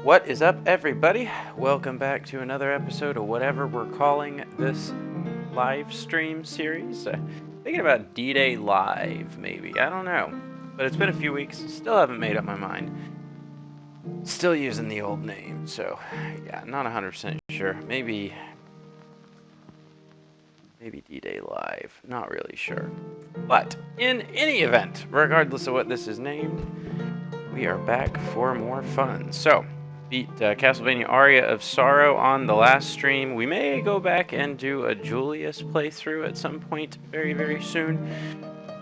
What is up, everybody? Welcome back to another episode of whatever we're calling this live stream series. Thinking about D-Day Live, maybe. I don't know. But it's been a few weeks. Still haven't made up my mind. Still using the old name, so yeah, not 100% sure. Maybe D-Day Live. Not really sure. But in any event, regardless of what this is named, we are back for more fun. So, beat Castlevania Aria of Sorrow on the last stream. We may go back and do a Julius playthrough at some point very, very soon.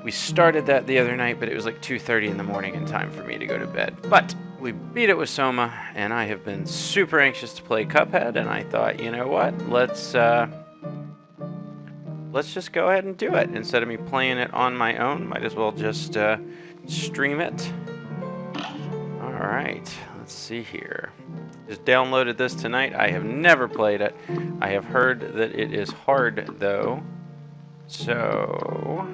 We started that the other night, but it was like 2:30 in the morning in time for me to go to bed. But we beat it with Soma, and I have been super anxious to play Cuphead, and I thought, you know what? Let's just go ahead and do it. Instead of me playing it on my own, might as well just stream it. Alright, let's see here. Just downloaded this tonight. I have never played it. I have heard that it is hard, though. So,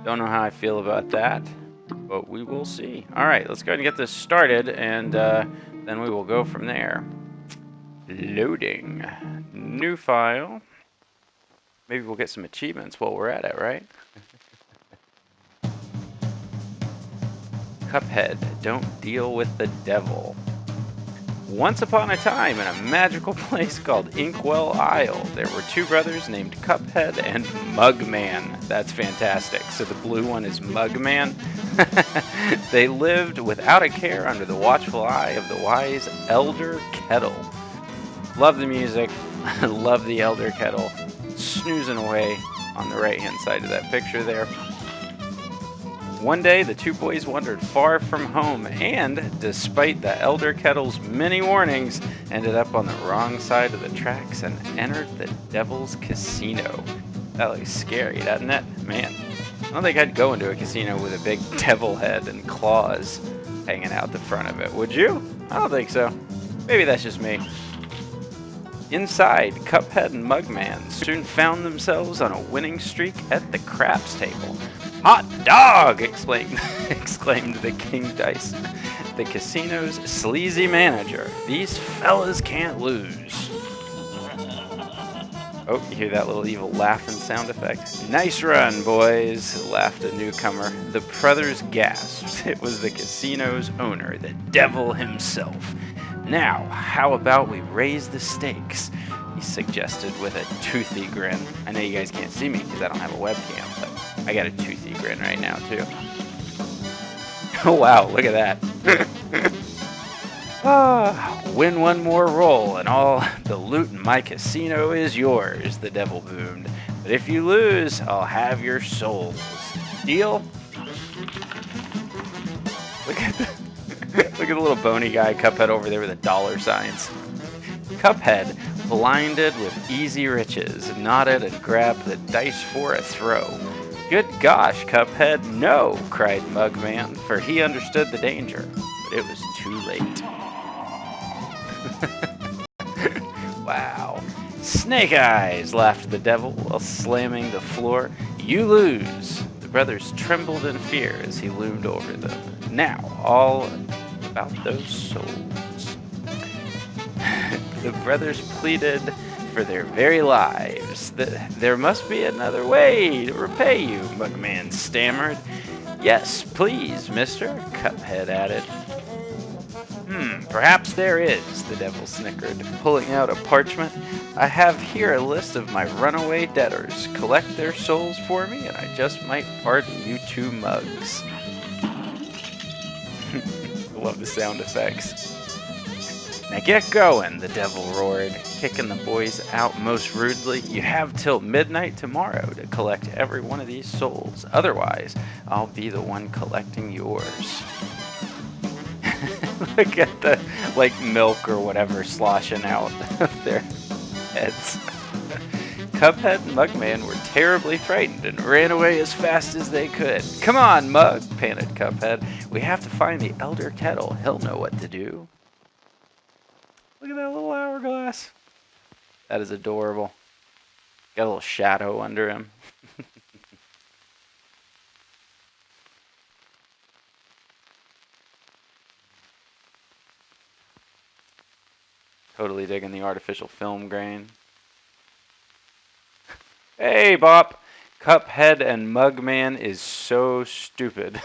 don't know how I feel about that, but we will see. Alright, let's go ahead and get this started, and then we will go from there. Loading. New file. Maybe we'll get some achievements while we're at it, right? Cuphead, don't deal with the devil. Once upon a time, in a magical place called Inkwell Isle, there were two brothers named Cuphead and Mugman. That's fantastic. So the blue one is Mugman. They lived without a care under the watchful eye of the wise Elder Kettle. Love the music. Love the Elder Kettle. Snoozing away on the right-hand side of that picture there. One day, the two boys wandered far from home and, despite the Elder Kettle's many warnings, ended up on the wrong side of the tracks and entered the Devil's Casino. That looks scary, doesn't it? Man, I don't think I'd go into a casino with a big devil head and claws hanging out the front of it, would you? I don't think so. Maybe that's just me. Inside, Cuphead and Mugman soon found themselves on a winning streak at the craps table. "Hot dog!" exclaimed the King Dice, the casino's sleazy manager. "These fellas can't lose." Oh, you hear that little evil laughing sound effect? "Nice run, boys," laughed a newcomer. The brothers gasped. It was the casino's owner, the devil himself. "Now, how about we raise the stakes?" he suggested with a toothy grin. I know you guys can't see me because I don't have a webcam, but I got a toothy grin right now, too. Oh, wow, look at that. Win one more roll and all the loot in my casino is yours, the devil boomed. "But if you lose, I'll have your souls. Deal?" Look at the little bony guy, Cuphead, over there with the dollar signs. Cuphead, blinded with easy riches, nodded and grabbed the dice for a throw. "Good gosh, Cuphead, no!" cried Mugman, for he understood the danger, but it was too late. Wow. "Snake eyes!" laughed the devil while slamming the floor. "You lose!" The brothers trembled in fear as he loomed over them. "Now, all about those souls." The brothers pleaded for their very lives. "There must be another way to repay you," Mugman stammered. "Yes, please, mister," Cuphead added. Perhaps there is," the devil snickered, pulling out a parchment. "I have here a list of my runaway debtors. Collect their souls for me, and I just might pardon you two mugs." I love the sound effects. "Now get going," the devil roared, kicking the boys out most rudely. "You have till midnight tomorrow to collect every one of these souls. Otherwise, I'll be the one collecting yours." Look at the, milk or whatever sloshing out of their heads. Cuphead and Mugman were terribly frightened and ran away as fast as they could. "Come on, Mug," panted Cuphead. "We have to find the Elder Kettle. He'll know what to do." Look at that little hourglass. That is adorable. Got a little shadow under him. Totally digging the artificial film grain. Hey, Bop! Cuphead and Mugman is so stupid.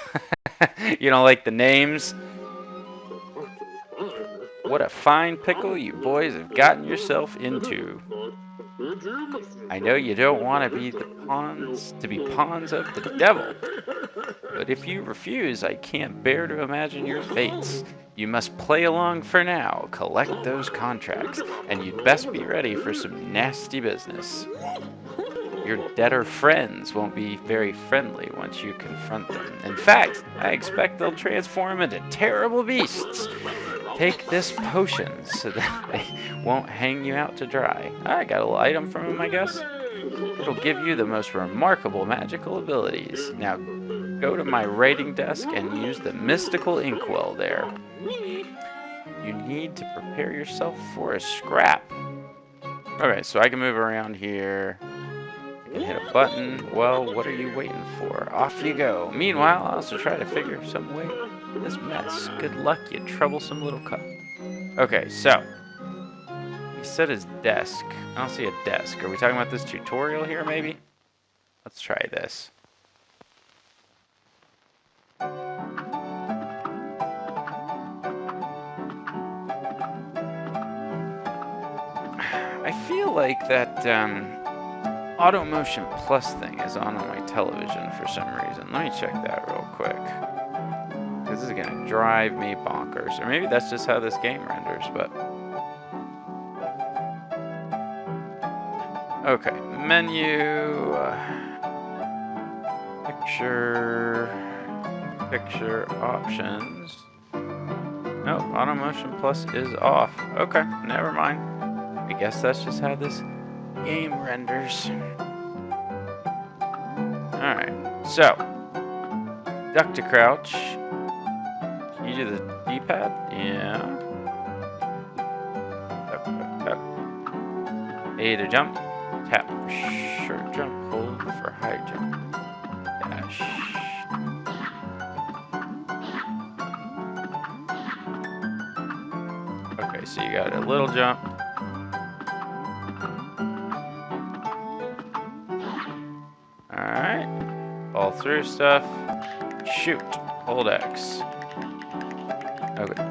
You don't like the names? What a fine pickle you boys have gotten yourself into. I know you don't want to be pawns of the devil. But if you refuse, I can't bear to imagine your fates. You must play along for now, collect those contracts, and you'd best be ready for some nasty business. Your debtor friends won't be very friendly once you confront them. In fact, I expect they'll transform into terrible beasts. Take this potion so that they won't hang you out to dry. I got a little item from him, I guess. It'll give you the most remarkable magical abilities. Now, go to my writing desk and use the mystical inkwell there. You need to prepare yourself for a scrap. Okay, so I can move around here. I can hit a button. Well, what are you waiting for? Off you go. Meanwhile, I'll also try to figure some way out this mess. Good luck, you troublesome little cup. Okay, so he said his desk. I don't see a desk. Are we talking about this tutorial here, maybe? Let's try this. I feel like that Auto Motion Plus thing is on my television for some reason. Let me check that real quick. This is gonna drive me bonkers. Or maybe that's just how this game renders, but... Okay, menu... Picture options. Nope, Auto Motion Plus is off. Okay, never mind. I guess that's just how this game renders. Alright, so duck to crouch. Can you do the D-pad? Yeah. Duck, duck, duck. A to jump. Tap for short jump. Hold for high jump. Dash. Okay, so you got a little jump. Alright. Fall through stuff. Shoot. Hold X. Okay.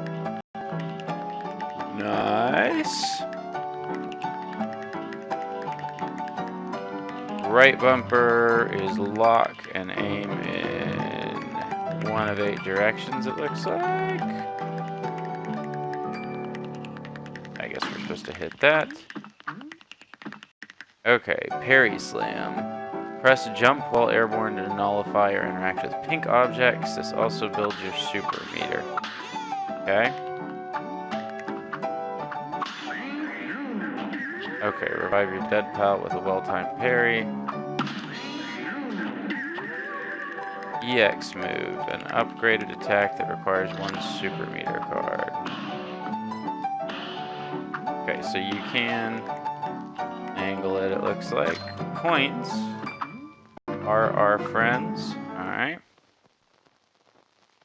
Nice. Right bumper is lock and aim in one of 8 directions, it looks like. I guess we're supposed to hit that. Okay, parry slam. Press jump while airborne to nullify or interact with pink objects. This also builds your super meter. Okay. Okay, revive your dead pal with a well-timed parry. EX move, an upgraded attack that requires 1 super meter card. Okay, so you can angle it, it looks like. Points are our friends. Alright.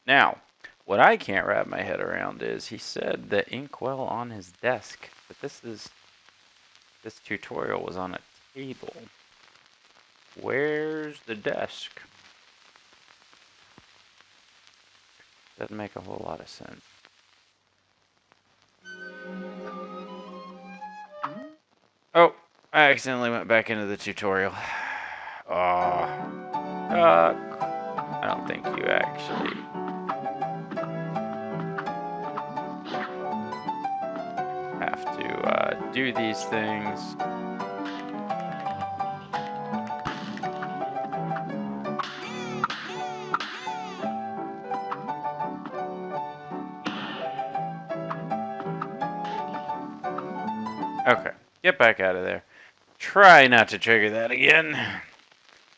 Now, what I can't wrap my head around is he said the inkwell on his desk, but this tutorial was on a table. Where's the desk? Doesn't make a whole lot of sense. Oh, I accidentally went back into the tutorial. Oh, I don't think you actually. Have to do these things. Okay, get back out of there. Try not to trigger that again.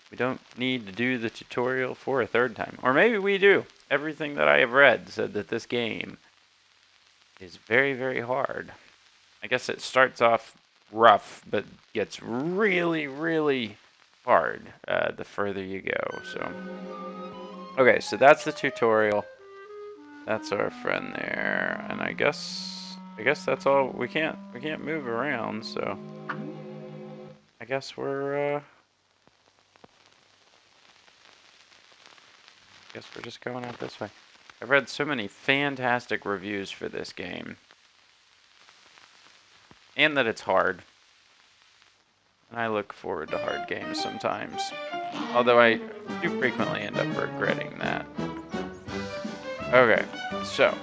We don't need to do the tutorial for a 3rd time. Or maybe we do. Everything that I have read said that this game is very, very hard. I guess it starts off rough, but gets really, really hard the further you go. So, okay, so that's the tutorial. That's our friend there. And I guess I guess that's all. We can't move around, so I guess we're just going out this way. I've read so many fantastic reviews for this game. And that it's hard. And I look forward to hard games sometimes. Although I do frequently end up regretting that. Okay, so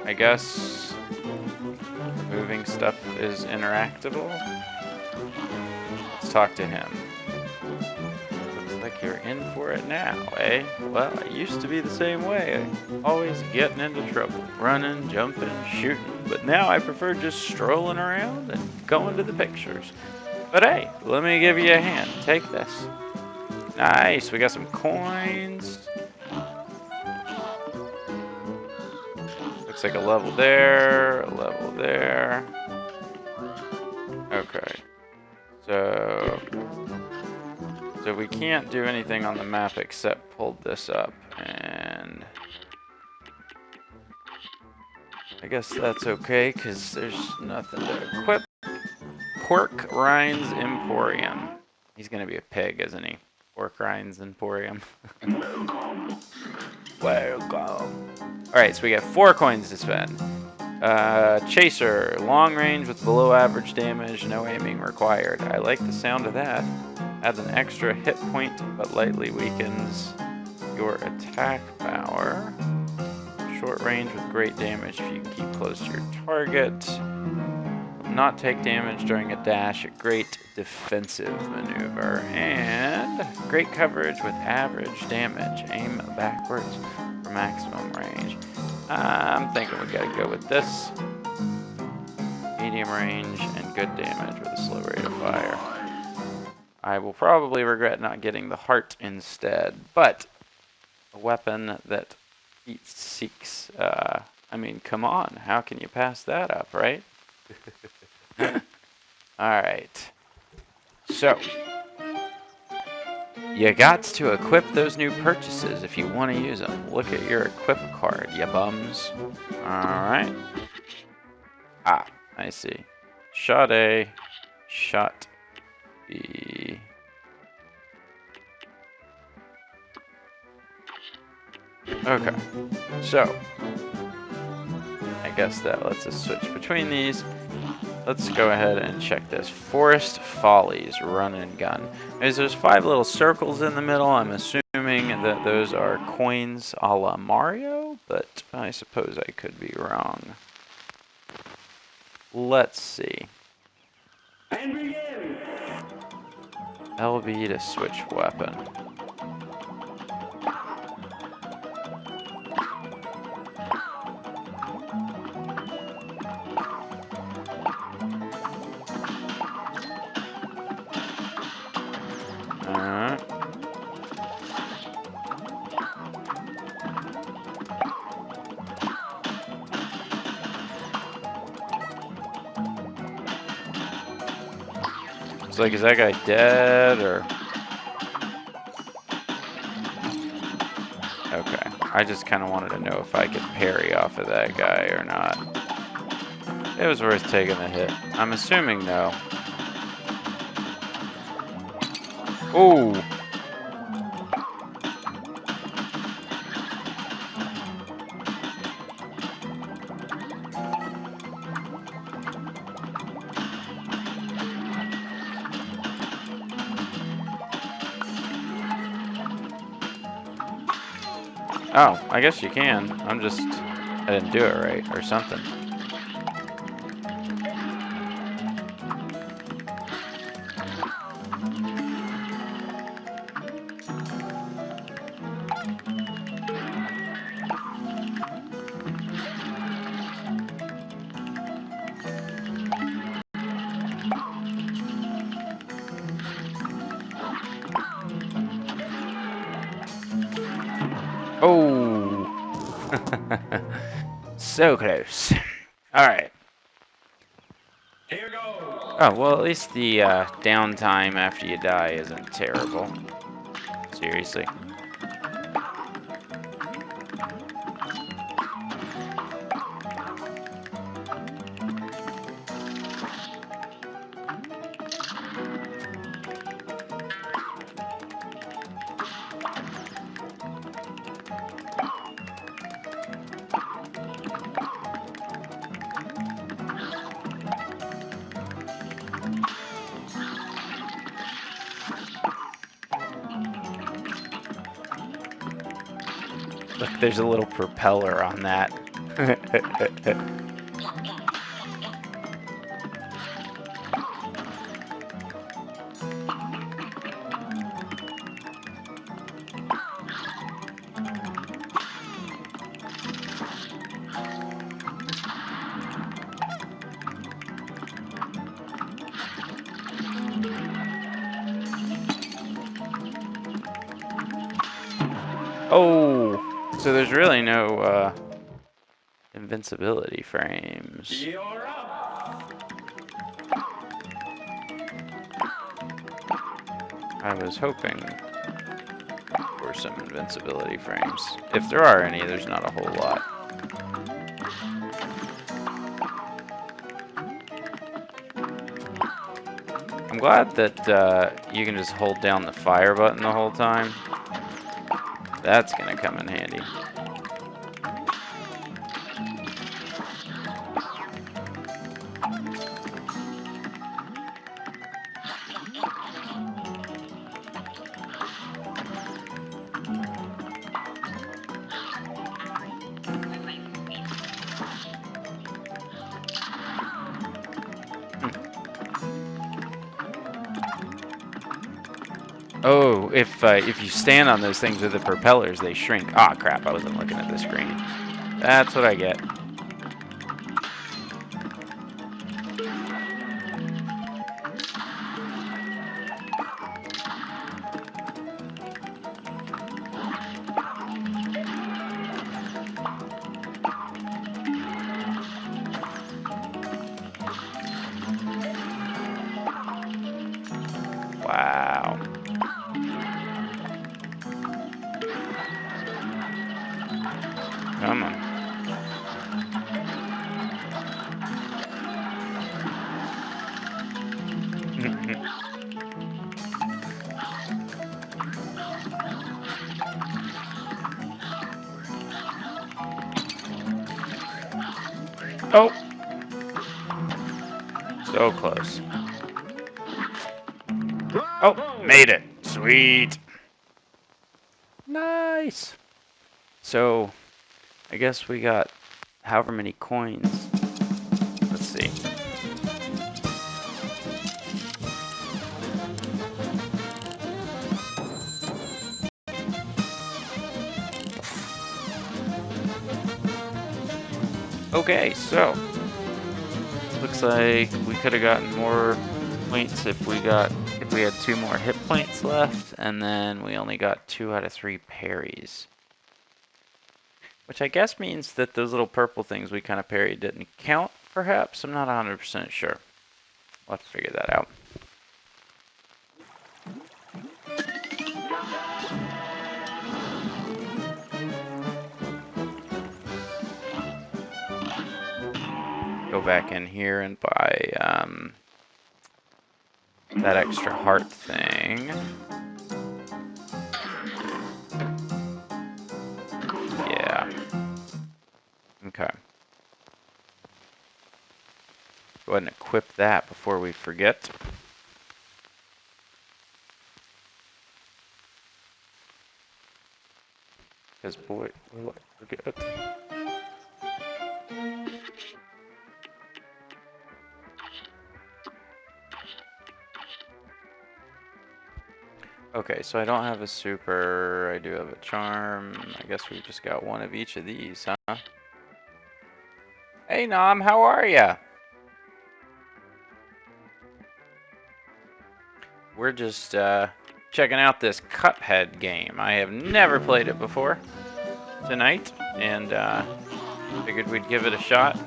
I guess moving stuff is interactable. Let's talk to him. Looks like you're in for it now, eh? Well, I used to be the same way. Always getting into trouble. Running, jumping, shooting. But now I prefer just strolling around and going to the pictures. But hey, let me give you a hand. Take this. Nice, we got some coins. Looks like a level there, a level there. Okay. So we can't do anything on the map except pull this up, and I guess that's okay, because there's nothing to equip. Pork Rinds Emporium. He's gonna be a pig, isn't he? Pork Rinds Emporium. Welcome. Alright, so we got 4 coins to spend. Chaser, long range with below average damage, no aiming required. I like the sound of that. Adds an extra hit point, but lightly weakens your attack power. Short range with great damage if you keep close to your target. Not take damage during a dash, a great defensive maneuver. And great coverage with average damage. Aim backwards for maximum range. I'm thinking we gotta go with this. Medium range and good damage with a slow rate of fire. I will probably regret not getting the heart instead, but a weapon that seeks, I mean, come on, how can you pass that up, right? Alright. So, you got to equip those new purchases if you want to use them. Look at your equip card, you bums. Alright. Ah, I see. Shot A, shot B. Okay, so I guess that lets us switch between these. Let's go ahead and check this. Forest Follies Run and Gun. There's 5 little circles in the middle. I'm assuming that those are coins a la Mario, but I suppose I could be wrong. Let's see. And begin. LB to switch weapon. It's like, is that guy dead, or? Okay, I just kind of wanted to know if I could parry off of that guy or not. It was worth taking the hit. I'm assuming no. Ooh! Oh, I guess you can. I didn't do it right, or something. Oh! So close. Alright. Here goes. Oh, well, at least the downtime after you die isn't terrible. Seriously. there's a little propeller on that. Oh, so there's really no invincibility frames. You're up. I was hoping for some invincibility frames. If there are any, there's not a whole lot. I'm glad that you can just hold down the fire button the whole time. That's gonna come in handy. Oh, if you stand on those things with the propellers, they shrink. Ah, crap, I wasn't looking at the screen. That's what I get. Wow. Come on. Oh! So close. Oh, made it. Sweet. Nice. So, I guess we got however many coins. Let's see. Okay, so looks like we could have gotten more points if we had 2 more hit points left, and then we only got 2 out of 3 parries. Which I guess means that those little purple things we kind of parried didn't count, perhaps? I'm not 100% sure. We'll have to figure that out. Go back in here and buy that extra heart thing. Yeah. Okay. Go ahead and equip that before we forget. Because boy, we'll forget. Okay, so I don't have a super, I do have a charm. I guess we just got one of each of these, huh? Hey Nom, how are ya? We're just checking out this Cuphead game. I have never played it before tonight, and figured we'd give it a shot.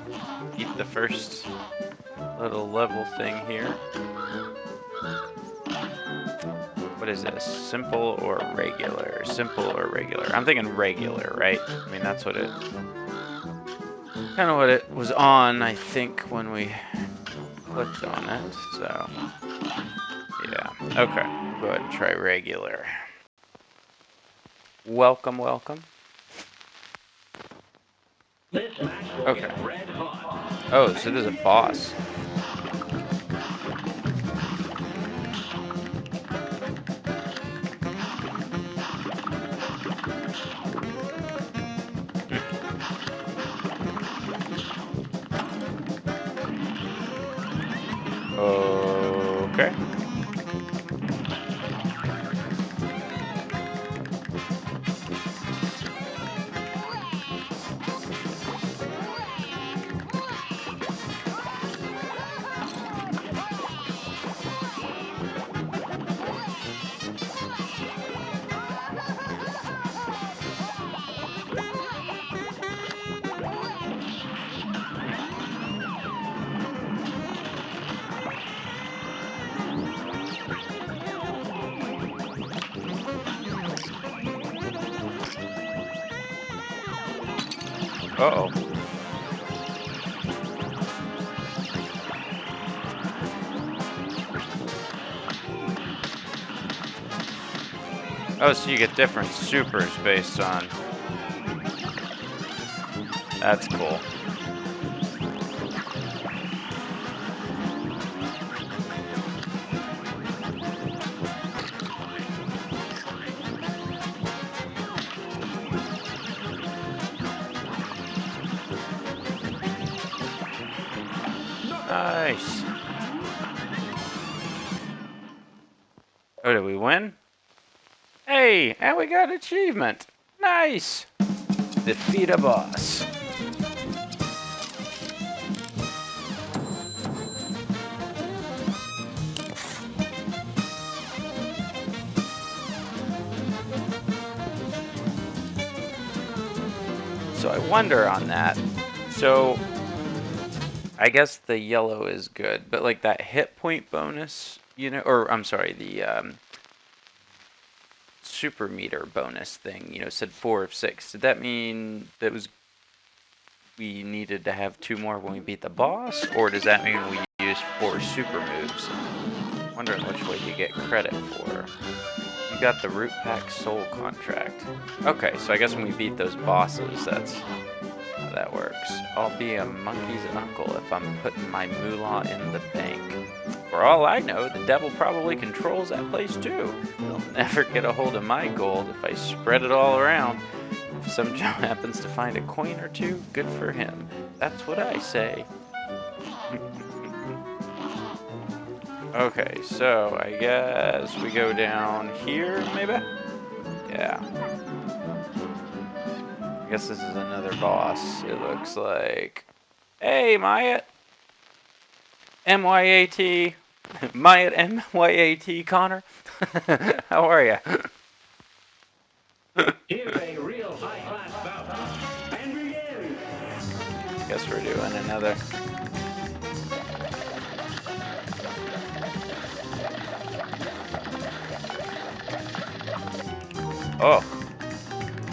Beat the first little level thing here. What is this? Simple or regular? Simple or regular? I'm thinking regular, right? I mean, that's what it... kind of what it was on, I think, when we clicked on it, so... yeah. Okay. Go ahead and try regular. Welcome, welcome. Okay. Oh, so there's a boss. Okay. Uh-oh. Oh, so you get different supers based on... That's cool. Nice. Oh, did we win? Hey, and we got an achievement. Nice. Defeat a boss. So I wonder on that. So I guess the yellow is good, but like that hit point bonus, you know, or I'm sorry, the super meter bonus thing, you know, said 4 of 6. Did that mean that we needed to have 2 more when we beat the boss, or does that mean we used 4 super moves? I'm wondering which way you get credit for. You got the Root Pack Soul contract. Okay, so I guess when we beat those bosses, that's how that works. I'll be a monkey's uncle if I'm putting my moolah in the bank. For all I know, the devil probably controls that place too. He'll never get a hold of my gold if I spread it all around. If some Joe happens to find a coin or two, good for him. That's what I say. Okay, so I guess we go down here, maybe? Yeah. I guess this is another boss, it looks like. Hey, Myatt! M-Y-A-T. Myatt M-Y-A-T, Connor. How are ya? Here's a real high-class bout. And begin. Guess we're doing another. Oh.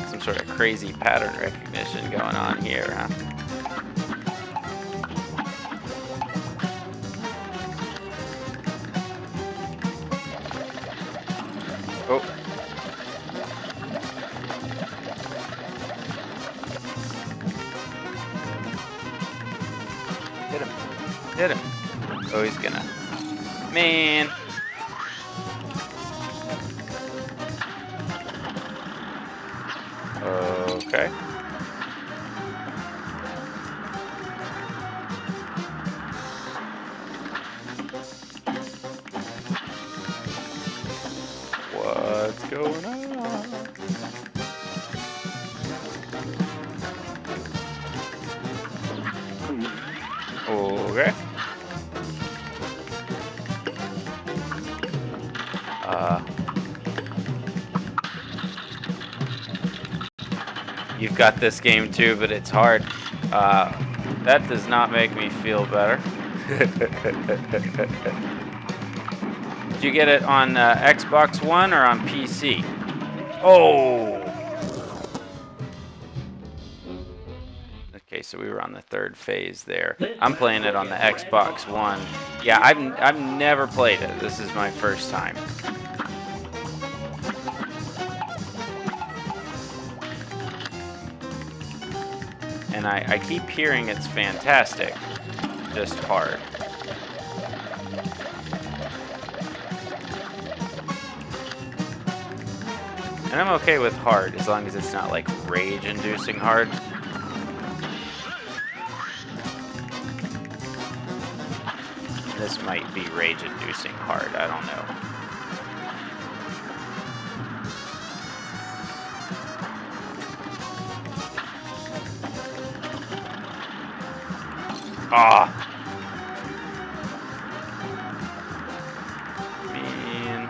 Some sort of crazy pattern recognition going on here, huh? Oh. Hit him. Hit him. Oh, he's gonna... Man. Okay. What's going on? Okay. You've got this game too, but it's hard. That does not make me feel better. Did you get it on Xbox One or on PC? Oh! Okay, so we were on the 3rd phase there. I'm playing it on the Xbox One. Yeah, I've never played it. This is my first time. And I keep hearing it's fantastic, just hard. And I'm okay with hard, as long as it's not like rage-inducing hard. This might be rage-inducing hard, I don't know. Ah! Man.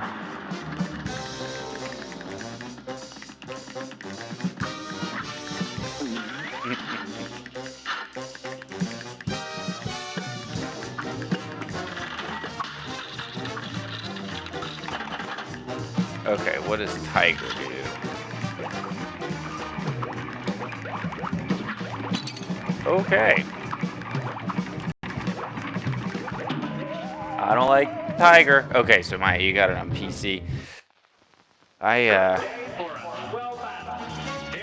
Okay, what does Tiger do? Okay. I don't like Tiger. Okay, so Maya, you got it on PC.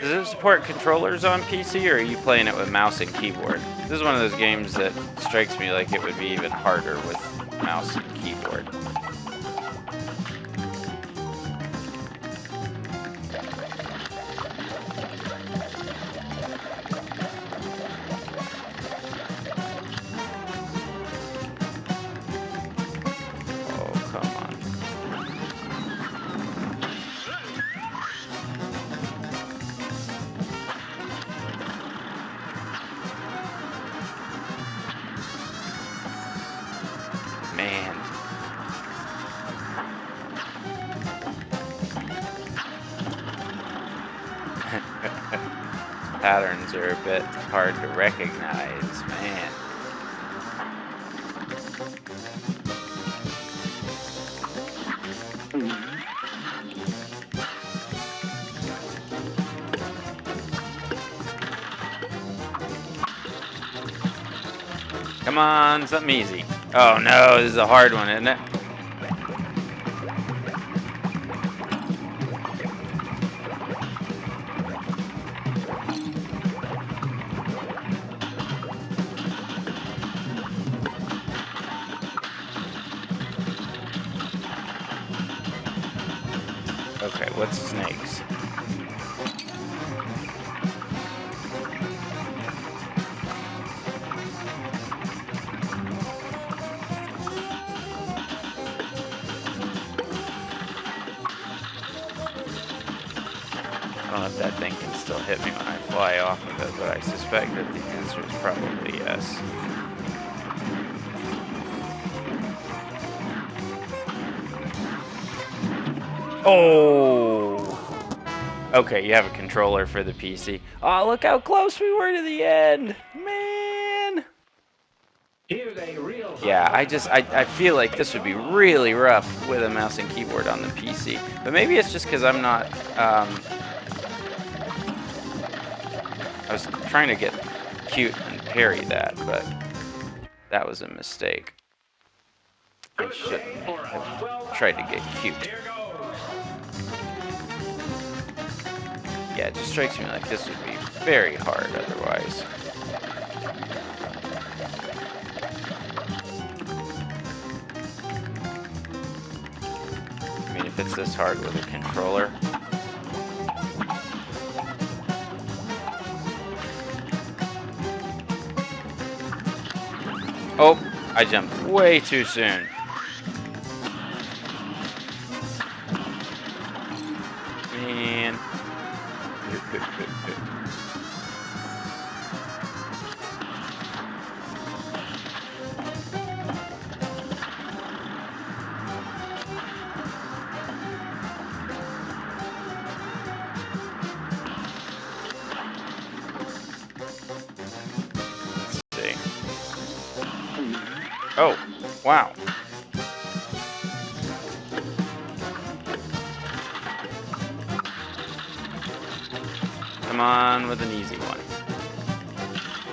Does it support controllers on PC, or are you playing it with mouse and keyboard? This is one of those games that strikes me like it would be even harder with mouse and keyboard. Man. Patterns are a bit hard to recognize, man. Come on, something easy. Oh no, this is a hard one, isn't it? Okay, what's snakes? I don't know if that thing can still hit me when I fly off of it, but I suspect that the answer is probably yes. Oh! Okay, you have a controller for the PC. Oh, look how close we were to the end! Man! Yeah, I feel like this would be really rough with a mouse and keyboard on the PC. But maybe it's just because I'm not, I was trying to get cute and parry that, but that was a mistake. I shouldn't have tried to get cute. Yeah, it just strikes me like this would be very hard otherwise. I mean, if it's this hard with a controller. Oh, I jumped way too soon. Man. Oh, wow. Come on with an easy one.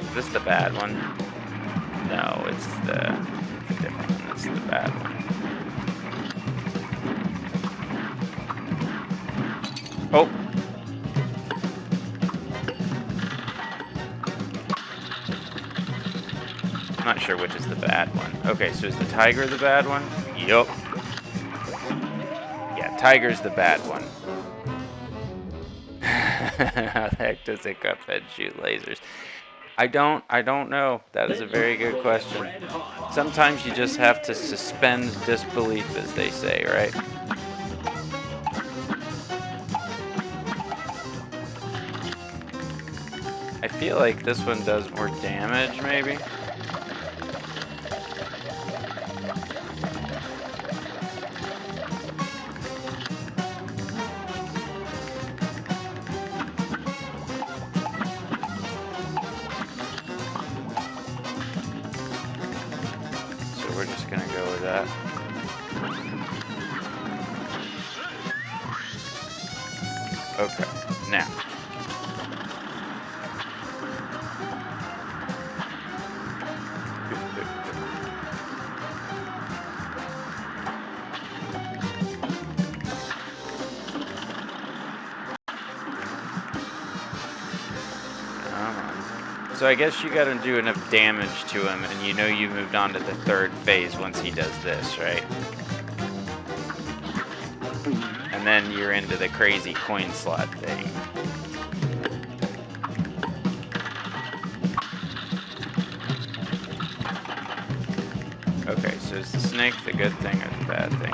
Is this the bad one? No, it's the different one. That's the bad one. Oh. I'm not sure which is the bad one. Okay, so is the tiger the bad one? Yup. Yeah, tiger's the bad one. How the heck does a Cuphead shoot lasers? I don't know. That is a very good question. Sometimes you just have to suspend disbelief, as they say, right? I feel like this one does more damage, maybe. So we're just gonna go with that. Okay, now. So I guess you gotta do enough damage to him, and you know you moved on to the third phase once he does this, right? And then you're into the crazy coin slot thing. Okay, so is the snake the good thing or the bad thing?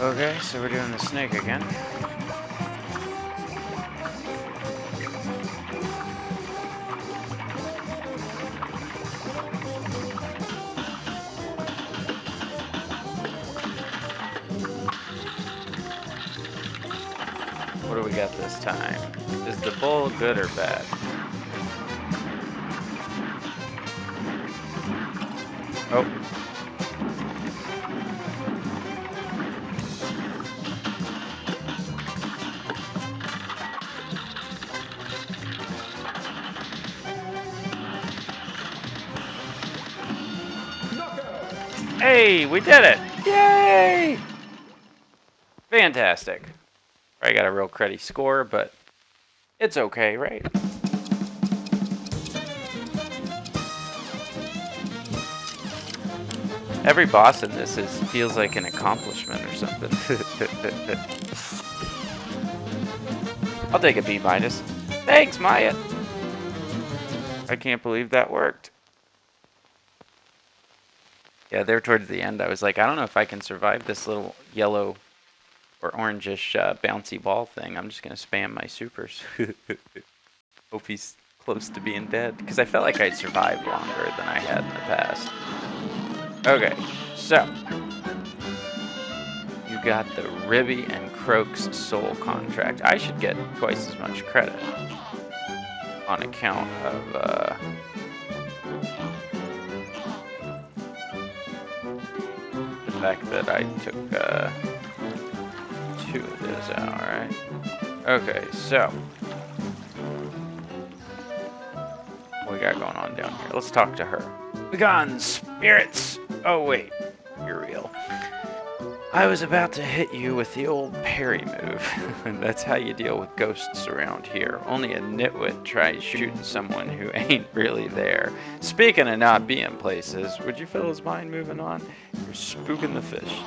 Okay, so we're doing the snake again. What do we got this time? Is the bull good or bad? Oh. Hey, we did it! Yay! Fantastic. I got a real cruddy score, but it's okay, right? Every boss in this feels like an accomplishment or something. I'll take a B-. Thanks, Maya! I can't believe that worked. Yeah, there towards the end, I was like, I don't know if I can survive this little yellow or orangish bouncy ball thing. I'm just going to spam my supers. Hope he's close to being dead. Because I felt like I'd survived longer than I had in the past. Okay, so. You got the Ribby and Croak's soul contract. I should get twice as much credit. On account of, the fact that I took, 2 of those out, alright? Okay, so. What we got going on down here? Let's talk to her. Begone, spirits! Oh, wait. You're real. I was about to hit you with the old parry move. That's how you deal with ghosts around here. Only a nitwit tries shooting someone who ain't really there. Speaking of not being places, would you feel his mind moving on? You're spooking the fish.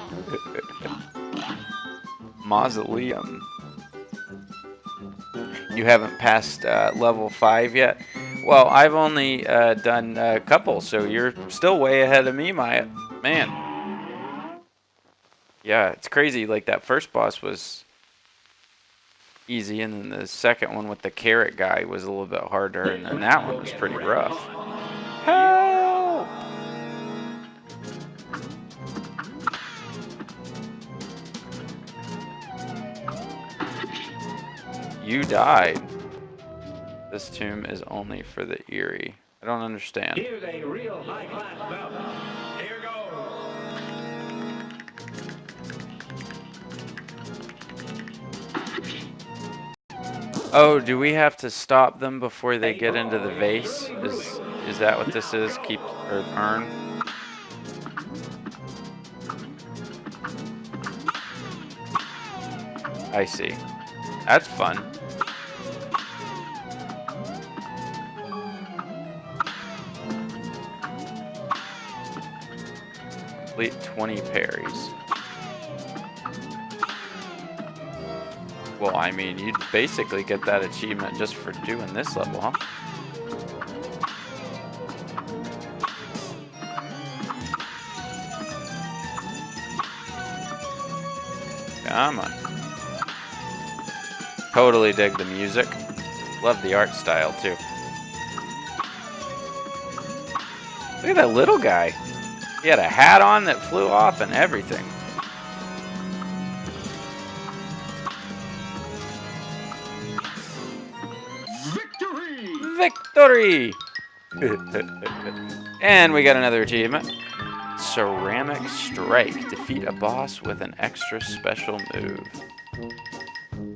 Mausoleum. You haven't passed level 5 yet? Well, I've only done a couple, so you're still way ahead of me, Maya. Man. Yeah, it's crazy. Like, that first boss was easy, and then the second one with the carrot guy was a little bit harder, and then that one was pretty rough. Help! You died. This tomb is only for the eerie. I don't understand. Here's a real high-class bout. Here goes. Oh, do we have to stop them before they get into the vase? Is that what this is? Keep or earn? I see. That's fun. Complete 20 parries. Well, I mean, you'd basically get that achievement just for doing this level, huh? Come on. Totally dig the music. Love the art style, too. Look at that little guy. He had a hat on that flew off and everything. Victory! Victory! And we got another achievement. Ceramic Strike. Defeat a boss with an extra special move.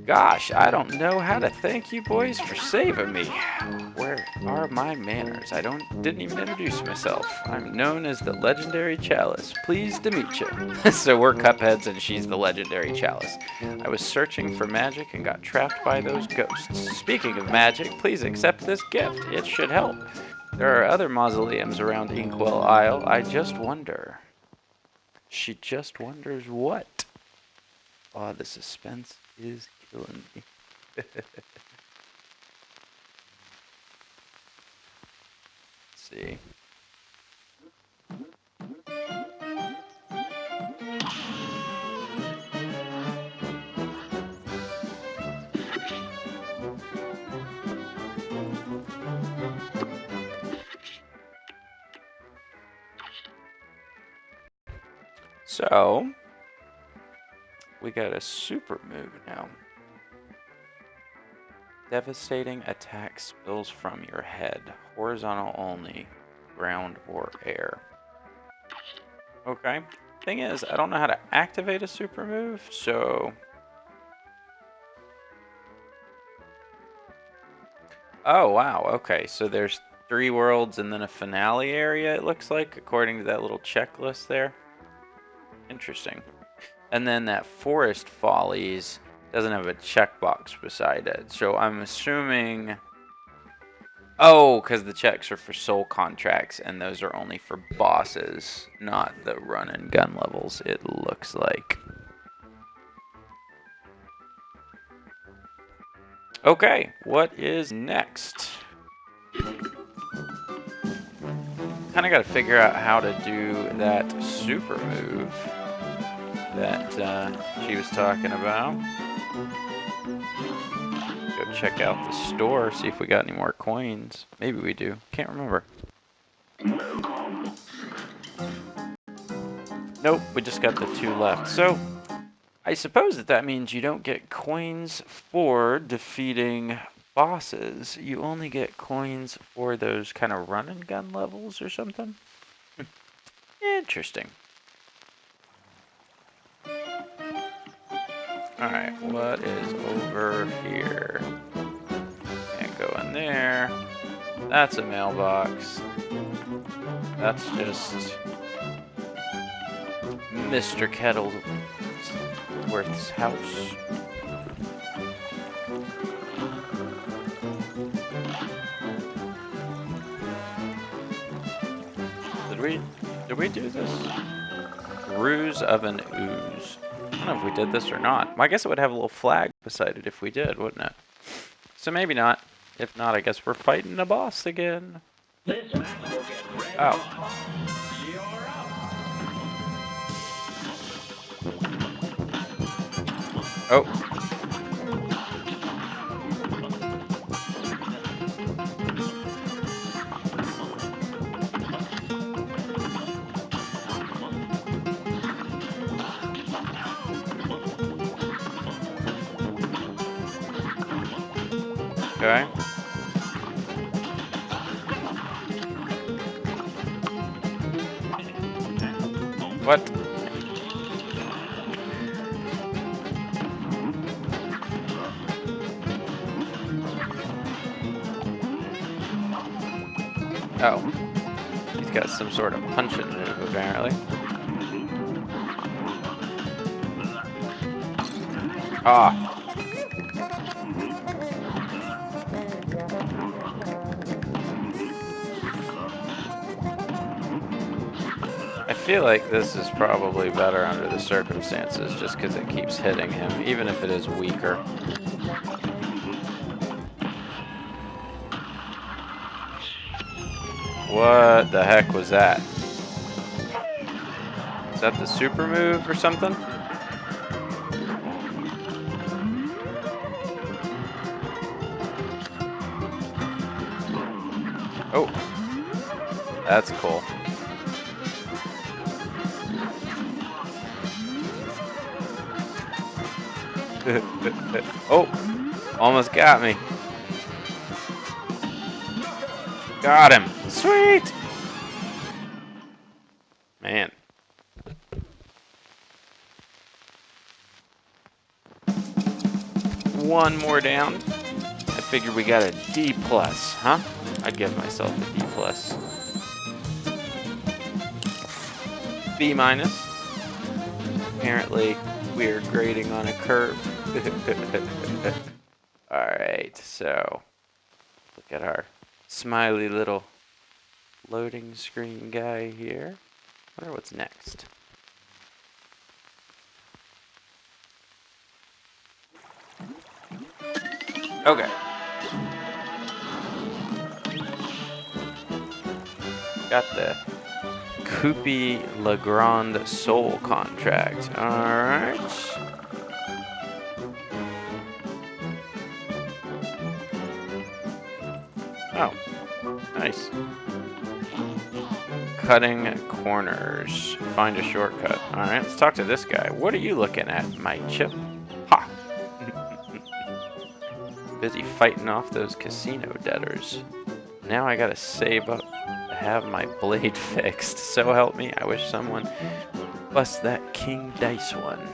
Gosh, I don't know how to thank you boys for saving me. Where are my manners? I didn't even introduce myself. I'm known as the Legendary Chalice. Pleased to meet you. So we're Cupheads and she's the Legendary Chalice. I was searching for magic and got trapped by those ghosts. Speaking of magic, please accept this gift. It should help. There are other mausoleums around Inkwell Isle. I just wonder. She just wonders what? Oh, the suspense is killing me. Let's see. So, we got a super move now. Devastating attack spills from your head. Horizontal only. Ground or air. Okay. Thing is, I don't know how to activate a super move, so... Oh, wow. Okay, so there's 3 worlds and then a finale area, it looks like, according to that little checklist there. Interesting. And then that Forest Follies doesn't have a checkbox beside it. So I'm assuming... Oh, because the checks are for soul contracts, and those are only for bosses, not the run and gun levels, it looks like. Okay, what is next? Kind of got to figure out how to do that super move that she was talking about. Go check out the store, see if we got any more coins. Maybe we do. Can't remember. Nope, we just got the 2 left. So, I suppose that means you don't get coins for defeating bosses. You only get coins for those kind of run and gun levels or something. Interesting. Alright, what is over here? Can't go in there. That's a mailbox. That's just Mr. Kettleworth's house. Did we do this? Ruse of an Ooze. I don't know if we did this or not. I guess it would have a little flag beside it if we did, wouldn't it? So maybe not. If not, I guess we're fighting a boss again. This match will get red. Oh. You're up. Oh. Okay. What? Oh. He's got some sort of punching move, apparently. Ah. I feel like this is probably better under the circumstances, just because it keeps hitting him, even if it is weaker. What the heck was that? Is that the super move or something? Oh, that's cool. Oh, almost got me. Got him. Sweet. Man. One more down. I figured we got a D plus, huh? I'd give myself a D plus. B minus. Apparently, we're grading on a curve. Alright, so look at our smiley little loading screen guy here. I wonder what's next. Okay. Got the Coupy Legrand Soul contract. Alright. Oh, nice. Cutting corners. Find a shortcut. Alright, let's talk to this guy. What are you looking at, my chip? Ha! Busy fighting off those casino debtors. Now I gotta save up to have my blade fixed. So help me, I wish someone bust that king dice one.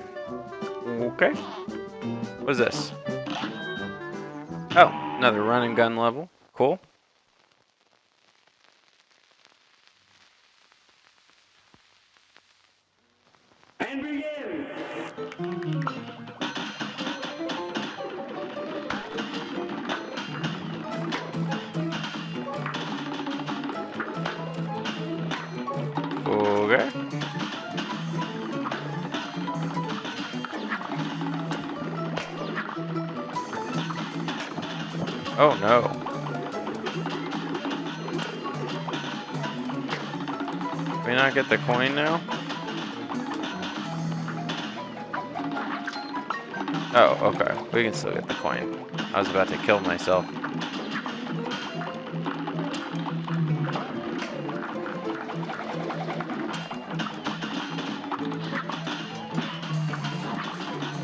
Okay. What is this? Oh, another run and gun level. Cool. And begin. Okay. Oh no. Can we not get the coin now? Oh, okay. We can still get the coin. I was about to kill myself.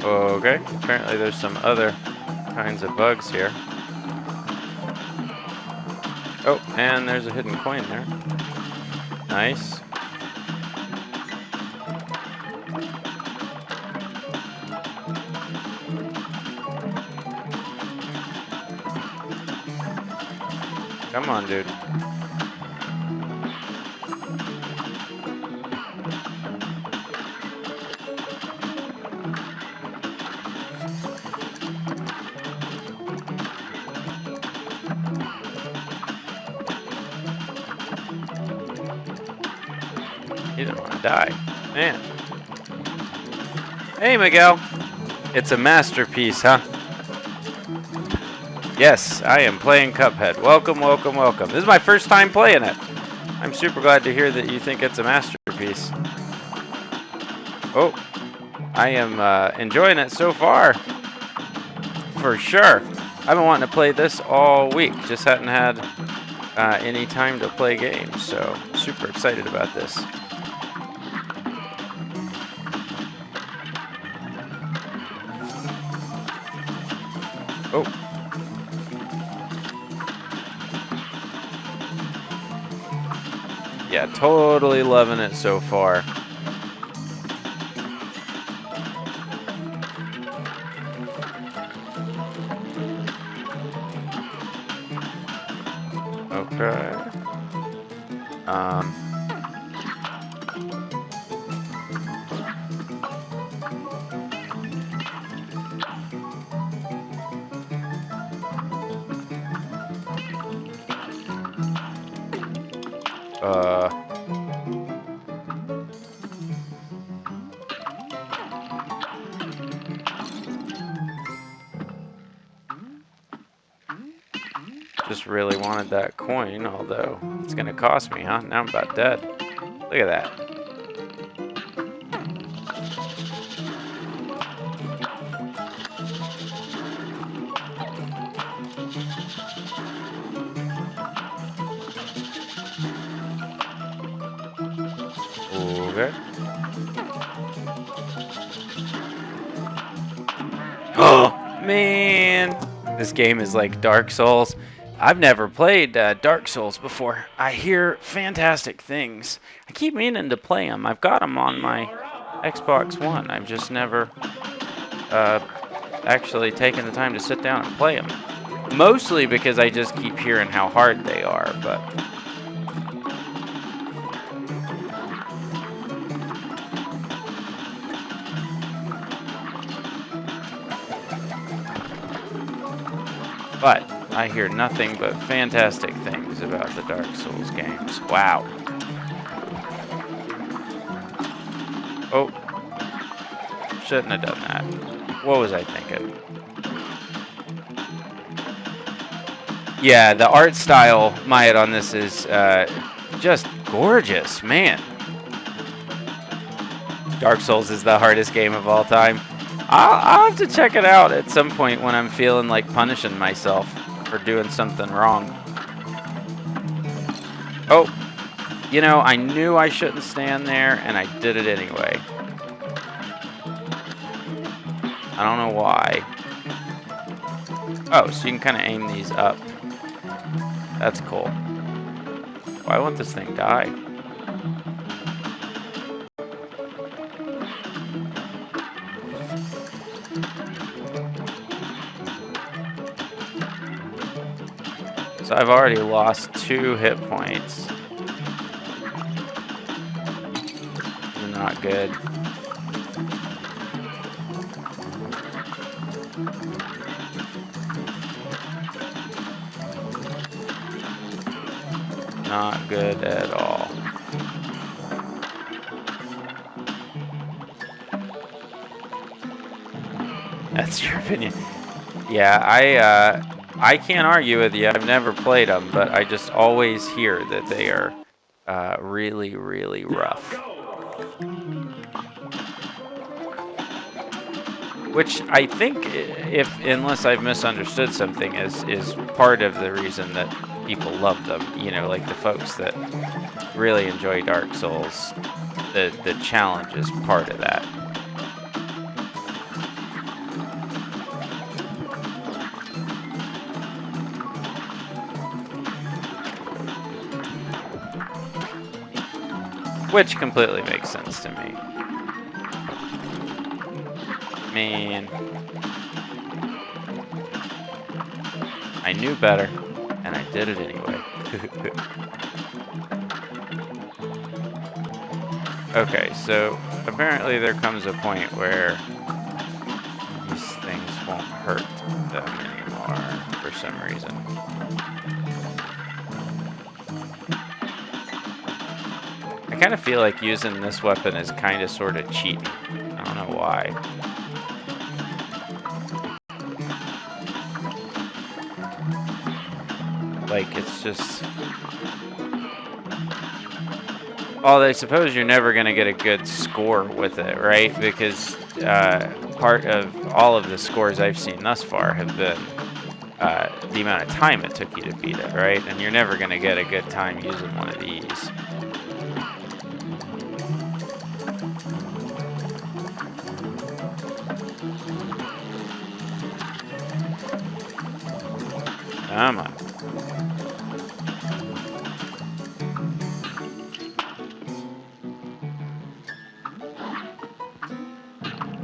Okay. Apparently there's some other kinds of bugs here. Oh, and there's a hidden coin there. Nice. Come on, dude. He didn't want to die. Man. Hey, Miguel. It's a masterpiece, huh? Yes, I am playing Cuphead. Welcome, welcome, welcome. This is my first time playing it. I'm super glad to hear that you think it's a masterpiece. Oh, I am enjoying it so far. For sure. I've been wanting to play this all week. Just hadn't had any time to play games, so super excited about this. Oh. Yeah, totally loving it so far. Okay. just really wanted that coin, although it's gonna cost me, huh? Now I'm about dead. Look at that. Okay. Oh, man. This game is like Dark Souls. I've never played Dark Souls before. I hear fantastic things. I keep meaning to play them. I've got them on my Xbox One. I've just never actually taken the time to sit down and play them. Mostly because I just keep hearing how hard they are, but... But I hear nothing but fantastic things about the Dark Souls games. Wow. Oh. Shouldn't have done that. What was I thinking? Yeah, the art style, Myatt, on this is just gorgeous, man. Dark Souls is the hardest game of all time. I'll have to check it out at some point when I'm feeling like punishing myself for doing something wrong. Oh, you know, I knew I shouldn't stand there, and I did it anyway. I don't know why. Oh, so you can kind of aim these up. That's cool. Why won't this thing die? So I've already lost 2 hit points. Not good. Not good at all. That's your opinion. Yeah, I can't argue with you. I've never played them, but I just always hear that they are really, really rough. Which I think, unless I've misunderstood something, is part of the reason that people love them. You know, like the folks that really enjoy Dark Souls, the challenge is part of that. Which completely makes sense to me. Man. I knew better, and I did it anyway. Okay, so apparently there comes a point where these things won't hurt them anymore for some reason. I kind of feel like using this weapon is kind of sort of cheating. I don't know why. Like, it's just... Well, I suppose you're never going to get a good score with it, right? Because part of all of the scores I've seen thus far have been the amount of time it took you to beat it, right? And you're never going to get a good time using one of these. Come on.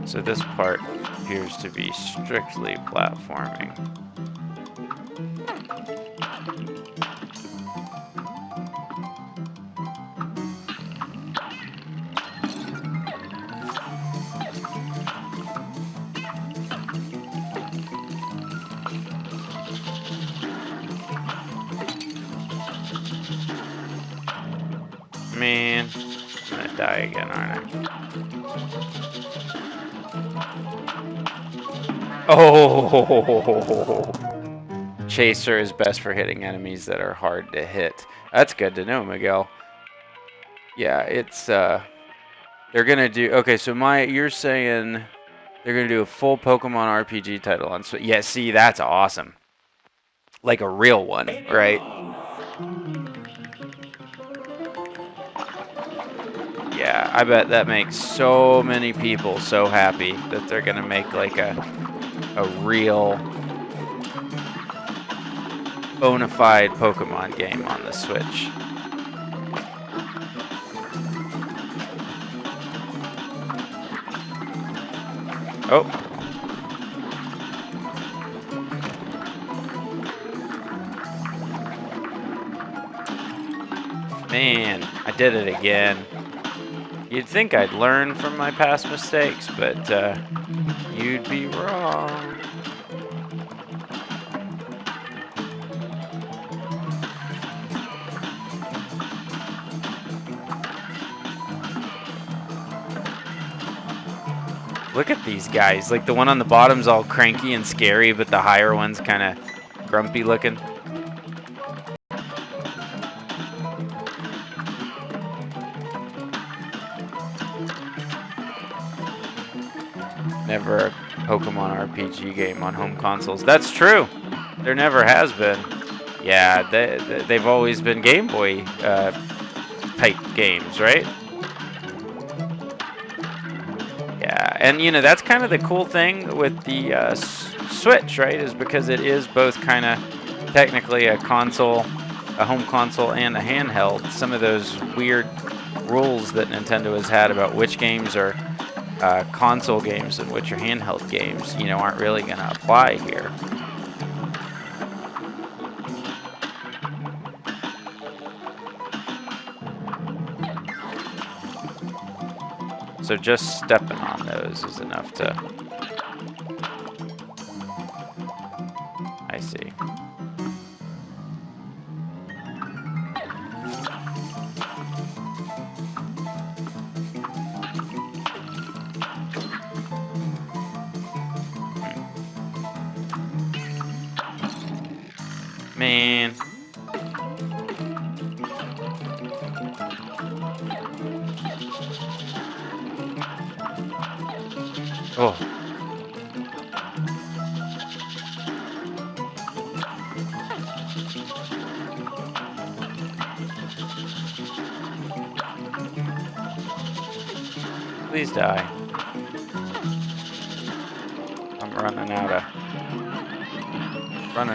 So this part appears to be strictly platforming. Man, I'm gonna die again, aren't I? Oh, chaser is best for hitting enemies that are hard to hit. That's good to know, Miguel. Yeah, it's they're gonna do. Okay, so you're saying they're gonna do a full Pokemon RPG title on. So yeah, see, that's awesome. Like a real one, right? Yeah, I bet that makes so many people so happy that they're gonna make like a real bona fide Pokemon game on the Switch. Oh. Man, I did it again. You'd think I'd learn from my past mistakes, but you'd be wrong. Look at these guys. Like the one on the bottom's all cranky and scary, but the higher one's kind of grumpy looking. Never a Pokemon RPG game on home consoles. That's true. There never has been. Yeah, they've always been Game Boy type games, right? Yeah, and you know, that's kind of the cool thing with the Switch, right? Is because it is both kind of technically a console, a home console, and a handheld. Some of those weird rules that Nintendo has had about which games are console games and which are handheld games, you know, aren't really going to apply here. So just stepping on those is enough to... I see. Man. Oh. Please die. I'm running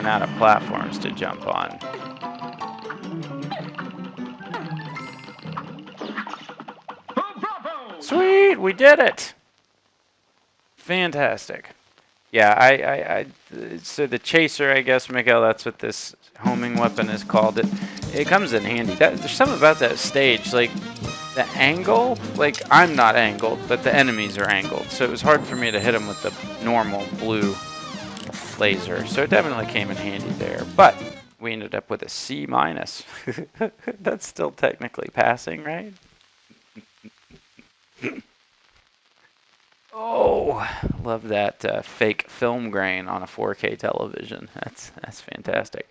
out of platforms to jump on. Sweet, we did it. Fantastic. Yeah, so the chaser, I guess, Miguel, that's what this homing weapon is called. It comes in handy. There's something about that stage, like the angle, like I'm not angled, but the enemies are angled. So it was hard for me to hit them with the normal blue laser. So it definitely came in handy there. But we ended up with a C-. That's still technically passing, right? Oh, love that fake film grain on a 4K television. That's fantastic.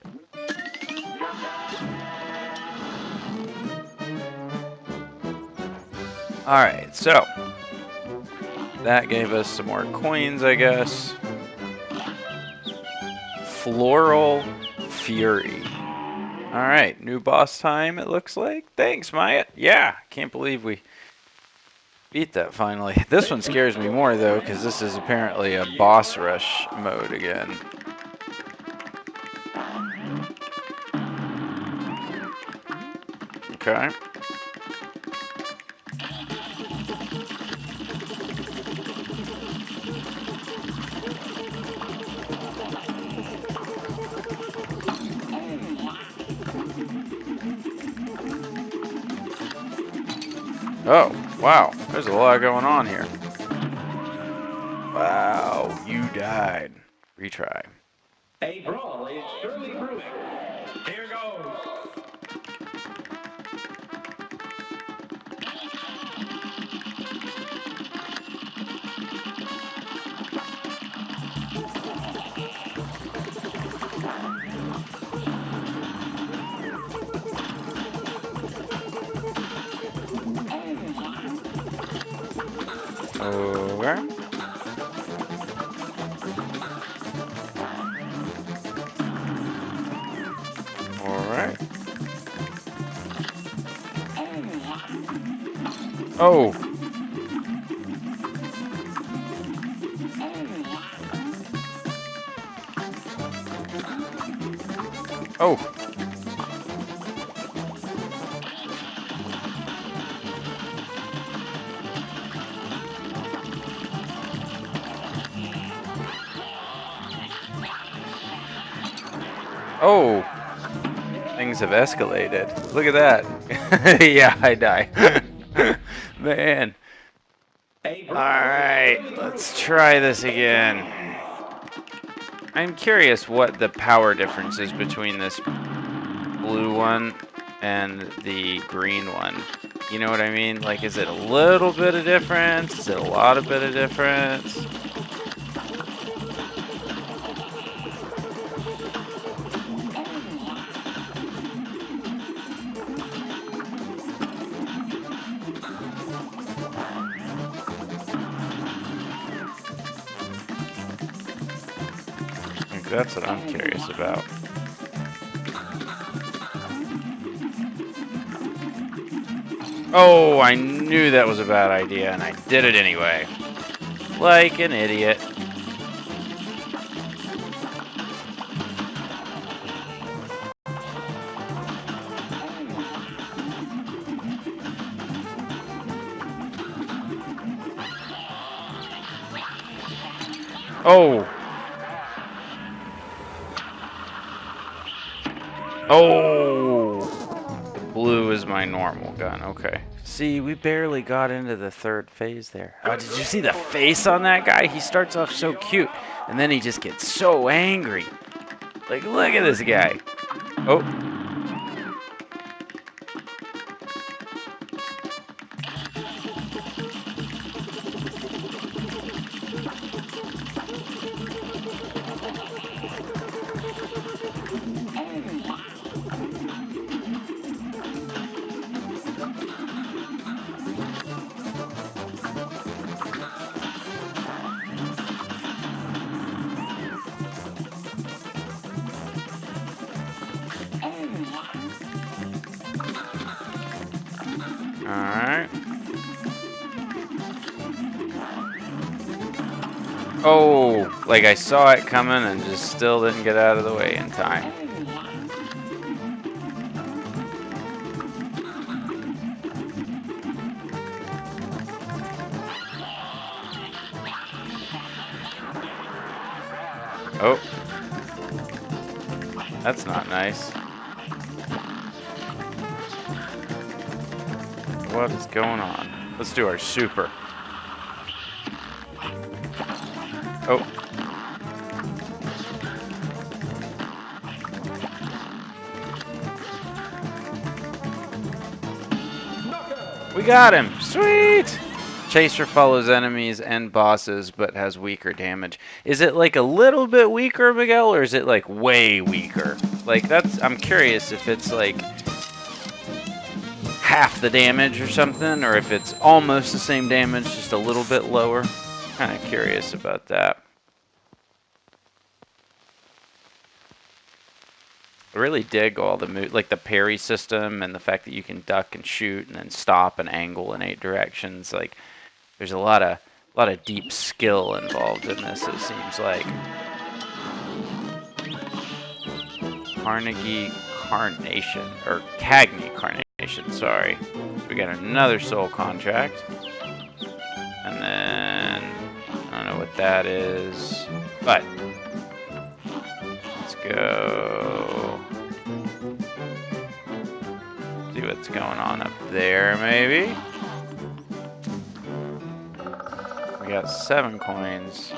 All right, so that gave us some more coins, I guess. Floral Fury. All right, new boss time, it looks like. Thanks, Maya. Yeah, can't believe we beat that finally. This one scares me more, though, because this is apparently a boss rush mode again. Okay. Oh, wow. There's a lot going on here. Wow, you died. Retry. A brawl is surely brewing. Here goes. Okay. Alright. Oh! Oh! Oh! Things have escalated. Look at that. Yeah, I die. Man. Alright, let's try this again. I'm curious what the power difference is between this blue one and the green one. You know what I mean? Like, is it a little bit of difference? Is it a lot of bit of difference? I think that's what I'm curious about. Oh, I knew that was a bad idea, and I did it anyway. Like an idiot. Oh! Oh! The blue is my normal gun, okay. See, we barely got into the third phase there. Oh, did you see the face on that guy? He starts off so cute, and then he just gets so angry. Like, look at this guy. Oh. Alright. Oh, like I saw it coming and just still didn't get out of the way in time. Oh. That's not nice. What is going on? Let's do our super. Oh. We got him! Sweet! Chaser follows enemies and bosses, but has weaker damage. Is it like a little bit weaker, Miguel, or is it like way weaker? Like, I'm curious if it's like half the damage or something, or if it's almost the same damage, just a little bit lower. Kind of curious about that. I really dig all the like the parry system and the fact that you can duck and shoot and then stop and angle in 8 directions. Like, there's a lot of deep skill involved in this, it seems like. Carnegie Carnation, or Cagney Carnation, sorry. We got another soul contract. And then, I don't know what that is, but let's go see what's going on up there, maybe. We got 7 coins.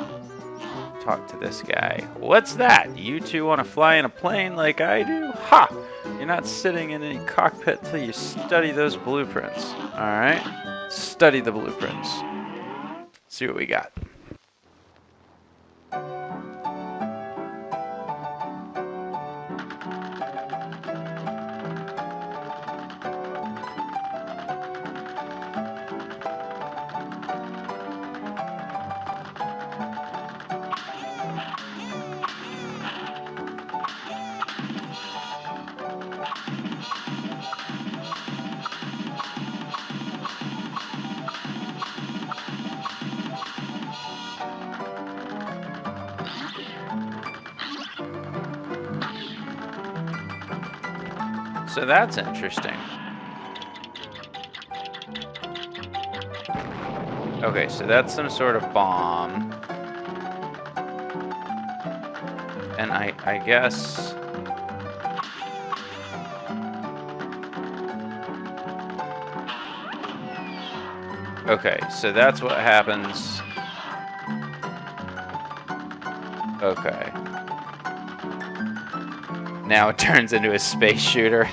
Talk to this guy. What's that? You two want to fly in a plane like I do? Ha! You're not sitting in any cockpit till you study those blueprints. Alright? Study the blueprints. See what we got. So that's interesting. Okay, so that's some sort of bomb. And I guess... Okay, so that's what happens. Okay. Now it turns into a space shooter.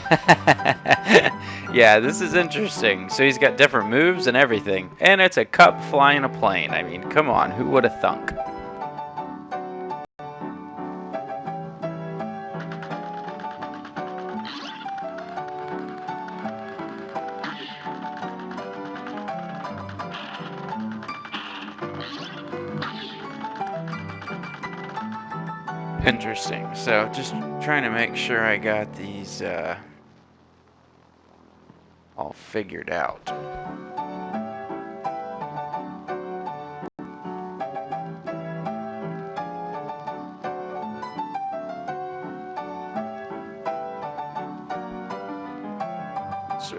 Yeah, this is interesting. So he's got different moves and everything. And it's a cup flying a plane. I mean, come on, who would have thunk? Interesting. So just trying to make sure I got these all figured out. So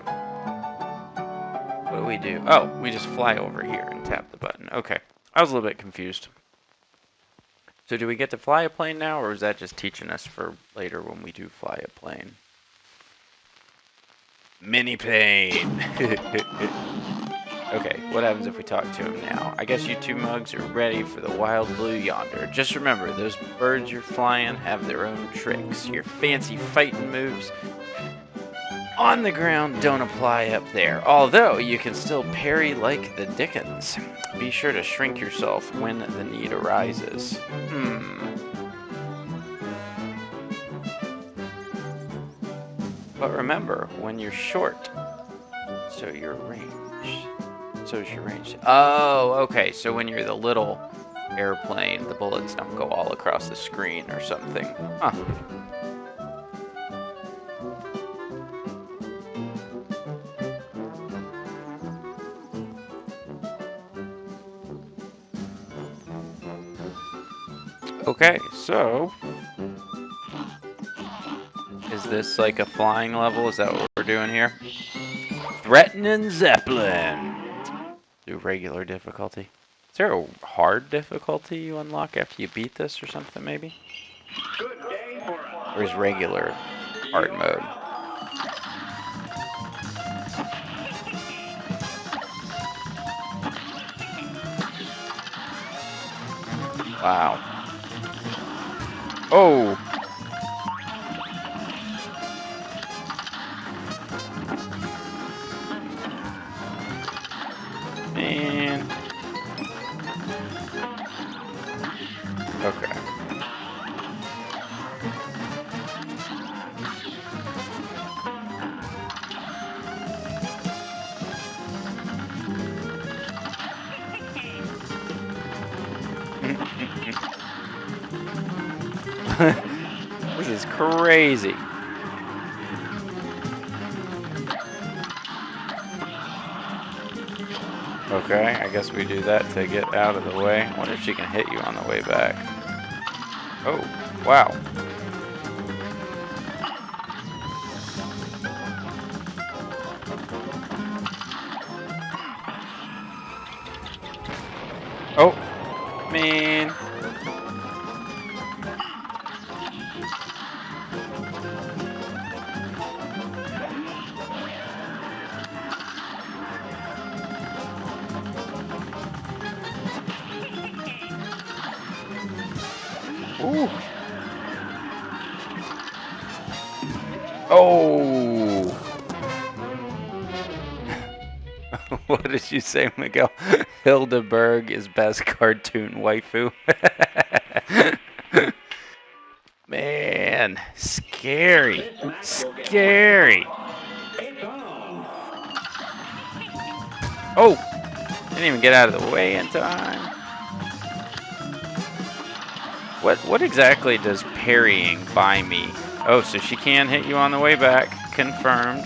what do we do? Oh, we just fly over here and tap the button. Okay. I was a little bit confused. So do we get to fly a plane now, or is that just teaching us for later when we do fly a plane? Mini plane! Okay, what happens if we talk to him now? I guess you two mugs are ready for the wild blue yonder. Just remember, those birds you're flying have their own tricks. Your fancy fighting moves on the ground don't apply up there, although you can still parry like the dickens. Be sure to shrink yourself when the need arises. But remember, when you're short, so's your range. Oh, okay, so when you're the little airplane, the bullets don't go all across the screen or something. Huh. Okay, so is this like a flying level? Is that what we're doing here? Threatening Zeppelin. Do regular difficulty. Is there a hard difficulty you unlock after you beat this or something maybe? Good day for us. Or is regular hard mode? Wow. Oh! Man. Okay. This is crazy. Okay, I guess we do that to get out of the way. I wonder if she can hit you on the way back. Oh, wow. Oh, man. Ooh. Oh. What did you say, Miguel? Hildeberg is best cartoon waifu. Man, scary. Scary. Oh, didn't even get out of the way in time. What exactly does parrying buy me? Oh, so she can hit you on the way back. Confirmed.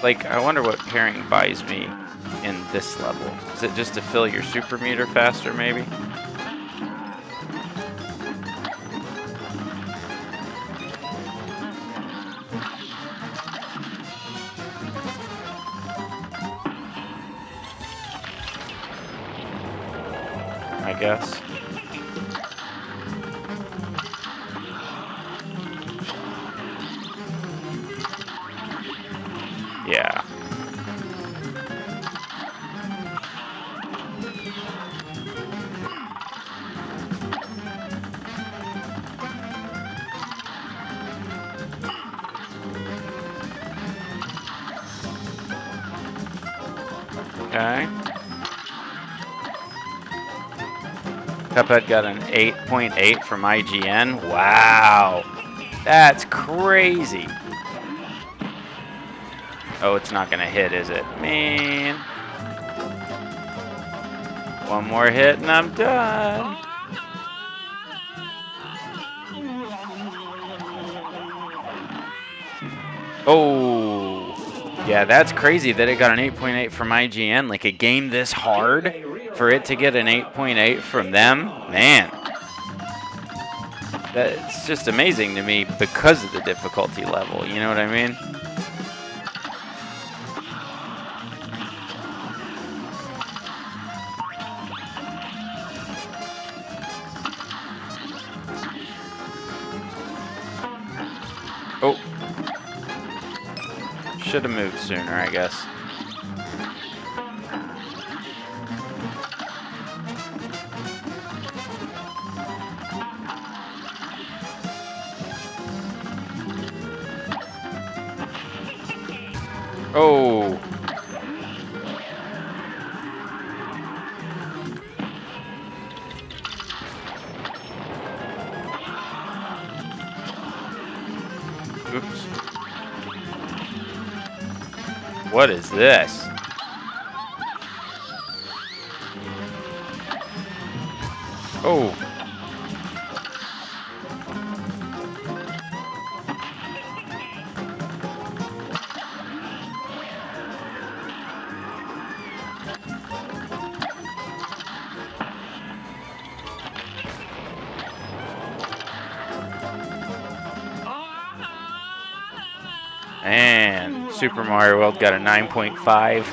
Like, I wonder what parrying buys me in this level. Is it just to fill your super meter faster, maybe? I guess. Yeah. Okay. Cuphead got an 8.8 from IGN. Wow. That's crazy. Oh, it's not going to hit, is it? Man. One more hit and I'm done. Oh. Yeah, that's crazy that it got an 8.8 from IGN. Like a game this hard, for it to get an 8.8 from them, man. That's just amazing to me because of the difficulty level, you know what I mean? Oh. Should have moved sooner, I guess. Oh. Oops. What is this? Oh. And Super Mario World got a 9.5.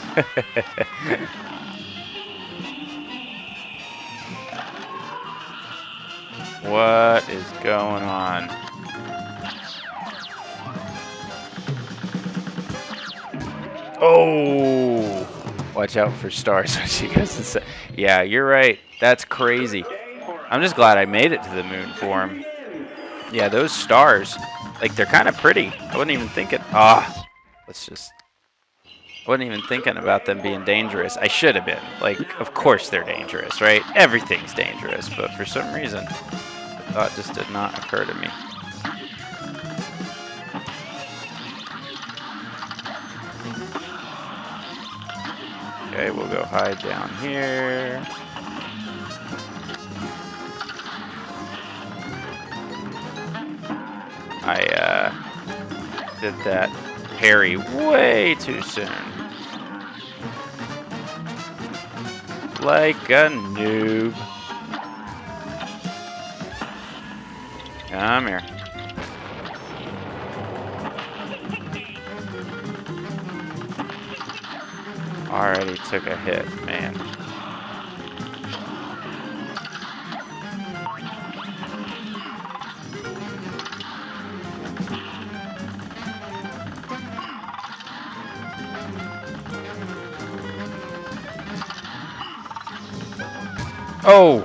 What is going on? Oh! Watch out for stars when she goes to say. Yeah, you're right. That's crazy. I'm just glad I made it to the moon for him. Yeah, those stars, like, they're kind of pretty. I wasn't even thinking. I wasn't even thinking about them being dangerous. I should have been. Like, of course they're dangerous, right? Everything's dangerous, but for some reason, the thought just did not occur to me. Okay, we'll go hide down here. I did that parry way too soon. Like a noob. Come here. Already took a hit, man. Oh!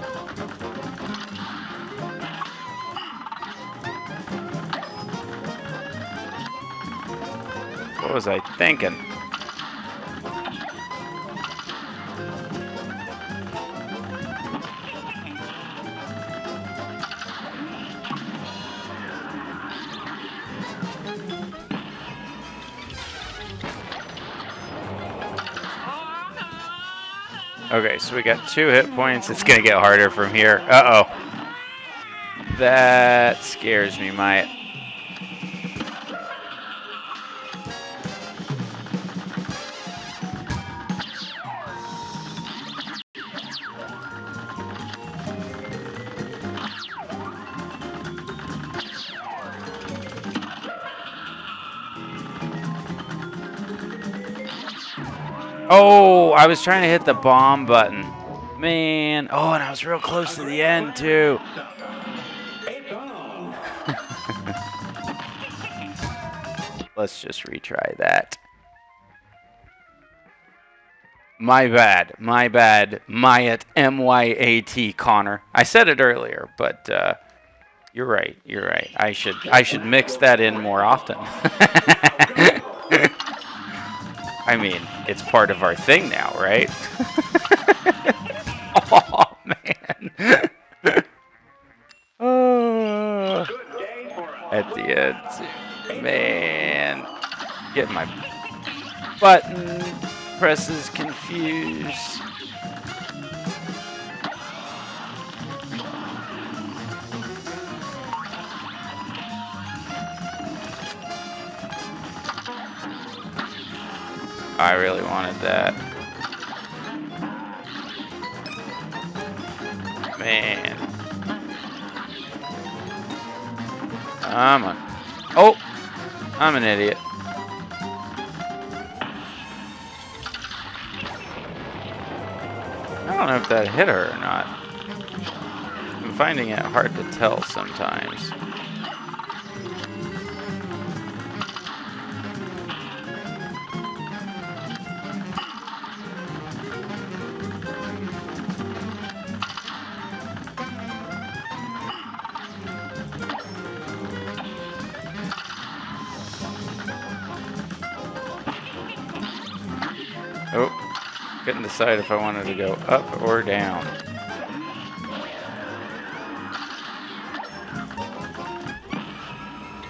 What was I thinking? Okay, so we got 2 hit points. It's gonna get harder from here. Uh-oh. That scares me, Maya. Oh, I was trying to hit the bomb button. Man. Oh, and I was real close to the end, too. It's on. Let's just retry that. My bad. My bad. Myat, M-Y-A-T, Connor. I said it earlier, but you're right. You're right. I should mix that in more often. I mean, it's part of our thing now, right? Oh, man. Oh, at the end. Man. Get my button presses confused. I really wanted that. Man. Come on. Oh! I'm an idiot. I don't know if that hit her or not. I'm finding it hard to tell sometimes. Oh, couldn't decide if I wanted to go up or down.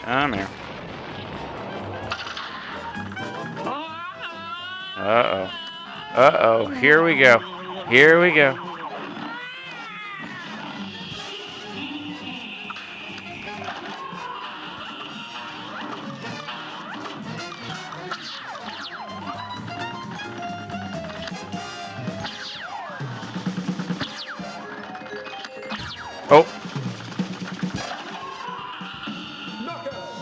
Come here. Uh-oh. Uh-oh. Here we go. Here we go. Oh.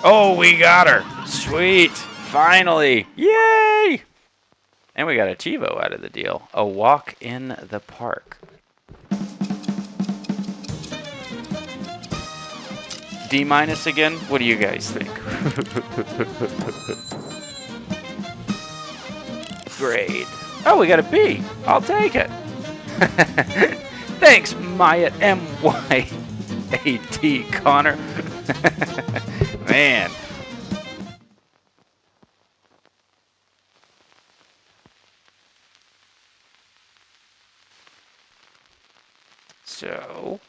Oh, we got her. Sweet. Finally. Yay! And we got a TiVo out of the deal. A walk in the park. D- again? What do you guys think? Grade. Oh, we got a B. I'll take it. Thanks, Maya M-Y-A-T, Connor. Man. So,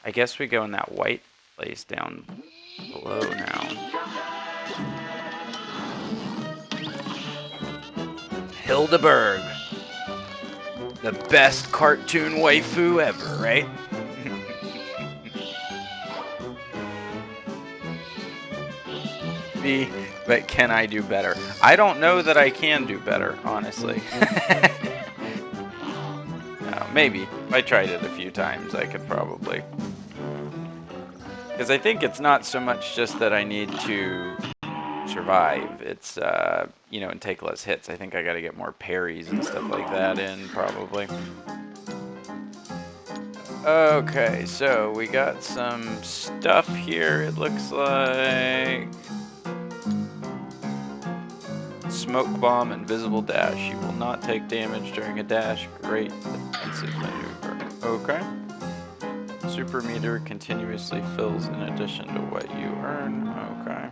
I guess we go in that white place down below now. Hildeberg. The best cartoon waifu ever, right? B, but can I do better? I don't know that I can do better, honestly. Maybe. If I tried it a few times, I could probably. Because I think it's not so much just that I need to survive. It's, you know, and take less hits. I think I got to get more parries and stuff like that in, probably. Okay, so we got some stuff here, it looks like. Smoke bomb, invisible dash. You will not take damage during a dash. Great defensive maneuver. Okay. Super meter continuously fills in addition to what you earn. Okay.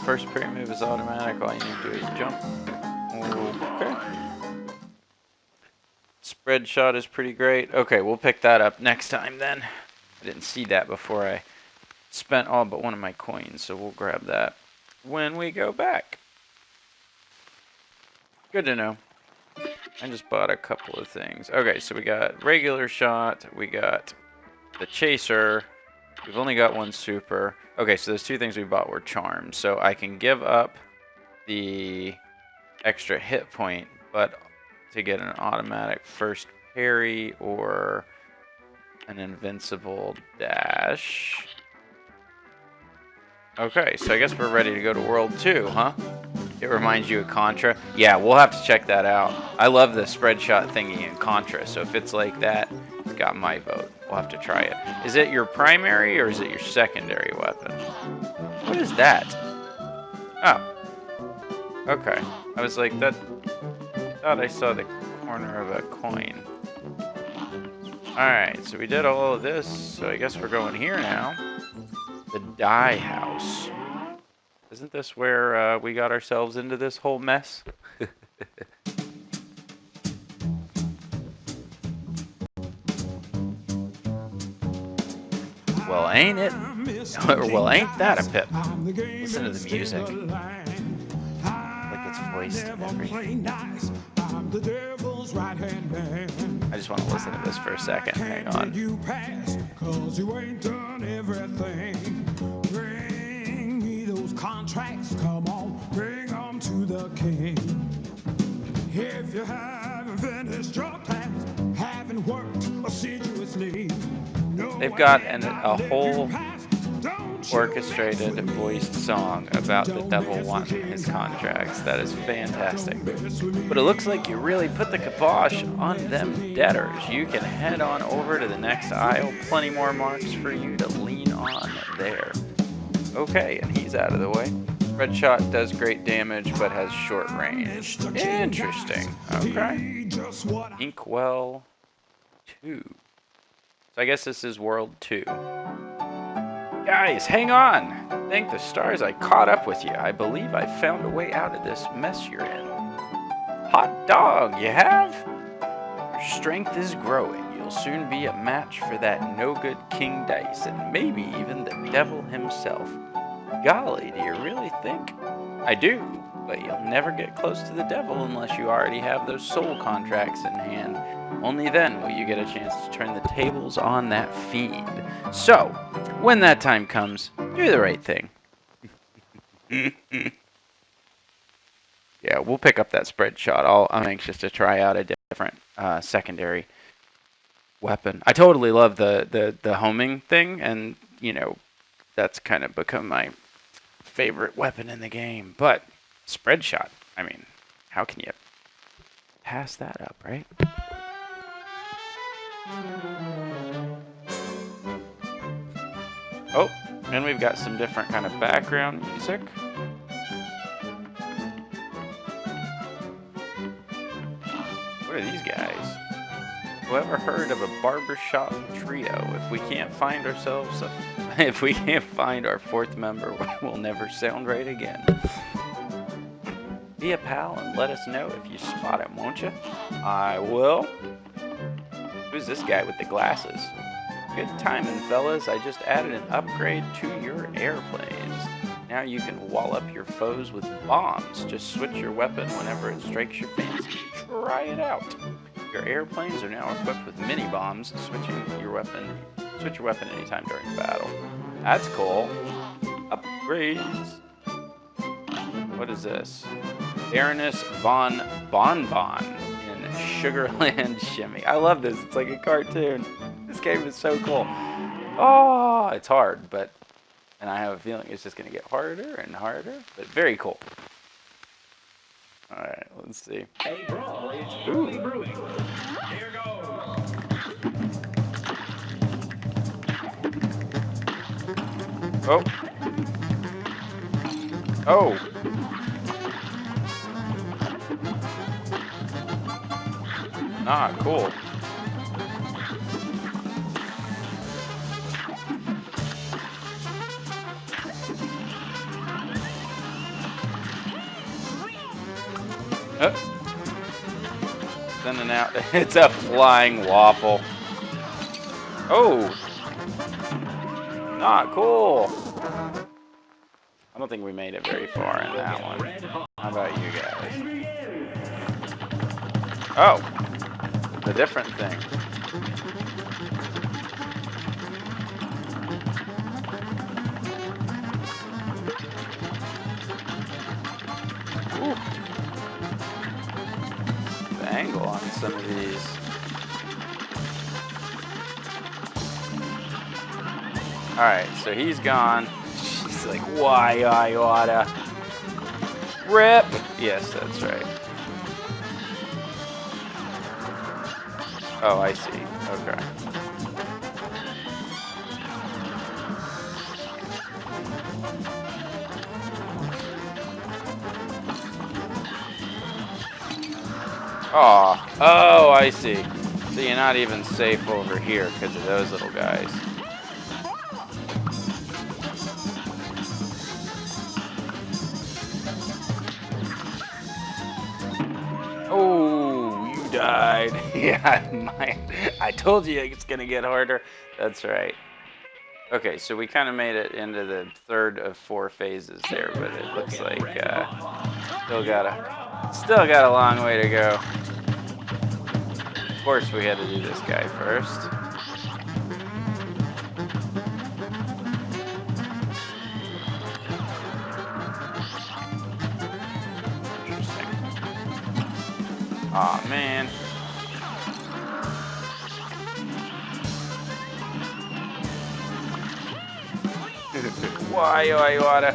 First parry move is automatic. All you need to do is jump. Okay. Spread shot is pretty great. Okay, we'll pick that up next time then. I didn't see that before I spent all but one of my coins, so we'll grab that when we go back. Good to know. I just bought a couple of things. Okay, so we got regular shot, we got the chaser, we've only got one super. Okay, so those two things we bought were charms, so I can give up the extra hit point, but to get an automatic first parry or an invincible dash. Okay, so I guess we're ready to go to World 2, huh? It reminds you of Contra. Yeah, we'll have to check that out. I love the spread shot thingy in Contra, so if it's like that, it's got my vote. We'll have to try it. Is it your primary or is it your secondary weapon? What is that? Oh. Okay. I was like, I thought I saw the corner of a coin. Alright, so we did all of this, so I guess we're going here now. The dye house. Isn't this where we got ourselves into this whole mess? Well, ain't it? Well, ain't that a pip? Listen to the music. Like it's voiced and everything. I just want to listen to this for a second. Hang on. Contracts, come on, bring them to the king. If you haven't finished your task, haven't worked assiduously, they've got a whole orchestrated voiced song about the devil wanting his contracts. That is fantastic. But it looks like you really put the kibosh on them debtors. You can head on over to the next aisle. Plenty more marks for you to lean on there. Okay, and he's out of the way. Red shot does great damage, but has short range. Interesting. Okay. Inkwell 2. So I guess this is World 2. Guys, hang on! Thank the stars I caught up with you. I believe I found a way out of this mess you're in. Hot dog, you have? Your strength is growing. You'll soon be a match for that no-good King Dice, and maybe even the devil himself. Golly, do you really think? I do, but you'll never get close to the devil unless you already have those soul contracts in hand. Only then will you get a chance to turn the tables on that fiend. So, when that time comes, do the right thing. Yeah, we'll pick up that spread shot. I'm anxious to try out a different secondary weapon. I totally love the homing thing, and you know, that's kind of become my favorite weapon in the game. But spread shot, I mean, how can you pass that up, right? Oh, and we've got some different kind of background music. What are these guys? Whoever heard of a barbershop trio? If we can't find our fourth member, we'll never sound right again. Be a pal and let us know if you spot him, won't you? I will. Who's this guy with the glasses? Good timing, fellas. I just added an upgrade to your airplanes. Now you can wall up your foes with bombs. Just switch your weapon whenever it strikes your fancy. Try it out. Your airplanes are now equipped with mini bombs. Switch your weapon anytime during battle. That's cool. Upgrades. What is this? Baroness von Bonbon in Sugarland Shimmy. I love this. It's like a cartoon. This game is so cool. Oh, it's hard, and I have a feeling it's just going to get harder and harder, but very cool. All right, let's see. A brawl is surely brewing. Here goes. Oh. Oh. Ah, cool. Sending out. It's a flying waffle. Oh. Not cool. I don't think we made it very far in that one. How about you guys? Oh. The different thing. Ooh. The angle on some of these. Alright, so he's gone. She's like, why I oughta. Rip! Yes, that's right. Oh, I see. Okay. Aw. Oh, I see. So you're not even safe over here because of those little guys. Oh, you died. Yeah, I told you it's gonna get harder. That's right. Okay, so we kind of made it into the third of 4 phases there, but it looks like still got a long way to go. Of course, we had to do this guy first. Interesting. Aw, man. Why, water?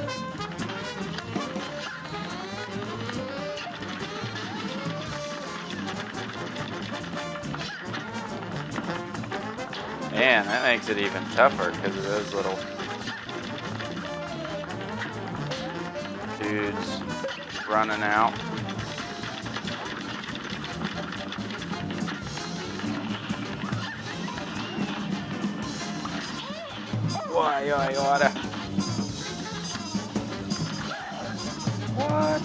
Man, that makes it even tougher because of those little dudes running out. Why, water? What?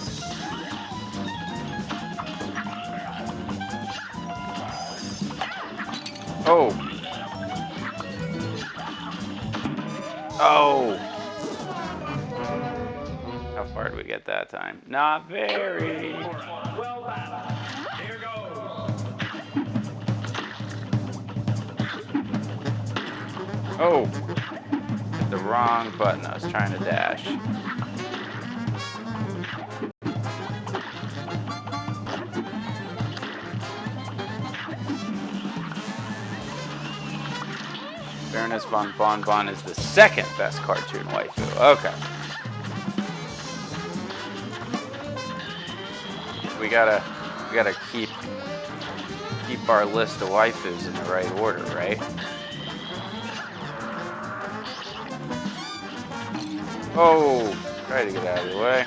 Oh. Oh. How far did we get that time? Not very. Well battled. Here goes. Oh. Hit the wrong button. I was trying to dash. Fairness Bon is the second best cartoon waifu. Okay. We gotta keep our list of waifus in the right order, right? Oh, try to get out of the way.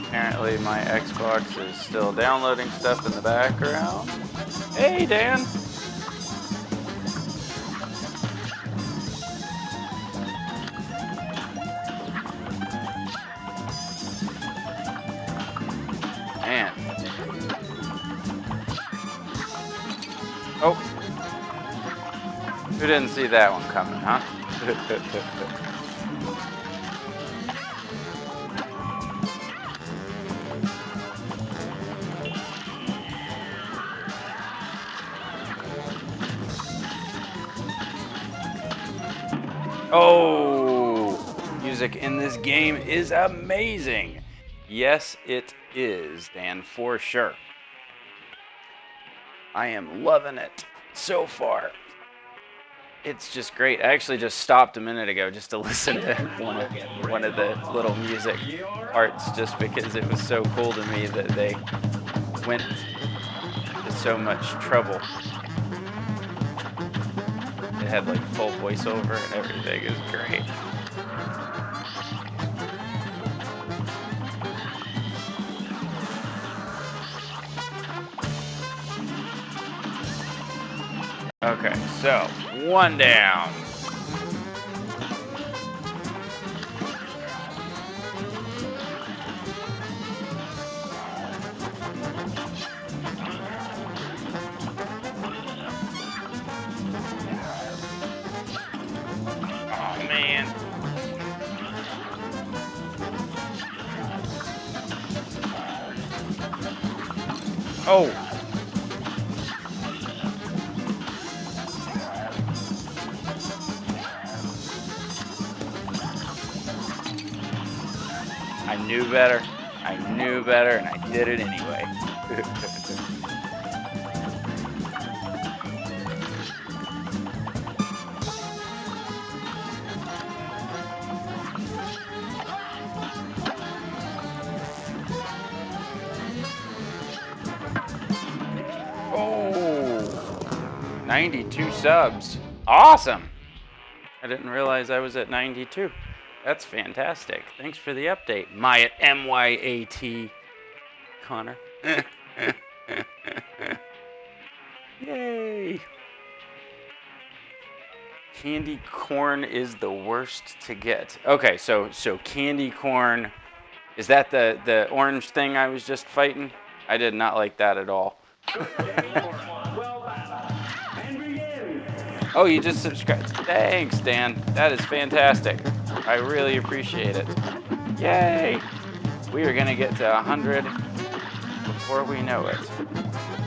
Apparently my Xbox is still downloading stuff in the background. Hey, Dan! Man. Oh. Who didn't see that one coming, huh? Oh, music in this game is amazing. Yes, it is, Dan, for sure. I am loving it so far. It's just great. I actually just stopped a minute ago just to listen to one of the little music parts just because it was so cool to me that they went to so much trouble. It had like full voiceover and everything. It was great. Okay, so one down. Oh man. Oh. I knew better. I knew better, and I did it anyway. 92 subs. Awesome. I didn't realize I was at 92. That's fantastic. Thanks for the update. Myat MYAT Connor. Yay. Candy corn is the worst to get. Okay, so candy corn, is that the orange thing I was just fighting? I did not like that at all. Oh, you just subscribed. Thanks, Dan. That is fantastic. I really appreciate it. Yay! We are going to get to 100 before we know it.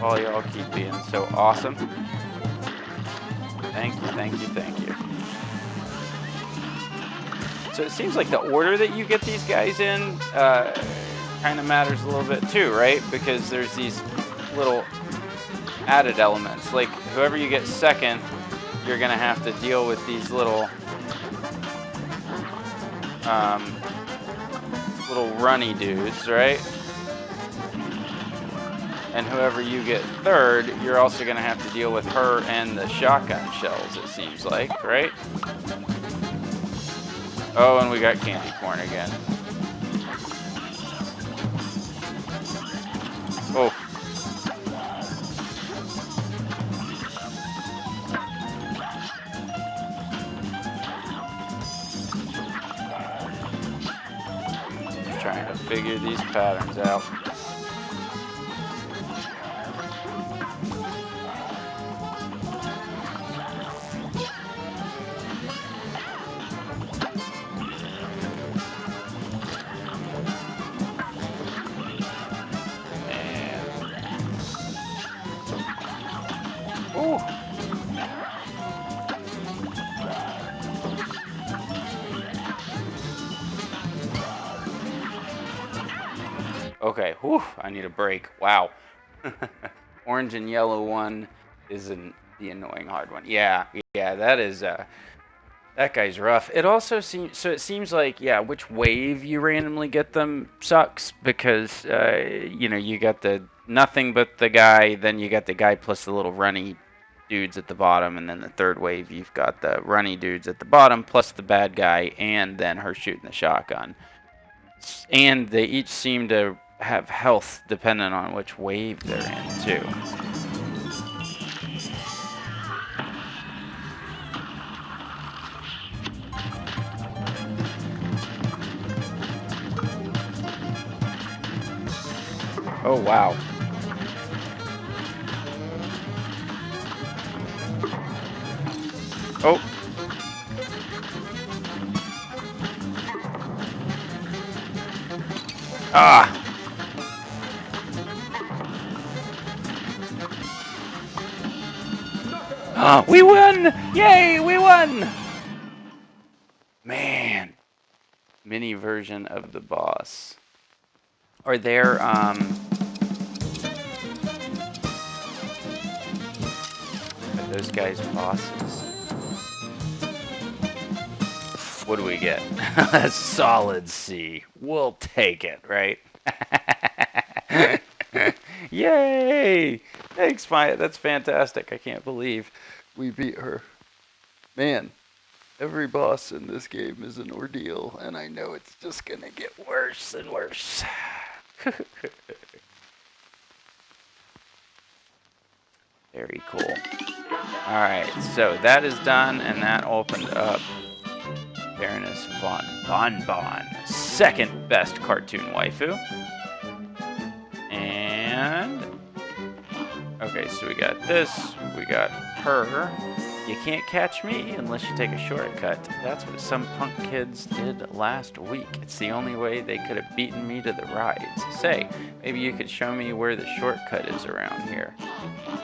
All y'all keep being so awesome. Thank you, thank you, thank you. So it seems like the order that you get these guys in kind of matters a little bit too, right? Because there's these little added elements. Like whoever you get second, you're gonna have to deal with these little runny dudes, right? And whoever you get third, you're also gonna have to deal with her and the shotgun shells, it seems like, right? Oh, and we got candy corn again. Oh. Trying to figure these patterns out. Ooh. Okay, whew, I need a break. Wow. Orange and yellow one isn't the annoying hard one. Yeah, that is, that guy's rough. It also seems, so it seems like, yeah, which wave you randomly get them sucks, because, you know, you got the nothing but the guy, then you got the guy plus the little runny dudes at the bottom, and then the third wave you've got the runny dudes at the bottom plus the bad guy, and then her shooting the shotgun. And they each seem to have health depending on which wave they're in too. Oh wow. Oh. Ah. Ah, we won! Yay, we won! Man. Mini version of the boss. Are there, are those guys bosses? What do we get? A solid C. We'll take it, right? Yay! Thanks, Maya. That's fantastic. I can't believe we beat her. Man, every boss in this game is an ordeal, and I know it's just gonna get worse and worse. Very cool. Alright, so that is done, and that opened up Baroness von Bonbon, second best cartoon waifu. And okay, so we got this, we got her. You can't catch me unless you take a shortcut. That's what some punk kids did last week. It's the only way they could have beaten me to the rides. Say, maybe you could show me where the shortcut is around here.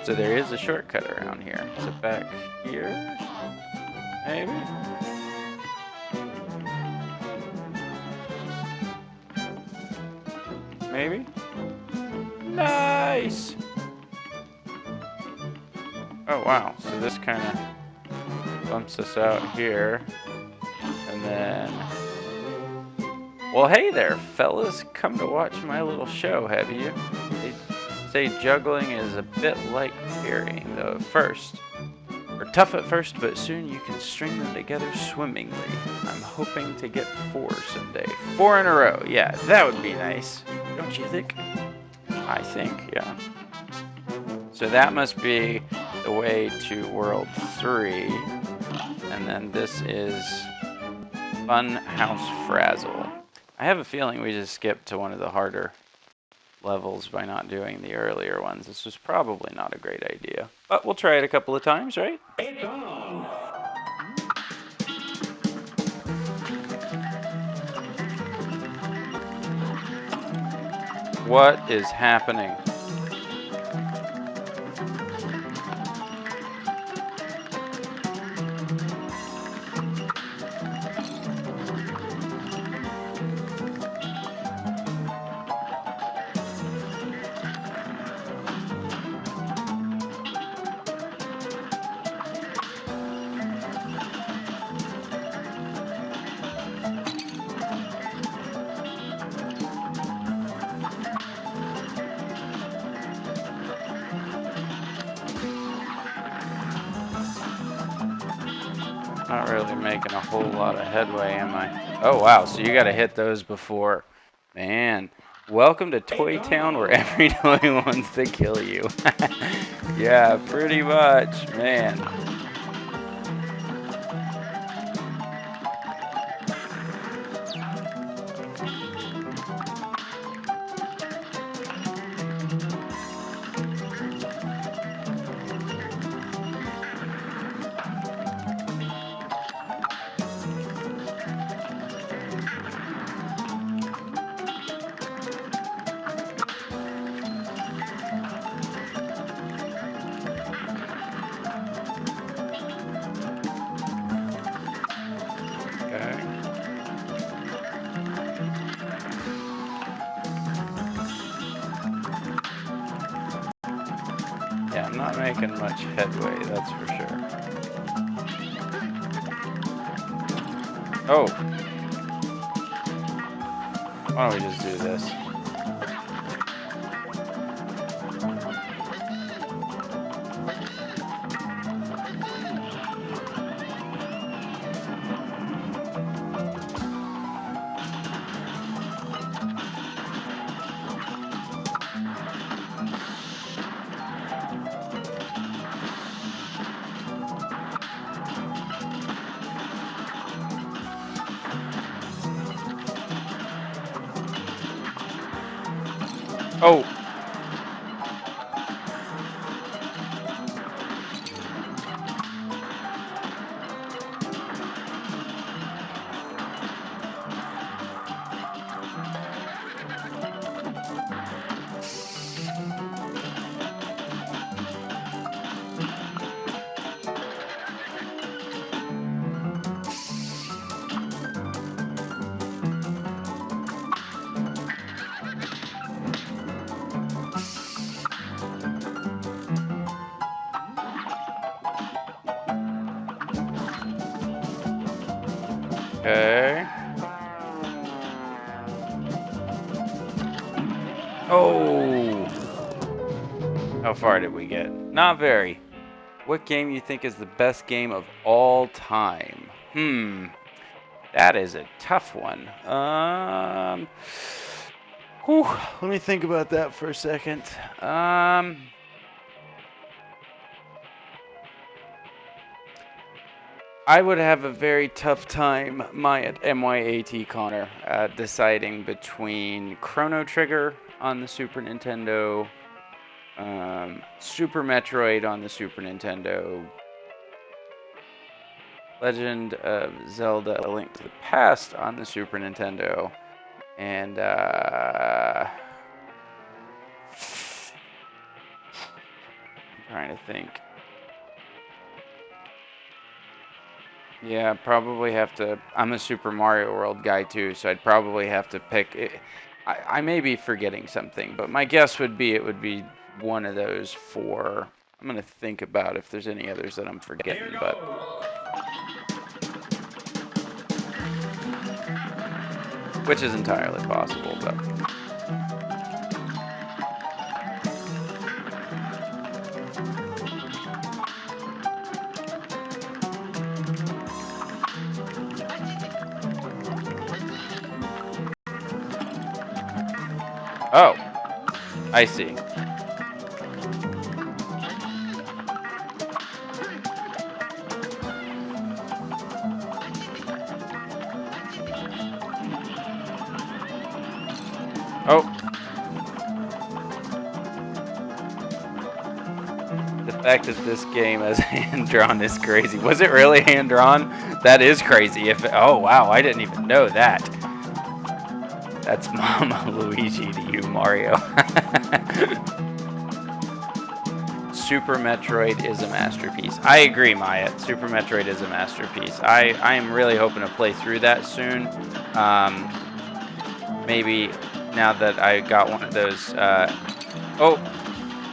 So there is a shortcut around here. Is it back here? Maybe? Maybe? Nice! Oh wow, so this kind of bumps us out here. And then... Well, hey there, fellas. Come to watch my little show, have you? say juggling is a bit like carrying, though at first. Or tough at first, but soon you can string them together swimmingly. I'm hoping to get 4 someday. 4 in a row, yeah, that would be nice. Don't you think? I think, yeah. So that must be the way to World 3. And then this is Fun House Frazzle. I have a feeling we just skipped to one of the harder levels by not doing the earlier ones. This was probably not a great idea. But we'll try it a couple of times, right? It's on. What is happening? Not really making a whole lot of headway, am I? Oh, wow, so you gotta hit those before. Man, welcome to Toy Town where every toy wants to kill you. Yeah, pretty much, man. Okay. Yeah, I'm not making much headway, that's for sure. Oh. Why don't we just do this? Oh. Okay. Oh! How far did we get? Not very. What game you think is the best game of all time? That is a tough one. Whew, let me think about that for a second. I would have a very tough time, MYAT Connor, deciding between Chrono Trigger on the Super Nintendo, Super Metroid on the Super Nintendo, Legend of Zelda: A Link to the Past on the Super Nintendo, and I'm trying to think. Yeah, probably have to. I'm a Super Mario World guy too, so I'd probably have to pick it. I may be forgetting something, but my guess would be it would be one of those 4. I'm gonna think about if there's any others that I'm forgetting, but which is entirely possible, but Oh, I see. Oh. The fact that this game is hand-drawn is crazy. Was it really hand-drawn? That is crazy. Oh, wow, I didn't even know that. That's Mama Luigi to you, Mario. Super Metroid is a masterpiece. I agree, Maya. Super Metroid is a masterpiece. I am really hoping to play through that soon. Maybe now that I got one of those,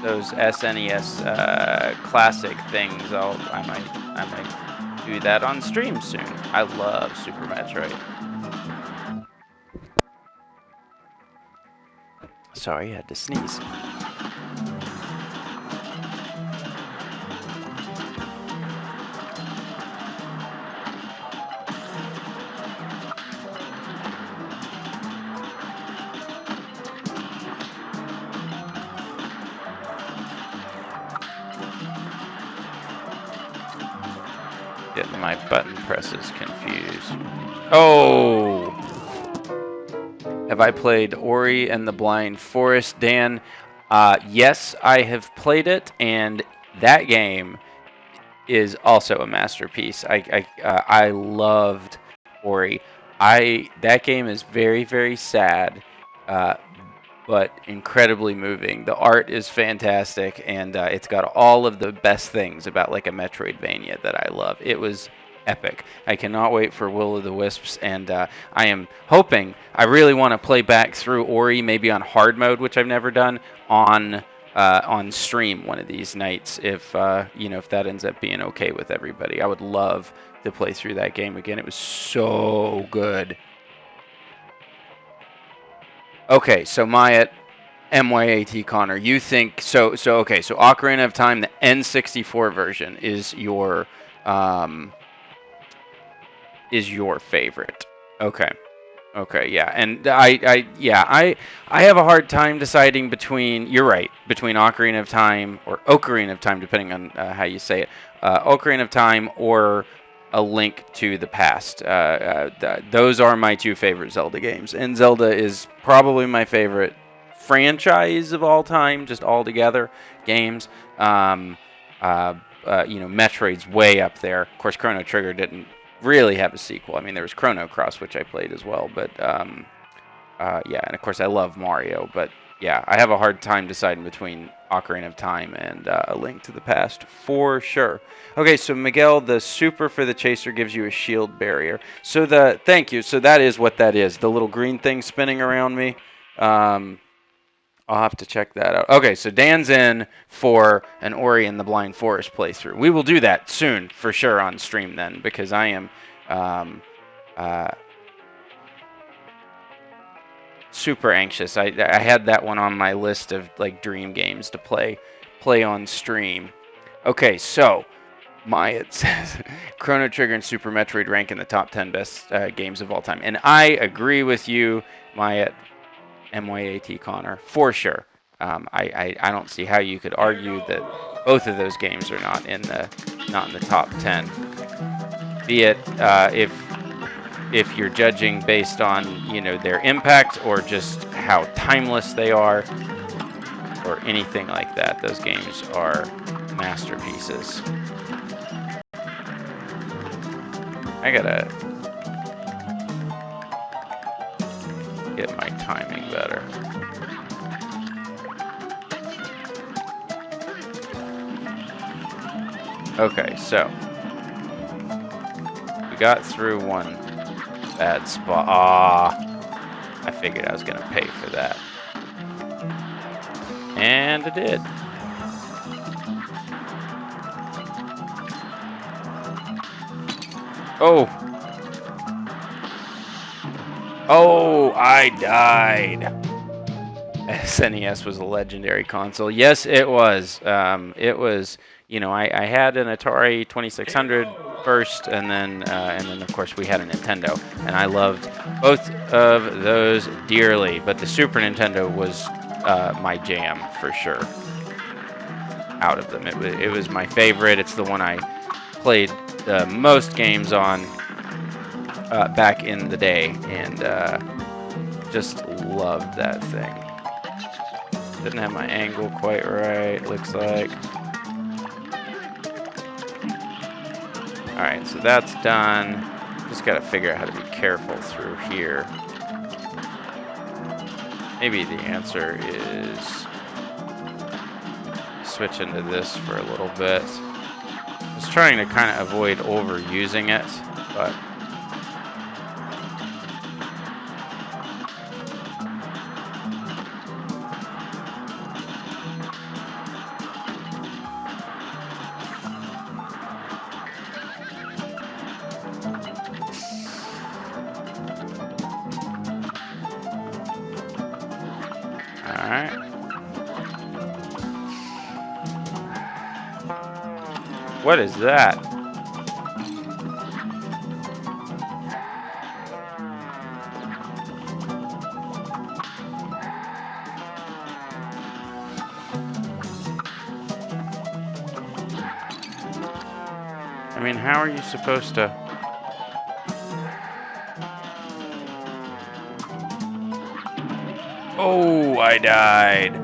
those SNES classic things, I might do that on stream soon. I love Super Metroid. Sorry, I had to sneeze. Getting my button presses confused. Oh! Have I played Ori and the Blind Forest, Dan? Yes, I have played it, and that game is also a masterpiece. I loved Ori. That game is very, very sad, but incredibly moving. The art is fantastic, and it's got all of the best things about like a Metroidvania that I love. It was epic. I cannot wait for Will of the Wisps, and I am hoping, I really want to play back through Ori, maybe on hard mode, which I've never done, on stream one of these nights, if if that ends up being okay with everybody. I would love to play through that game again. It was so good. Okay, so Maya, MYAT Connor, you think so? Okay, so Ocarina of Time, the N64 version is your favorite. Okay. Okay, yeah, and I have a hard time deciding between. You're right, between Ocarina of Time or Ocarina of Time, depending on how you say it. Ocarina of Time or A Link to the Past. Those are my two favorite Zelda games, and Zelda is probably my favorite franchise of all time, just all together games. Metroid's way up there. Of course, Chrono Trigger didn't really have a sequel. I mean, there was Chrono Cross, which I played as well, but yeah, and of course I love Mario, but yeah, I have a hard time deciding between Ocarina of Time and A Link to the Past for sure. Okay, so Miguel, the super for the chaser gives you a shield barrier. So thank you. So that is what that is. The little green thing spinning around me. I'll have to check that out. Okay, so Dan's in for an Ori and the Blind Forest playthrough. We will do that soon, for sure, on stream then, because I am super anxious. I had that one on my list of like dream games to play on stream. Okay, so Maya says Chrono Trigger and Super Metroid rank in the top 10 best games of all time, and I agree with you, Maya. MYAT Connor, for sure. I don't see how you could argue that both of those games are not in the top 10. Be it if you're judging based on their impact or just how timeless they are or anything like that. Those games are masterpieces. I gotta get my timing better. Okay, so we got through one bad spot. I figured I was gonna pay for that. And I did. Oh! Oh, I died. SNES was a legendary console. Yes, it was. It was you know, I had an Atari 2600 first, and then of course we had a Nintendo, and I loved both of those dearly. But the Super Nintendo was my jam for sure. Out of them, it was my favorite. It's the one I played the most games on back in the day, and just loved that thing. Didn't have my angle quite right, looks like. Alright, so that's done. Just gotta figure out how to be careful through here. Maybe the answer is switch into this for a little bit. I was trying to kind of avoid overusing it, but alright. What is that? I mean, how are you supposed to... Oh, I died.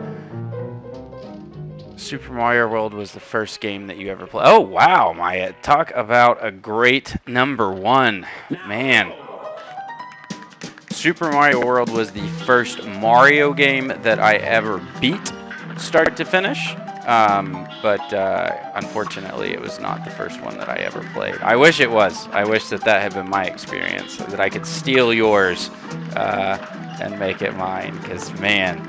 Super Mario World was the first game that you ever played. Oh, wow, Maya. Talk about a great #1. Man. Super Mario World was the first Mario game that I ever beat, start to finish. But unfortunately, it was not the first one that I ever played. I wish it was. I wish that had been my experience, so that I could steal yours and make it mine. Because, man,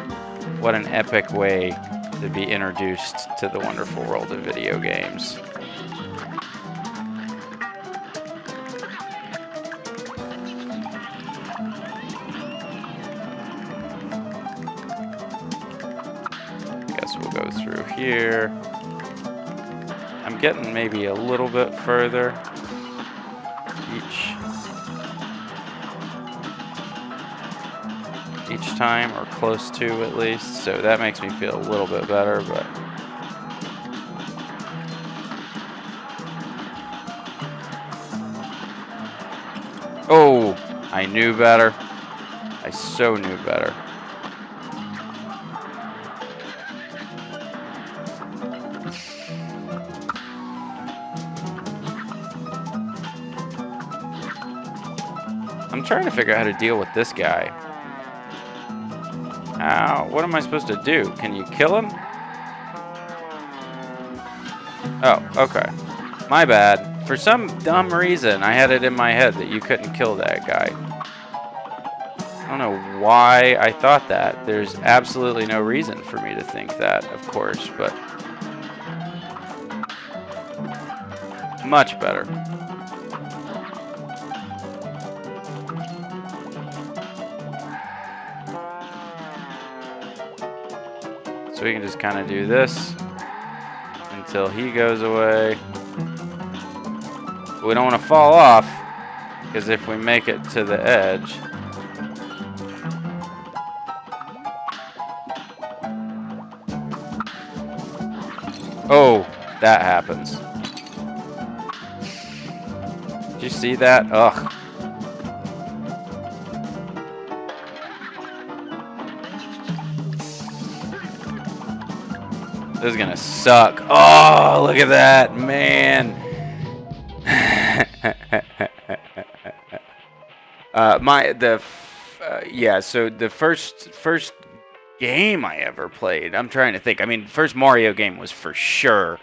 what an epic way to be introduced to the wonderful world of video games. Guess we'll go through here. I'm getting maybe a little bit further each time, or close to at least, so that makes me feel a little bit better. But oh, I knew better. I so knew better. I'm trying to figure out how to deal with this guy. What am I supposed to do? Can you kill him? Oh, okay. My bad. For some dumb reason, I had it in my head that you couldn't kill that guy. I don't know why I thought that. There's absolutely no reason for me to think that, of course, but much better. So we can just kind of do this until he goes away. We don't want to fall off, because if we make it to the edge, oh, that happens. Did you see that? Ugh. This is gonna suck. Oh, look at that, man. Yeah. So the first game I ever played, I'm trying to think. I mean, first Mario game was for sure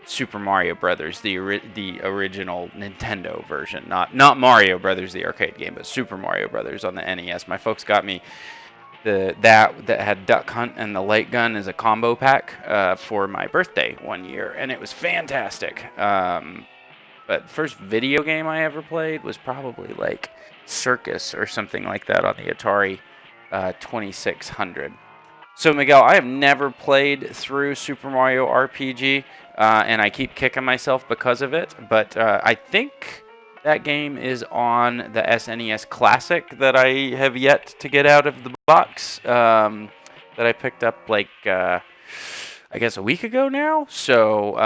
Super Mario Brothers, the original Nintendo version, not Mario Brothers, the arcade game, but Super Mario Brothers on the NES. My folks got me that had Duck Hunt and the Light Gun as a combo pack for my birthday one year, and it was fantastic. But first video game I ever played was probably like Circus or something like that on the Atari 2600. So, Miguel, I have never played through Super Mario RPG, and I keep kicking myself because of it. But I think that game is on the SNES Classic that I have yet to get out of the box, that I picked up like, I guess a week ago now. So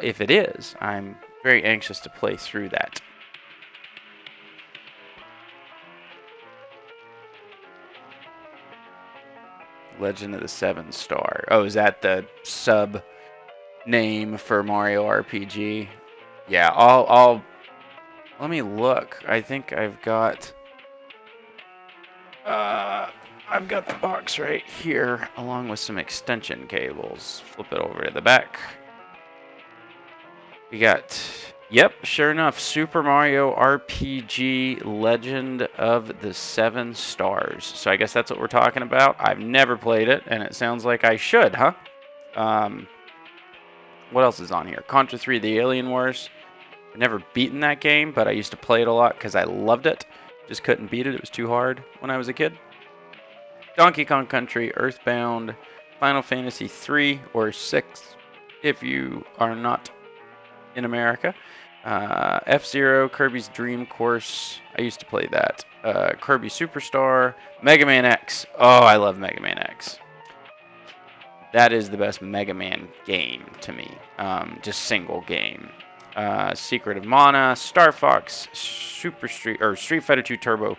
if it is, I'm very anxious to play through that. Legend of the Seven Star. Oh, is that the sub name for Mario RPG? Yeah, I'll let me look. I think I've got the box right here along with some extension cables. Flip it over to the back. We got, yep, sure enough, Super Mario RPG Legend of the Seven Stars. So I guess that's what we're talking about. I've never played it, and it sounds like I should, huh? What else is on here? Contra 3 The Alien Wars. I've never beaten that game, but I used to play it a lot because I loved it. Just couldn't beat it. It was too hard when I was a kid. Donkey Kong Country, Earthbound, Final Fantasy 3 or 6 if you are not in America. F-Zero, Kirby's Dream Course. I used to play that. Kirby Superstar, Mega Man X. Oh, I love Mega Man X. That is the best Mega Man game to me. Just single game. Secret of Mana, Star Fox, Street Fighter 2 Turbo,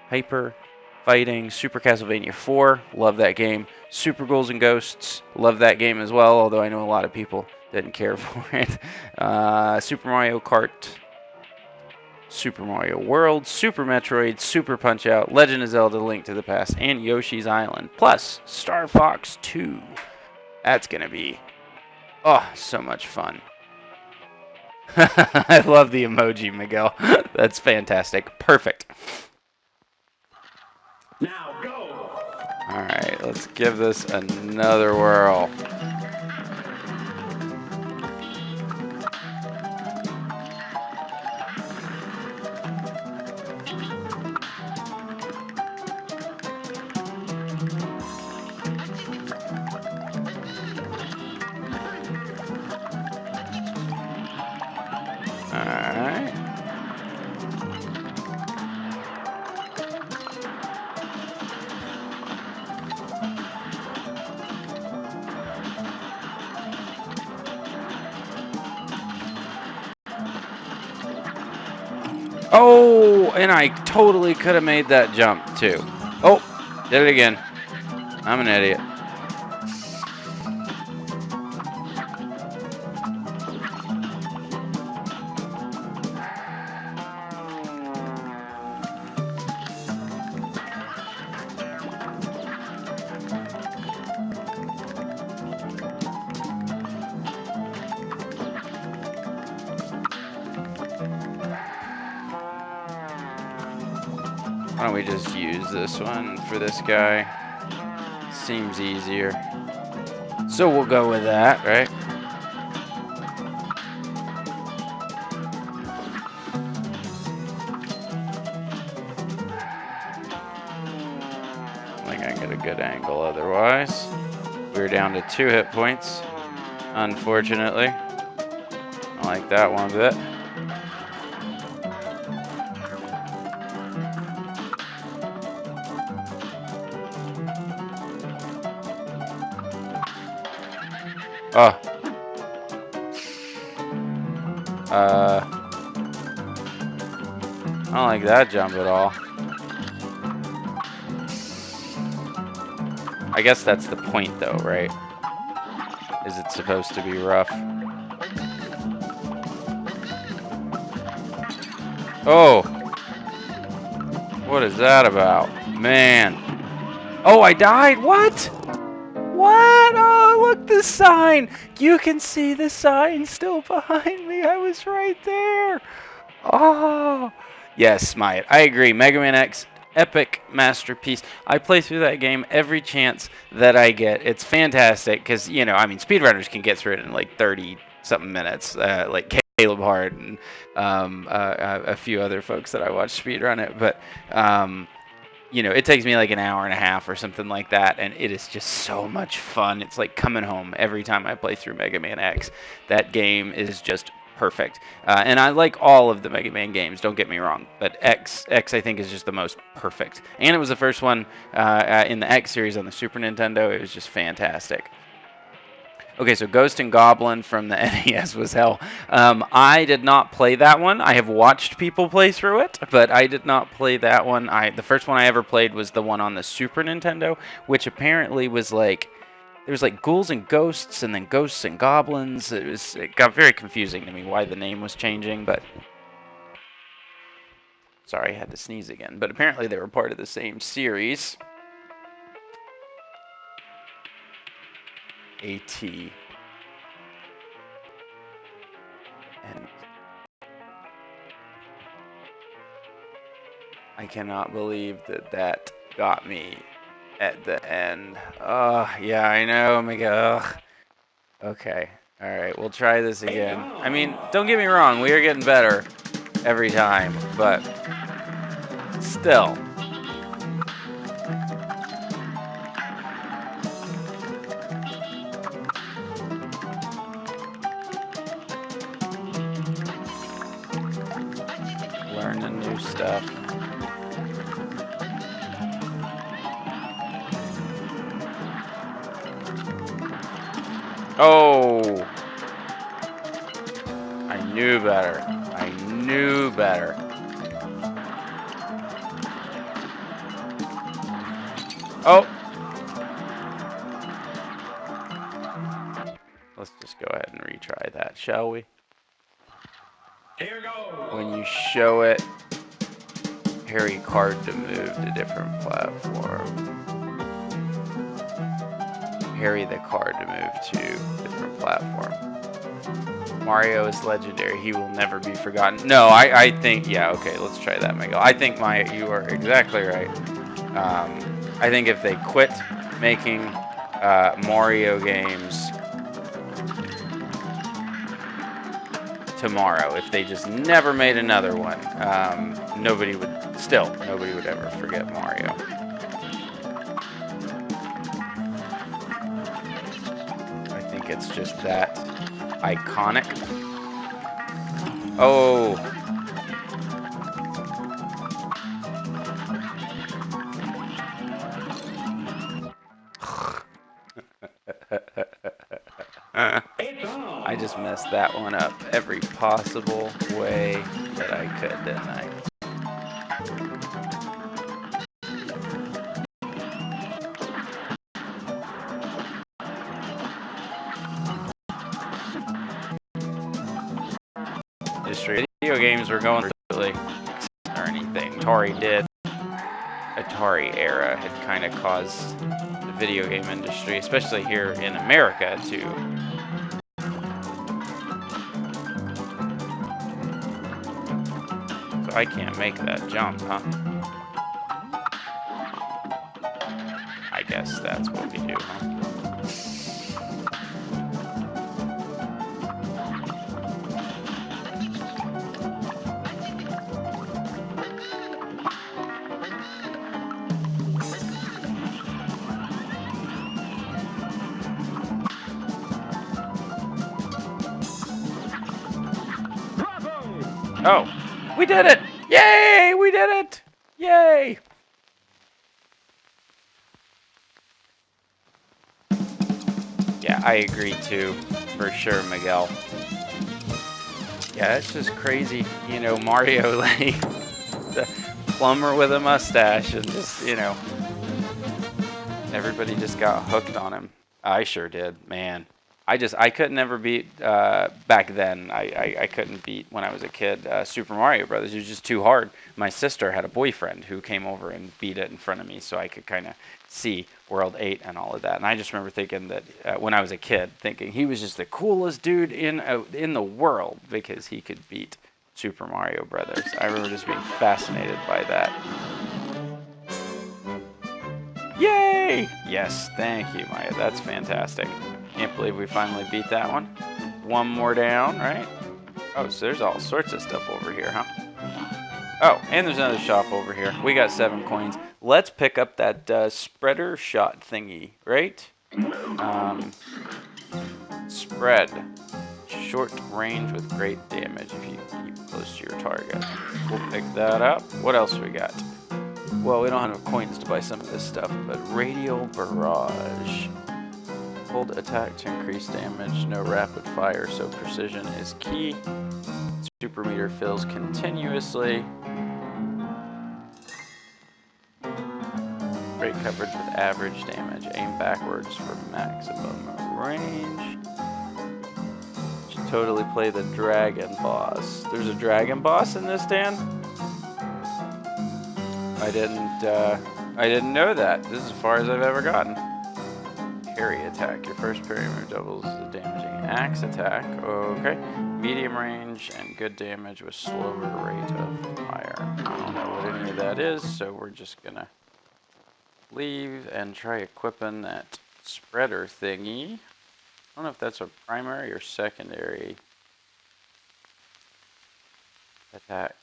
Hyper Fighting, Super Castlevania 4. Love that game. Super Ghouls and Ghosts. Love that game as well, although I know a lot of people didn't care for it. Super Mario Kart, Super Mario World, Super Metroid, Super Punch-Out, Legend of Zelda: Link to the Past, and Yoshi's Island, plus Star Fox 2. That's going to be, oh, so much fun. I love the emoji, Miguel. That's fantastic. Perfect. Now go! Alright, let's give this another whirl. Alright. Oh, and I totally could have made that jump too. Oh, did it again. I'm an idiot. Why don't we just use this one for this guy? Seems easier. So we'll go with that, right? I think I can get a good angle otherwise. We're down to 2 hit points, unfortunately. I like that one bit. Oh. I don't like that jump at all. I guess that's the point though, right? Is it supposed to be rough? Oh! What is that about? Man. Oh, I died? What? What? Oh, look, the sign. You can see the sign still behind me. I was right there. Oh. Yes, Smite. I agree. Mega Man X, epic masterpiece. I play through that game every chance that I get. It's fantastic because, you know, I mean, speedrunners can get through it in like 30-something minutes, like Caleb Hart and a few other folks that I watch speedrun it. But you know, it takes me like an hour and a half or something like that, and it is just so much fun. It's like coming home every time I play through Mega Man X. That game is just perfect. And I like all of the Mega Man games, don't get me wrong, but X I think is just the most perfect. And it was the first one in the X series on the Super Nintendo. It was just fantastic. Okay, so Ghost and Goblin from the NES was hell. I did not play that one. I have watched people play through it, but I did not play that one. The first one I ever played was the one on the Super Nintendo, which apparently was like, there was like ghouls and ghosts, and then ghosts and goblins. It got very confusing to me why the name was changing, but sorry, I had to sneeze again. But apparently they were part of the same series. AT. And I cannot believe that got me at the end. Oh, yeah, I know, Miguel. Okay, alright, we'll try this again. I mean, don't get me wrong, we are getting better every time, but still. Learning new stuff. Oh! I knew better. I knew better. Oh! Let's just go ahead and retry that, shall we? Here goes. When you show it, Harry card to move to different platform. Harry the card to move to different platform. Mario is legendary. He will never be forgotten. No, I think, yeah, okay, let's try that, Miguel. I think you are exactly right. I think if they quit making Mario games tomorrow, if they just never made another one, nobody would ever forget Mario. I think it's just that iconic. Oh. I just messed that one up every possible way that I could, didn't I? Video games were going really or anything. Atari did. Atari era had kind of caused the video game industry, especially here in America, to so I can't make that jump, huh? I guess that's what we do, huh? Oh, we did it! Yay! We did it! Yay! Yeah, I agree too, for sure, Miguel. Yeah, it's just crazy, you know, Mario, like, the plumber with a mustache, and just, you know, everybody just got hooked on him. I sure did, man. I could never beat, back then, I couldn't beat, when I was a kid, Super Mario Brothers. It was just too hard. My sister had a boyfriend who came over and beat it in front of me, so I could kind of see World 8 and all of that. And I just remember thinking that, when I was a kid, thinking he was just the coolest dude in the world because he could beat Super Mario Brothers. I remember just being fascinated by that. Yay! Yes, thank you, Maya. That's fantastic. Can't believe we finally beat that one. One more down, right? Oh, so there's all sorts of stuff over here, huh? Oh, and there's another shop over here. We got 7 coins. Let's pick up that spreader shot thingy, right? Spread. Short range with great damage if you keep close to your target. We'll pick that up. What else we got? Well, we don't have enough coins to buy some of this stuff, but radial barrage. Hold attack to increase damage, no rapid fire, so precision is key. Super meter fills continuously. Great coverage with average damage. Aim backwards for maximum range. Should totally play the dragon boss. There's a dragon boss in this, Dan? I didn't know that. This is as far as I've ever gotten. Parry attack. Your first parry move doubles the damaging axe attack. Okay. Medium range and good damage with slower rate of fire. I don't know what any of that is, so we're just gonna leave and try equipping that spreader thingy. I don't know if that's a primary or secondary attack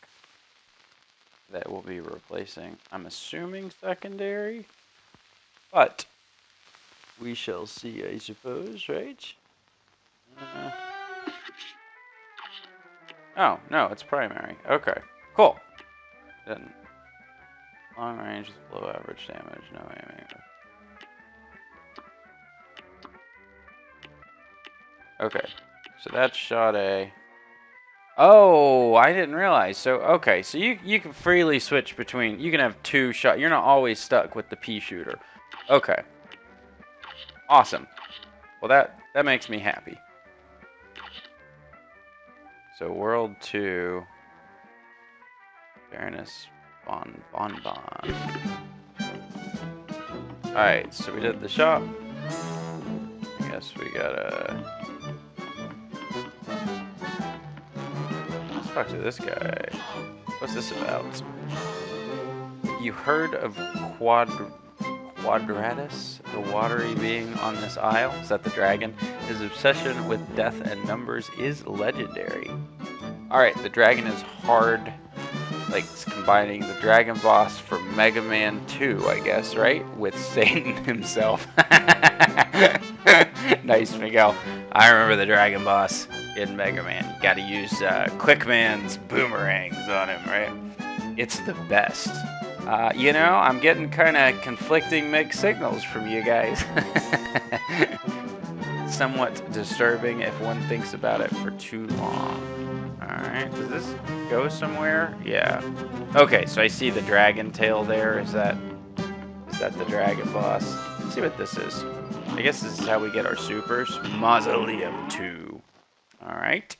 that we'll be replacing. I'm assuming secondary, but we shall see, I suppose, right? Oh, no, it's primary. Okay, cool. Then long range with below average damage, no aiming. Okay, so that's shot A. Oh, I didn't realize. So, okay, so you can freely switch between, you can have 2 shot. You're not always stuck with the pea shooter. Okay. Awesome. Well, that makes me happy. So, World 2. Fairness. Bon. Alright, so we did the shop. I guess we gotta... Let's talk to this guy. What's this about? You heard of Quadratus, the watery being on this isle? Is that the dragon? His obsession with death and numbers is legendary. Alright, the dragon is hard. Like, it's combining the dragon boss from Mega Man 2, I guess, right? With Satan himself. Nice, Miguel. I remember the dragon boss in Mega Man. You gotta use Quickman's boomerangs on him, right? It's the best. You know, I'm getting kind of conflicting mixed signals from you guys. Somewhat disturbing if one thinks about it for too long. Alright, does this go somewhere? Yeah. Okay, so I see the dragon tail there. Is that the dragon boss? Let's see what this is. I guess this is how we get our supers. Mausoleum 2. Alright.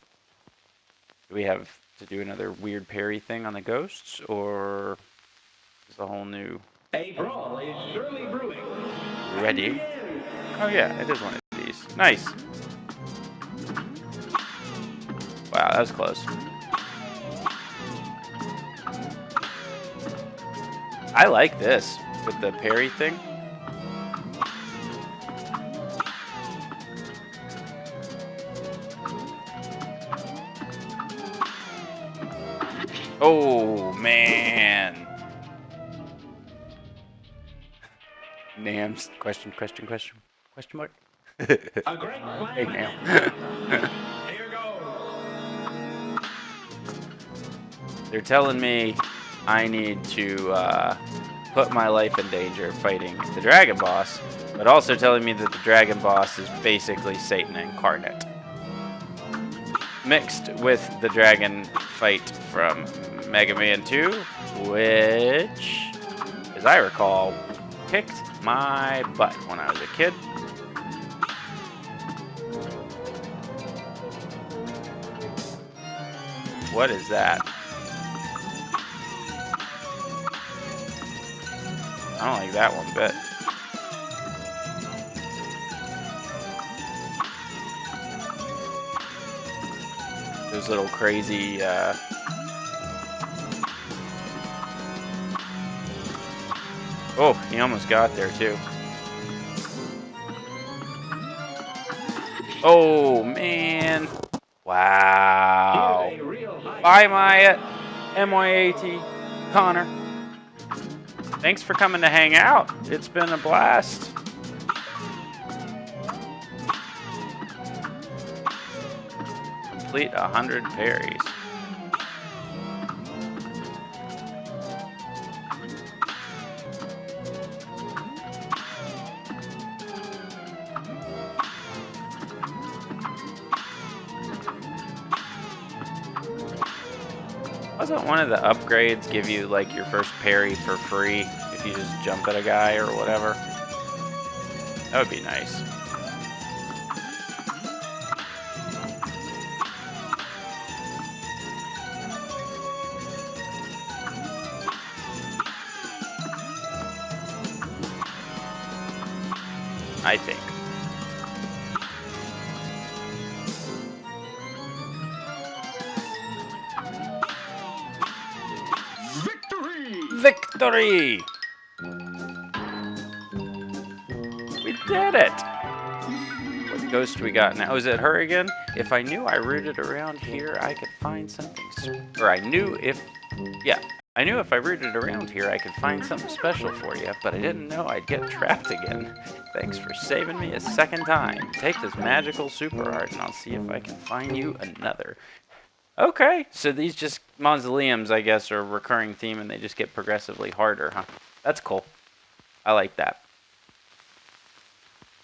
Do we have to do another weird parry thing on the ghosts, or is the whole new... A brawl is surely brewing. Ready? Oh yeah, it is one of these. Nice. Wow, that was close. I like this with the parry thing. Oh man. Nams, question mark. A great Hey, Nam. Here goes. They're telling me I need to put my life in danger fighting the dragon boss, but also telling me that the dragon boss is basically Satan incarnate. Mixed with the dragon fight from Mega Man 2, which, as I recall, kicked my butt when I was a kid. What is that? I don't like that one bit. Those little crazy, Oh, he almost got there too. Oh, man. Wow. Bye, Maya. MYAT, Connor. Thanks for coming to hang out. It's been a blast. Complete 100 parries. Doesn't one of the upgrades give you like your first parry for free if you just jump at a guy or whatever? That would be nice. I think. Victory! We did it! What ghost we got now? Is it her again? If I knew I rooted around here, I could find something. Or I knew if I rooted around here, I could find something special for you, but I didn't know I'd get trapped again. Thanks for saving me a second time. Take this magical super art, and I'll see if I can find you another. Okay, so these just mausoleums, I guess, are a recurring theme, and they just get progressively harder, huh? That's cool. I like that.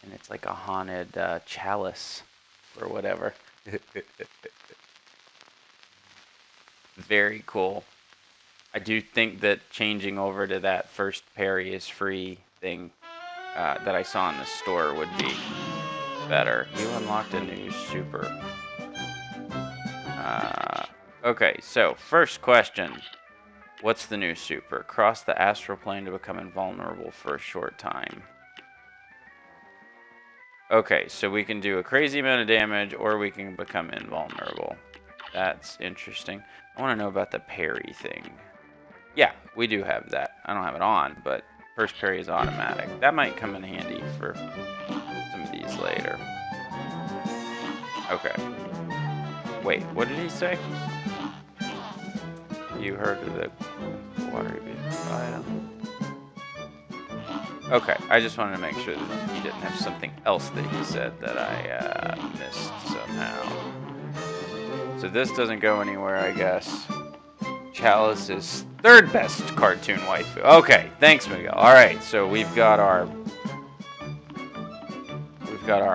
And it's like a haunted chalice or whatever. Very cool. I do think that changing over to that first parry is free thing that I saw in the store would be better. You unlocked a new super. Okay, so first question. What's the new super? Cross the astral plane to become invulnerable for a short time. Okay, so we can do a crazy amount of damage or we can become invulnerable. That's interesting. I want to know about the parry thing. Yeah, we do have that. I don't have it on, but first parry is automatic. That might come in handy for some of these later. Okay. Wait, what did he say? You heard of the water item? Okay, I just wanted to make sure that he didn't have something else that he said that I missed somehow. So this doesn't go anywhere, I guess. Chalice is third best cartoon waifu. Okay, thanks, Miguel. All right, so we've got our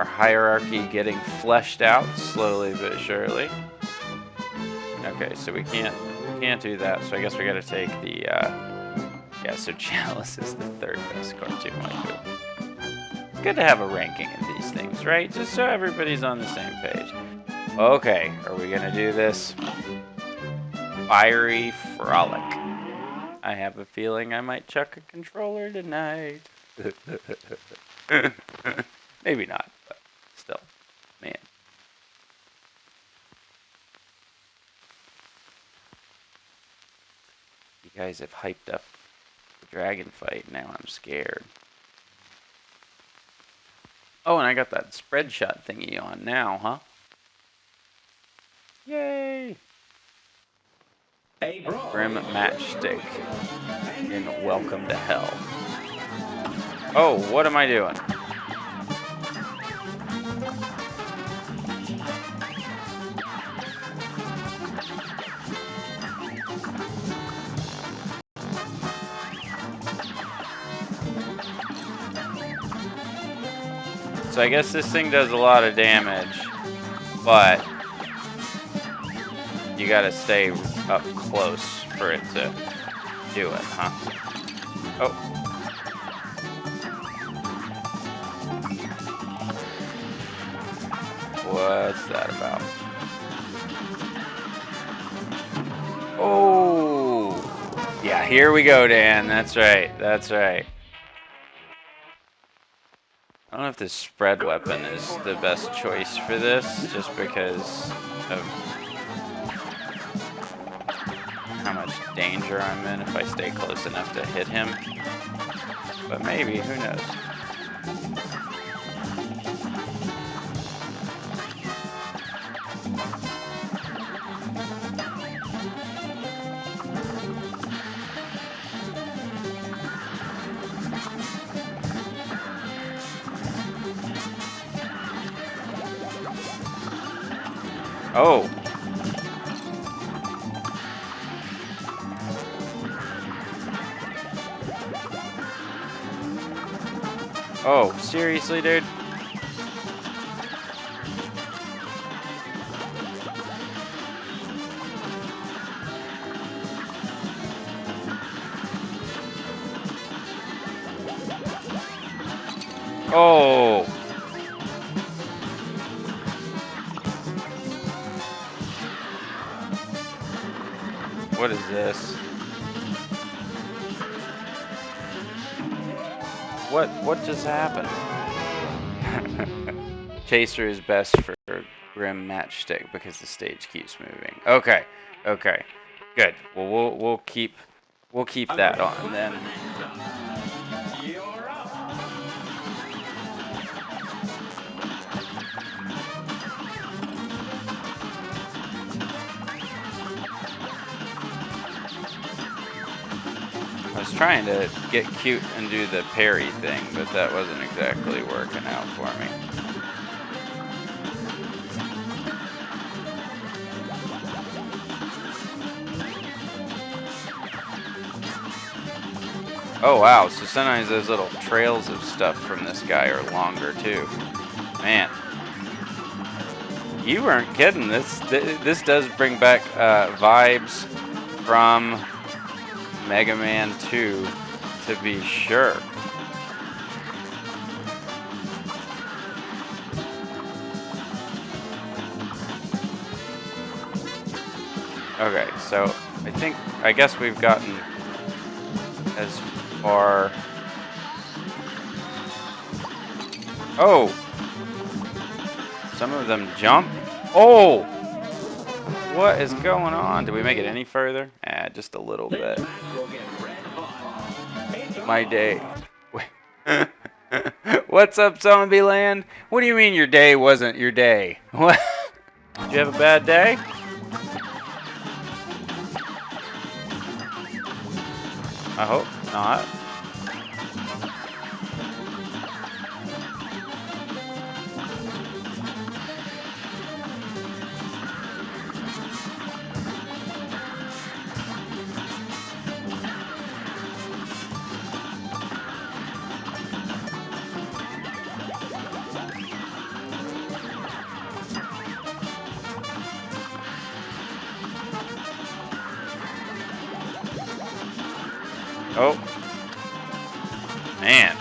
hierarchy getting fleshed out slowly but surely. Okay, so we can't do that. So I guess we got to take the yeah. So Chalice is the third best cartoon waifu. Good to have a ranking of these things, right? Just so everybody's on the same page. Okay, are we gonna do this? Fiery Frolic. I have a feeling I might chuck a controller tonight. Maybe not, but still, man. You guys have hyped up the dragon fight. Now I'm scared. Oh, and I got that spread shot thingy on now, huh? Yay! Grim Matchstick in Welcome to Hell. Oh, what am I doing? So I guess this thing does a lot of damage, but you gotta stay up close for it to do it, huh? Oh. What's that about? Oh! Yeah, here we go, Dan. That's right. That's right. I don't know if this spread weapon is the best choice for this, just because of how much danger I'm in if I stay close enough to hit him. But maybe, who knows? Oh. Oh, seriously, dude? Oh. What is this? What just happened? Chaser is best for Grim Matchstick because the stage keeps moving. Okay, okay, good. Well, we'll keep that on then. You're up. I was trying to get cute and do the parry thing, but that wasn't exactly working out for me. Oh wow, so sometimes those little trails of stuff from this guy are longer too. Man. You weren't kidding. This does bring back vibes from Mega Man 2, to be sure. Okay, so I guess we've gotten as far. Oh! Some of them jump. Oh! What is going on? Did we make it any further? Just a little bit. My day. What's up, Zombieland? What do you mean your day wasn't your day? What? Did you have a bad day? I hope not. Oh. Man.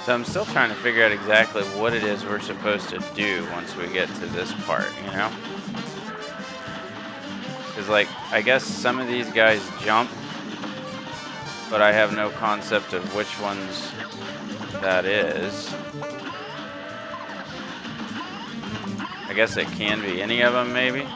So I'm still trying to figure out exactly what it is we're supposed to do once we get to this part, you know? Because, like, I guess some of these guys jump, but I have no concept of which ones that is. I guess it can be any of them, maybe?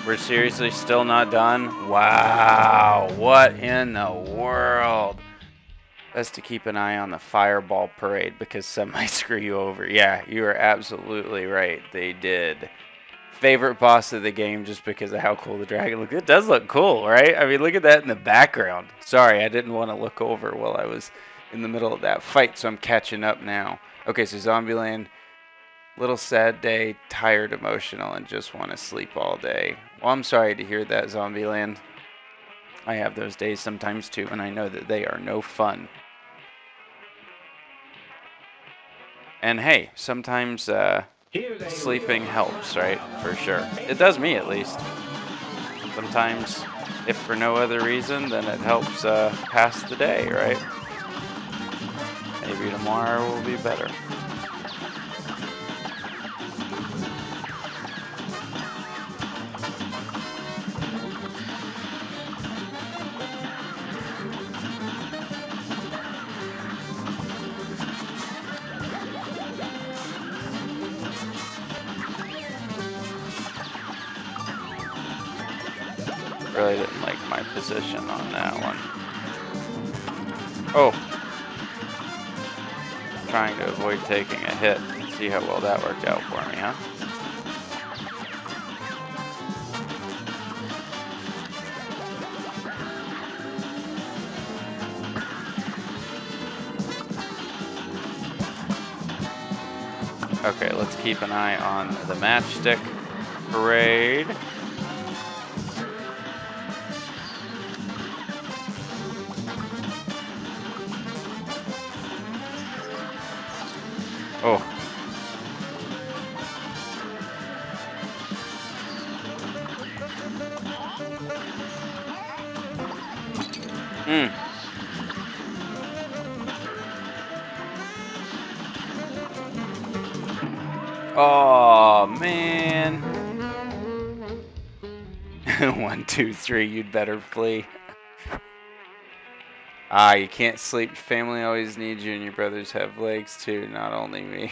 We're seriously still not done? Wow, what in the world? Best to keep an eye on the fireball parade because some might screw you over. Yeah, you are absolutely right. They did. Favorite boss of the game just because of how cool the dragon looks. It does look cool, right? I mean, look at that in the background. Sorry, I didn't want to look over while I was in the middle of that fight, so I'm catching up now. Okay, so Zombieland. Little sad day, tired, emotional, and just want to sleep all day. Well, I'm sorry to hear that, Zombieland. I have those days sometimes too, and I know that they are no fun. And hey, sometimes sleeping helps, right? For sure. It does me, at least. Sometimes, if for no other reason, then it helps pass the day, right? Maybe tomorrow will be better. Really didn't like my position on that one. Oh. Trying to avoid taking a hit. See how well that worked out for me, huh? Okay, let's keep an eye on the matchstick parade. Oh. Oh, man. 1, 2, 3, you'd better flee. Ah, you can't sleep. Family always needs you, and your brothers have legs too, not only me.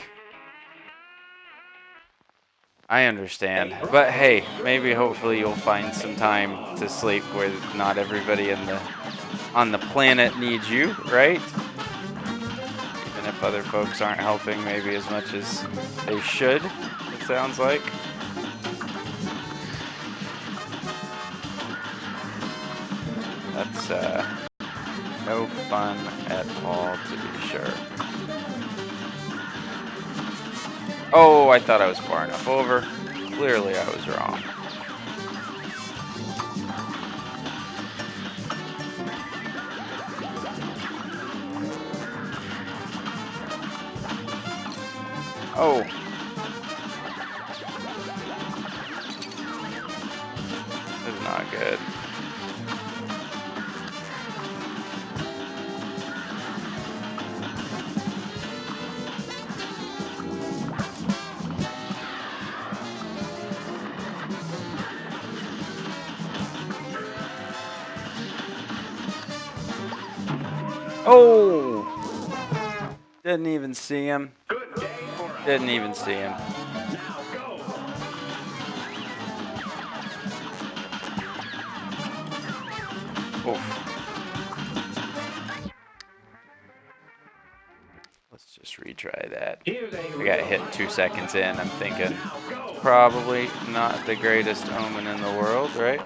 I understand. But hey, maybe hopefully you'll find some time to sleep where not everybody on the planet needs you, right? Even if other folks aren't helping maybe as much as they should, it sounds like. That's no fun at all, to be sure. Oh, I thought I was far enough over. Clearly I was wrong. Oh. This is not good. Oh! Didn't even see him. Didn't even see him. Oof. Let's just retry that. I got hit 2 seconds in. I'm thinking probably not the greatest omen in the world, right?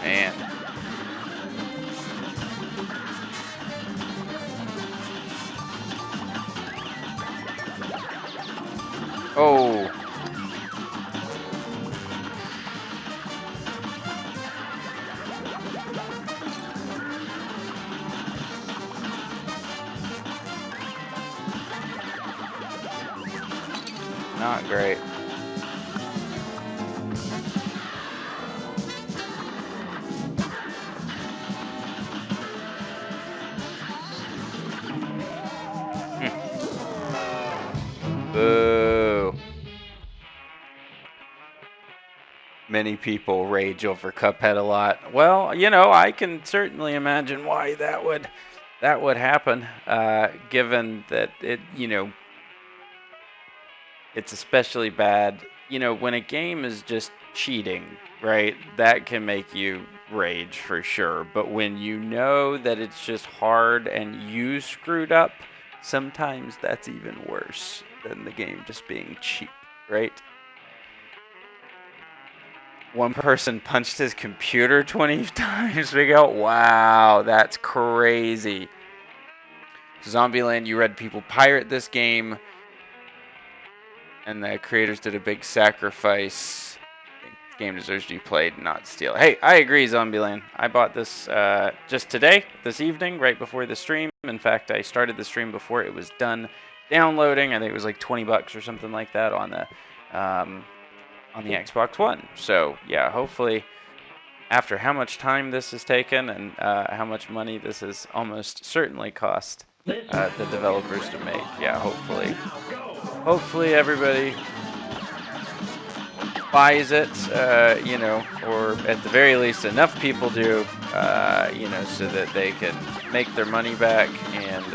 Man. Oh. Not great. Boo. Many people rage over Cuphead a lot. Well, you know, I can certainly imagine why that would happen, given that it's especially bad, when a game is just cheating, right? That can make you rage for sure. But when you know that it's just hard and you screwed up, sometimes that's even worse than the game just being cheap, right? One person punched his computer 20 times. We go, wow, that's crazy. Zombieland, you read people pirate this game, and the creators did a big sacrifice. I think the game deserves to be played, not steal. Hey, I agree, Zombieland. I bought this just today, this evening, right before the stream. In fact, I started the stream before it was done downloading. I think it was like 20 bucks or something like that on the Xbox One. So yeah, hopefully after how much time this has taken and how much money this has almost certainly cost the developers to make, yeah, hopefully everybody buys it, you know, or at the very least enough people do, you know, so that they can make their money back and,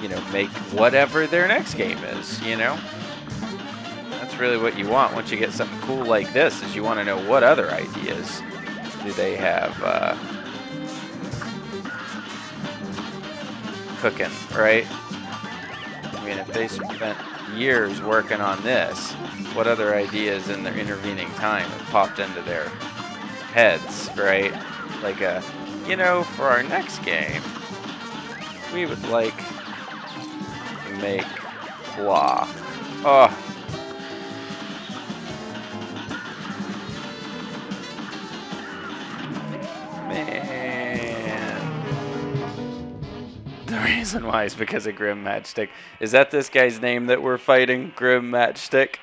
you know, make whatever their next game is, you know? That's really what you want once you get something cool like this, is you want to know what other ideas do they have cooking, right? I mean, if they spent years working on this, what other ideas in their intervening time have popped into their heads, right? Like you know, for our next game, we would like to make blah. Oh. The reason why is because of Grim Matchstick. Is that this guy's name that we're fighting? Grim Matchstick?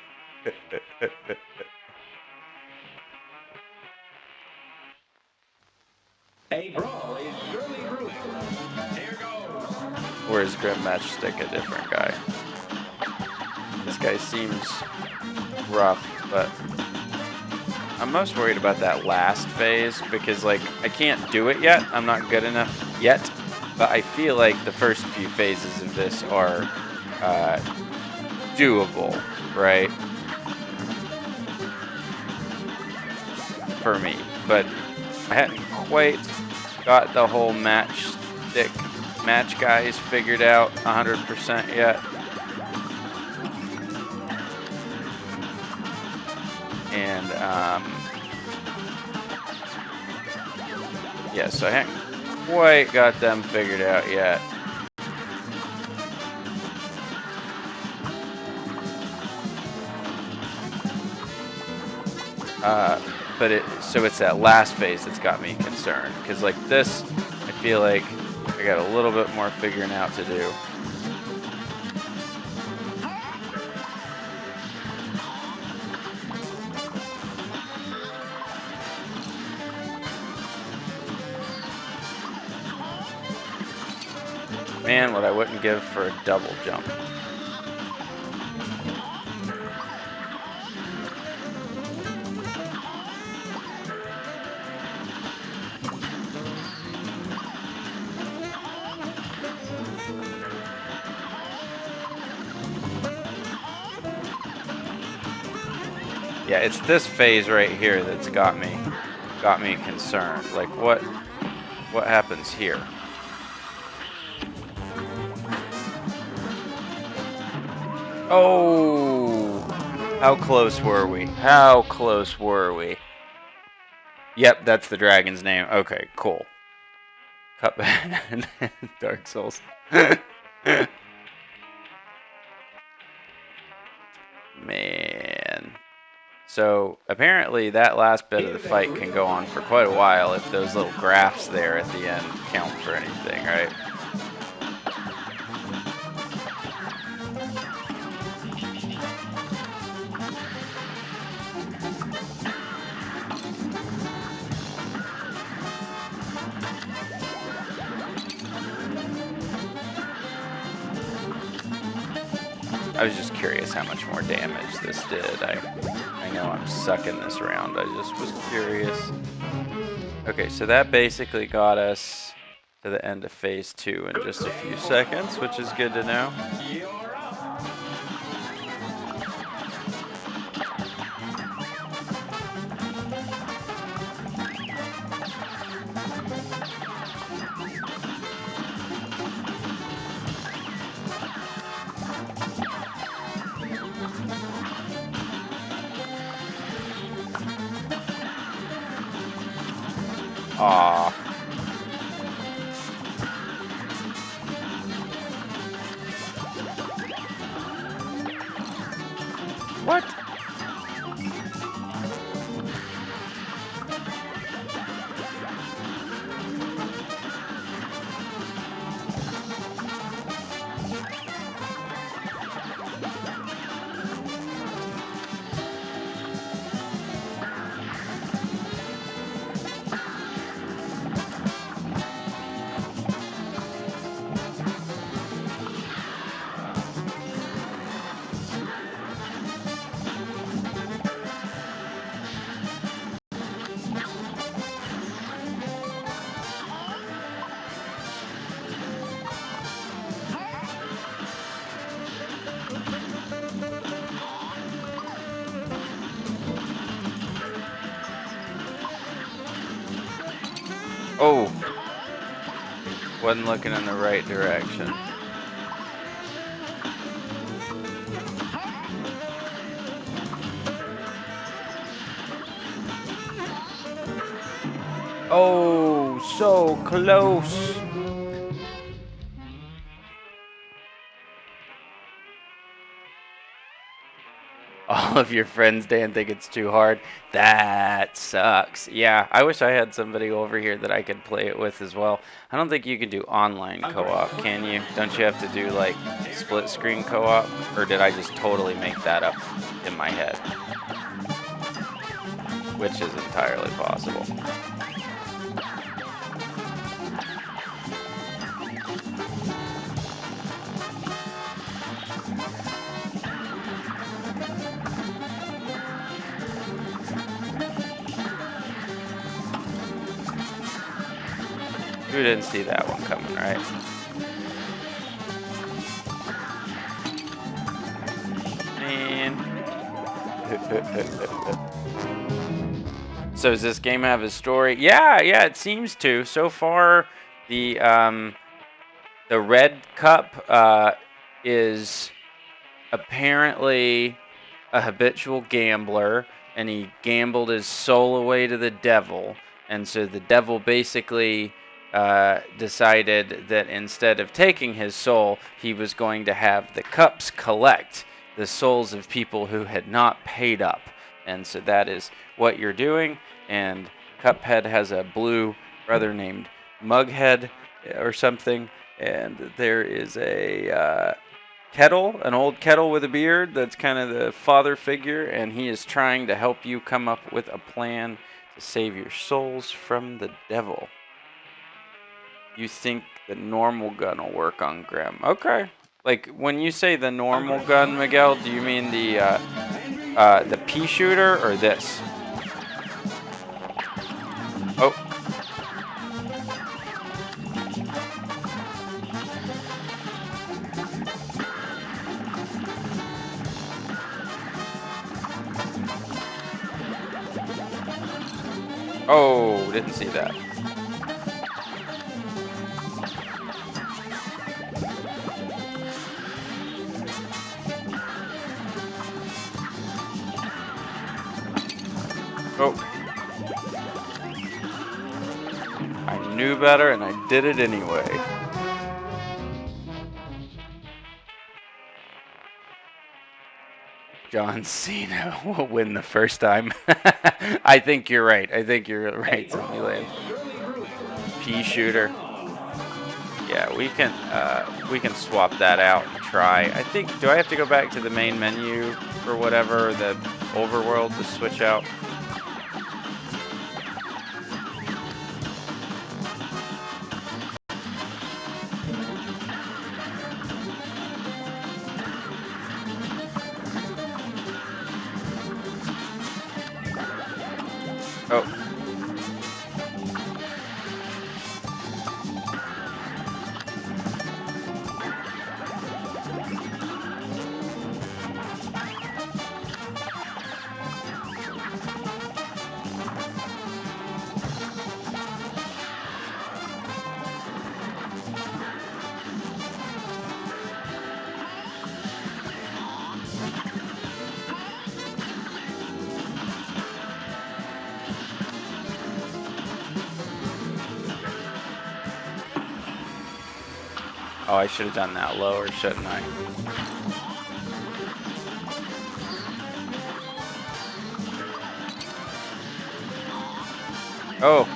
A brawl is surely brewing. Here goes. Or is Grim Matchstick a different guy? This guy seems rough, but I'm most worried about that last phase because, like, I can't do it yet. I'm not good enough yet. But I feel like the first few phases of this are doable, right? For me. But I hadn't quite got the whole match guys figured out 100% yet. And, yeah, so I hadn't quite got them figured out yet. But so it's that last phase that's got me concerned, because like this, I feel like I got a little bit more figuring out to do. Man, what I wouldn't give for a double jump. Yeah, it's this phase right here that's got me concerned. Like what happens here? Oh, how close were we? How close were we? Yep, that's the dragon's name. Okay, cool. Cuphead and Dark Souls. Man. So apparently that last bit of the fight can go on for quite a while if those little graphs there at the end count for anything, right? I was just curious how much more damage this did. I know I'm sucking this around. I just was curious. Okay, so that basically got us to the end of phase 2 in just a few seconds, which is good to know. Aww. What? Oh, wasn't looking in the right direction. Oh, so close. All of your friends, Dan, think it's too hard. That sucks. Yeah, I wish I had somebody over here that I could play it with as well. I don't think you can do online co-op, can you? Don't you have to do like split screen co-op? Or did I just totally make that up in my head? Which is entirely possible. You didn't see that one coming, right? Man. So does this game have a story? Yeah, it seems to. So far, the red cup is apparently a habitual gambler, and he gambled his soul away to the devil. And so the devil basically decided that instead of taking his soul, he was going to have the cups collect the souls of people who had not paid up. And so that is what you're doing. And Cuphead has a blue brother named Mughead or something. And there is a kettle, an old kettle with a beard that's kind of the father figure. And he is trying to help you come up with a plan to save your souls from the devil. You think the normal gun will work on Grim. Okay. Like, when you say the normal gun, Miguel, do you mean the pea shooter or this? Oh. Oh, didn't see that. Oh. I knew better and I did it anyway. John Cena will win the first time. I think you're right. I think you're right, Zombieland. Pea shooter. Yeah, we can swap that out and try. I think, do I have to go back to the main menu or whatever, the overworld to switch out? Oh. Oh, I should have done that lower, shouldn't I? Oh,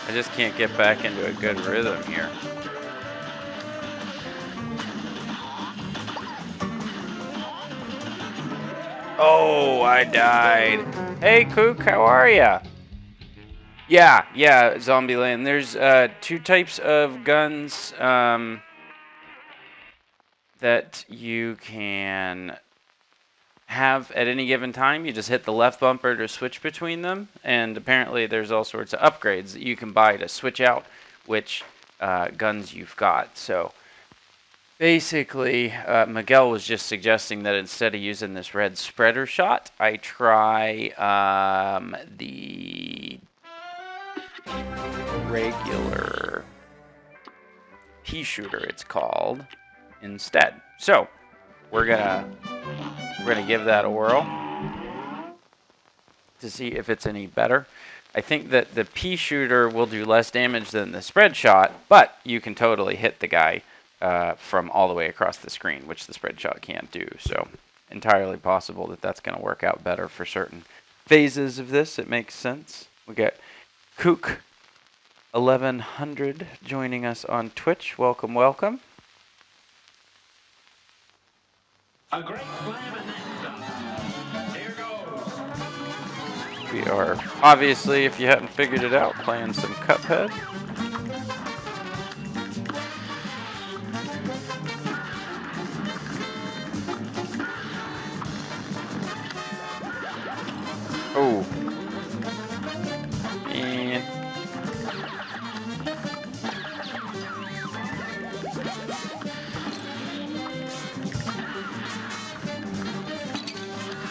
I just can't get back into a good rhythm here. Oh, I died. Hey, Kook, how are ya? Yeah, Zombieland. There's two types of guns that you can have at any given time. You just hit the left bumper to switch between them, and apparently there's all sorts of upgrades that you can buy to switch out which guns you've got. So basically, Miguel was just suggesting that instead of using this red spreader shot, I try the regular pea shooter, it's called, instead. So we're gonna give that a whirl to see if it's any better. I think that the pea shooter will do less damage than the spread shot, but you can totally hit the guy from all the way across the screen, which the spread shot can't do. So entirely possible that that's going to work out better for certain phases of this. It makes sense. We got Kook 1100 joining us on Twitch. Welcome, welcome. A great slam and then some. Here goes. We are obviously, if you hadn't figured it out, playing some Cuphead. Oh. And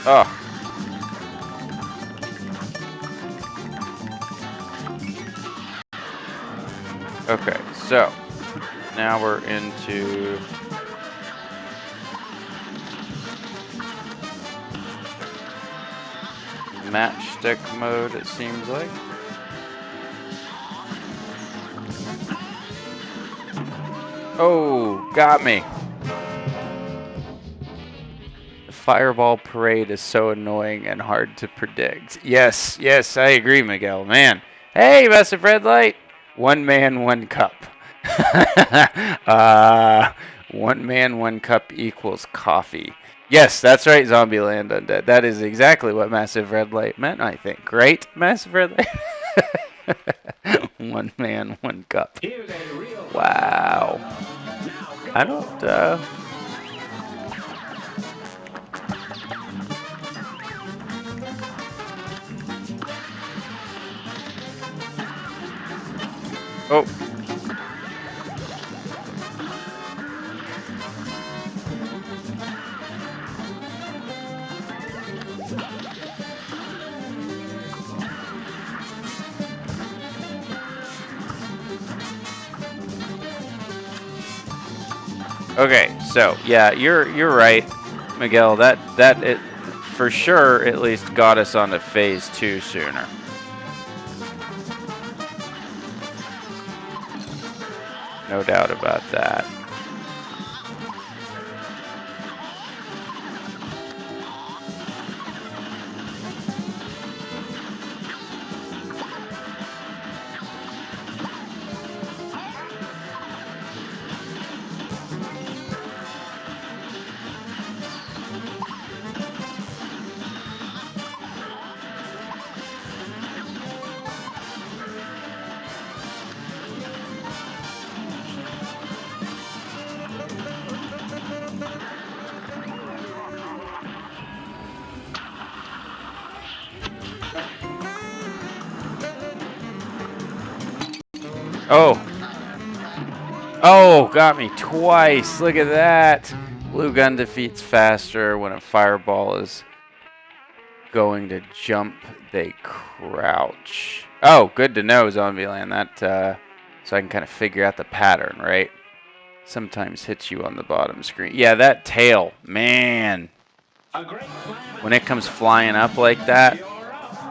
oh. Okay, so now we're into matchstick mode, it seems like. Oh, got me. The fireball parade is so annoying and hard to predict. Yes, yes, I agree, Miguel. Man. Hey, Massive Red Light. One man, one cup. One man, one cup equals coffee. Yes, that's right, Zombieland Undead. That is exactly what Massive Red Light meant, I think. Right, Massive Red Light? One man, one cup. Wow. I don't, Oh. Okay, so yeah, you're right, Miguel. That it for sure at least got us onto phase 2 sooner. No doubt about that. Oh. Oh, got me twice. Look at that. Blue gun defeats faster when a fireball is going to jump. They crouch. Oh, good to know, Zombieland. That so I can kind of figure out the pattern, right? Sometimes hits you on the bottom screen. Yeah, that tail, man. When it comes flying up like that,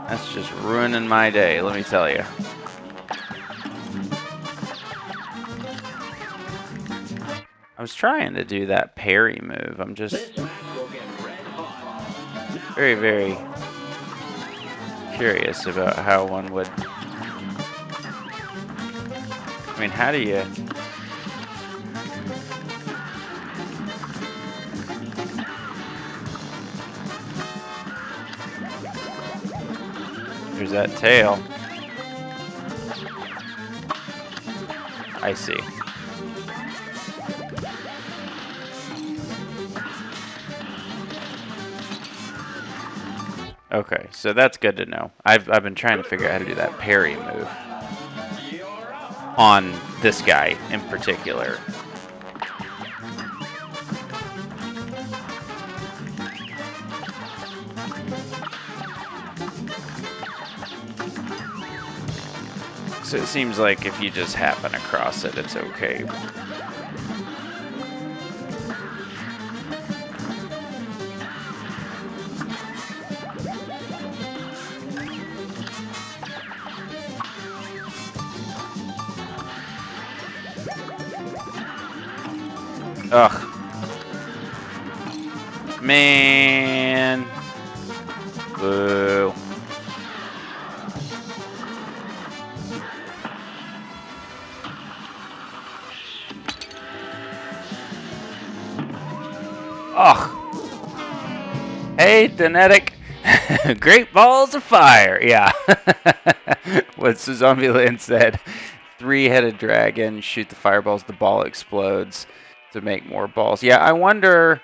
that's just ruining my day, let me tell you. I was trying to do that parry move. I'm just very, very curious about how one would... I mean, how do you... There's that tail. I see. Okay, so that's good to know. I've been trying to figure out how to do that parry move on this guy in particular. So it seems like if you just happen across it, it's okay. Ugh. Man. Boo. Ugh. Hey, Donetic. Great balls of fire. Yeah. What Zombieland said. 3-headed dragon, shoot the fireballs, the ball explodes to make more balls. Yeah, I wonder...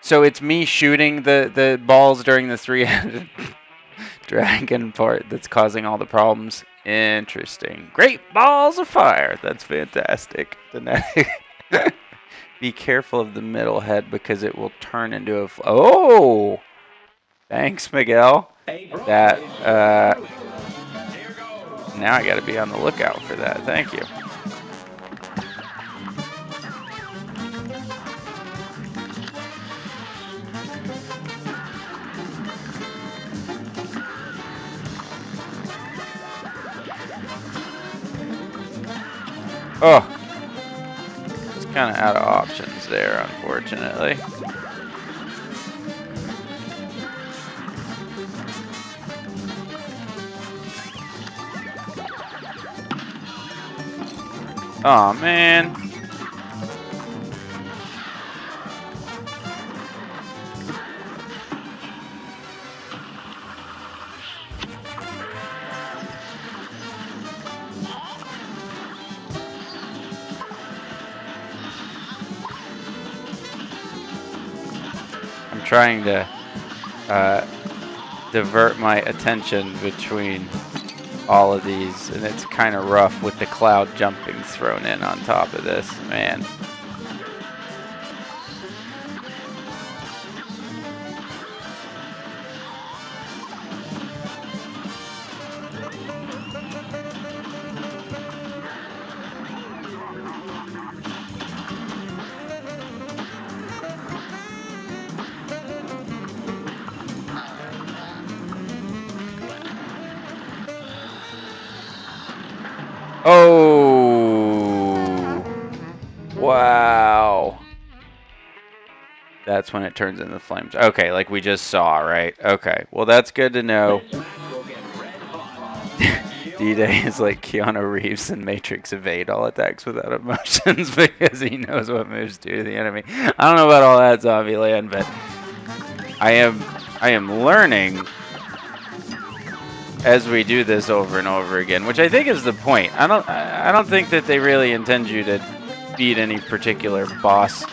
So it's me shooting the balls during the 3-headed dragon part that's causing all the problems. Interesting. Great balls of fire. That's fantastic. Be careful of the middle head because it will turn into a... Oh! Thanks, Miguel. That, now I gotta be on the lookout for that. Thank you. Oh! It's kind of out of options there, unfortunately. Oh man. I'm trying to divert my attention between all of these, and it's kind of rough with the cloud jumping thrown in on top of this, man. Oh, wow. That's when it turns into flames. Okay, like we just saw, right? Okay, well that's good to know. DDay is like Keanu Reeves in Matrix, evade all attacks without emotions because he knows what moves do to the enemy. I don't know about all that, Zombieland, but I am learning as we do this over and over again, which I think is the point. I don't think that they really intend you to beat any particular boss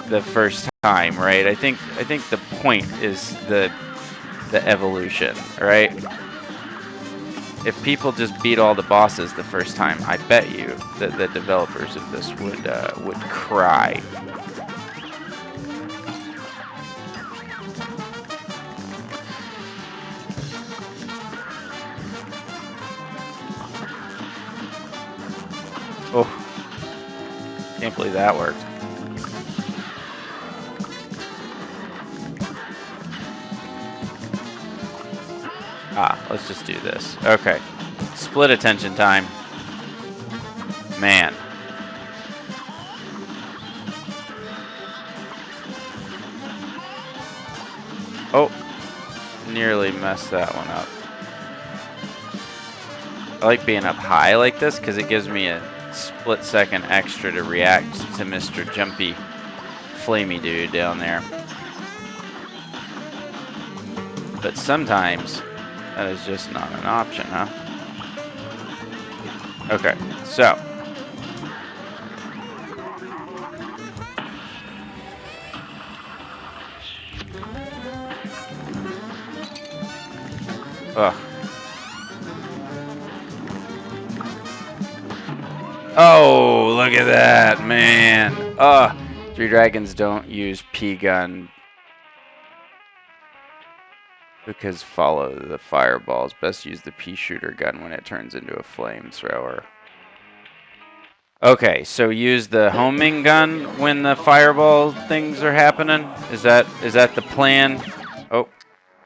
the first time, right? I think the point is the evolution, right? If people just beat all the bosses the first time, I bet you that the developers of this would cry. Oh, can't believe that worked. Ah, let's just do this. Okay. Split attention time. Man. Oh, nearly messed that one up. I like being up high like this because it gives me a split second extra to react to Mr. Jumpy Flamey Dude down there. But sometimes that is just not an option, huh? Okay, so. Ugh. Oh, look at that, man. Ugh. 3 dragons don't use P-gun. Because follow the fireballs. Best use the pea shooter gun when it turns into a flamethrower. Okay, so use the homing gun when the fireball things are happening? Is that the plan? Oh,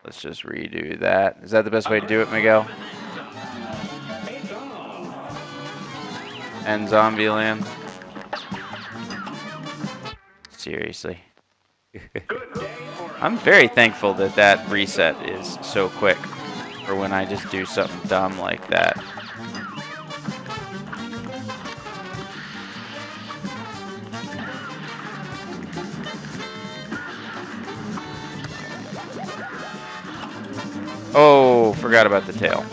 let's just redo that. Is that the best way to do it, Miguel? And Zombieland? Seriously. I'm very thankful that that reset is so quick for when I just do something dumb like that. Oh, forgot about the tail.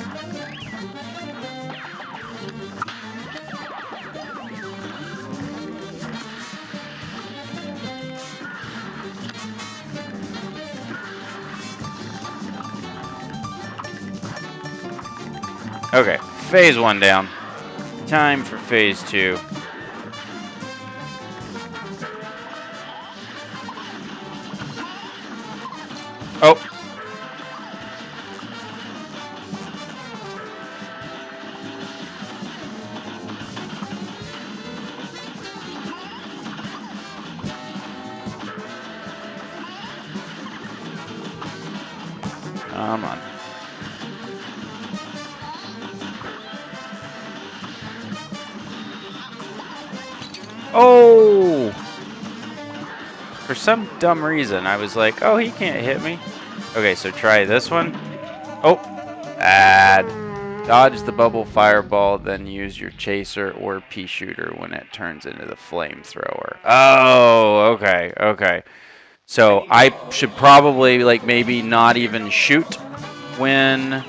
Okay, phase 1 down. Time for phase 2. Oh. Come on. Oh! For some dumb reason, I was like, oh, he can't hit me. Okay, so try this one. Oh, bad. Dodge the bubble fireball, then use your chaser or pea shooter when it turns into the flamethrower. Oh, okay, okay. So I should probably, like, maybe not even shoot when...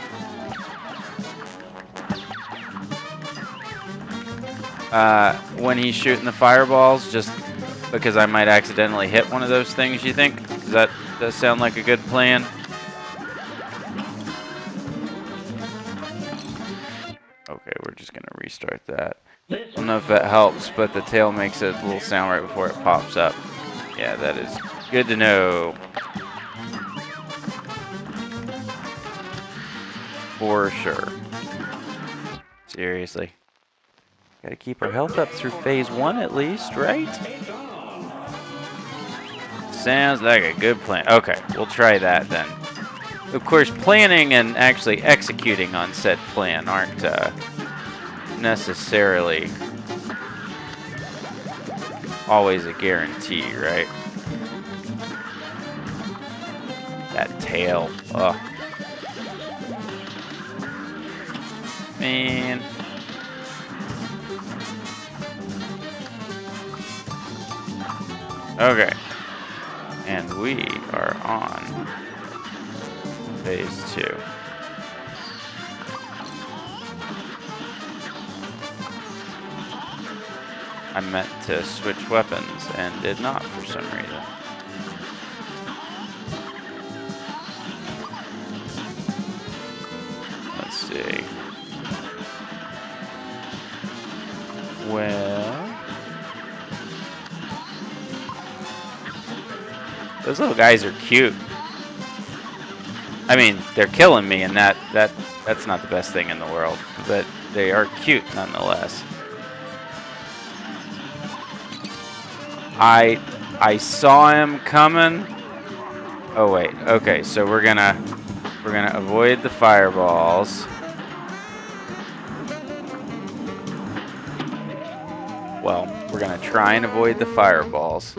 when he's shooting the fireballs, just because I might accidentally hit one of those things, you think? Does that sound like a good plan? Okay, we're just going to restart that. I don't know if that helps, but the tail makes a little sound right before it pops up. Yeah, that is good to know. For sure. Seriously. Gotta keep our health up through phase 1 at least, right? Sounds like a good plan. Okay, we'll try that then. Of course, planning and actually executing on said plan aren't necessarily always a guarantee, right? That tail. Ugh. Man. Okay. And we are on phase 2. I meant to switch weapons and did not for some reason. Let's see. Well... those little guys are cute. I mean, they're killing me, and that's not the best thing in the world, but they are cute nonetheless. I saw him coming. Oh wait, okay, so we're gonna avoid the fireballs. Well, we're gonna try and avoid the fireballs.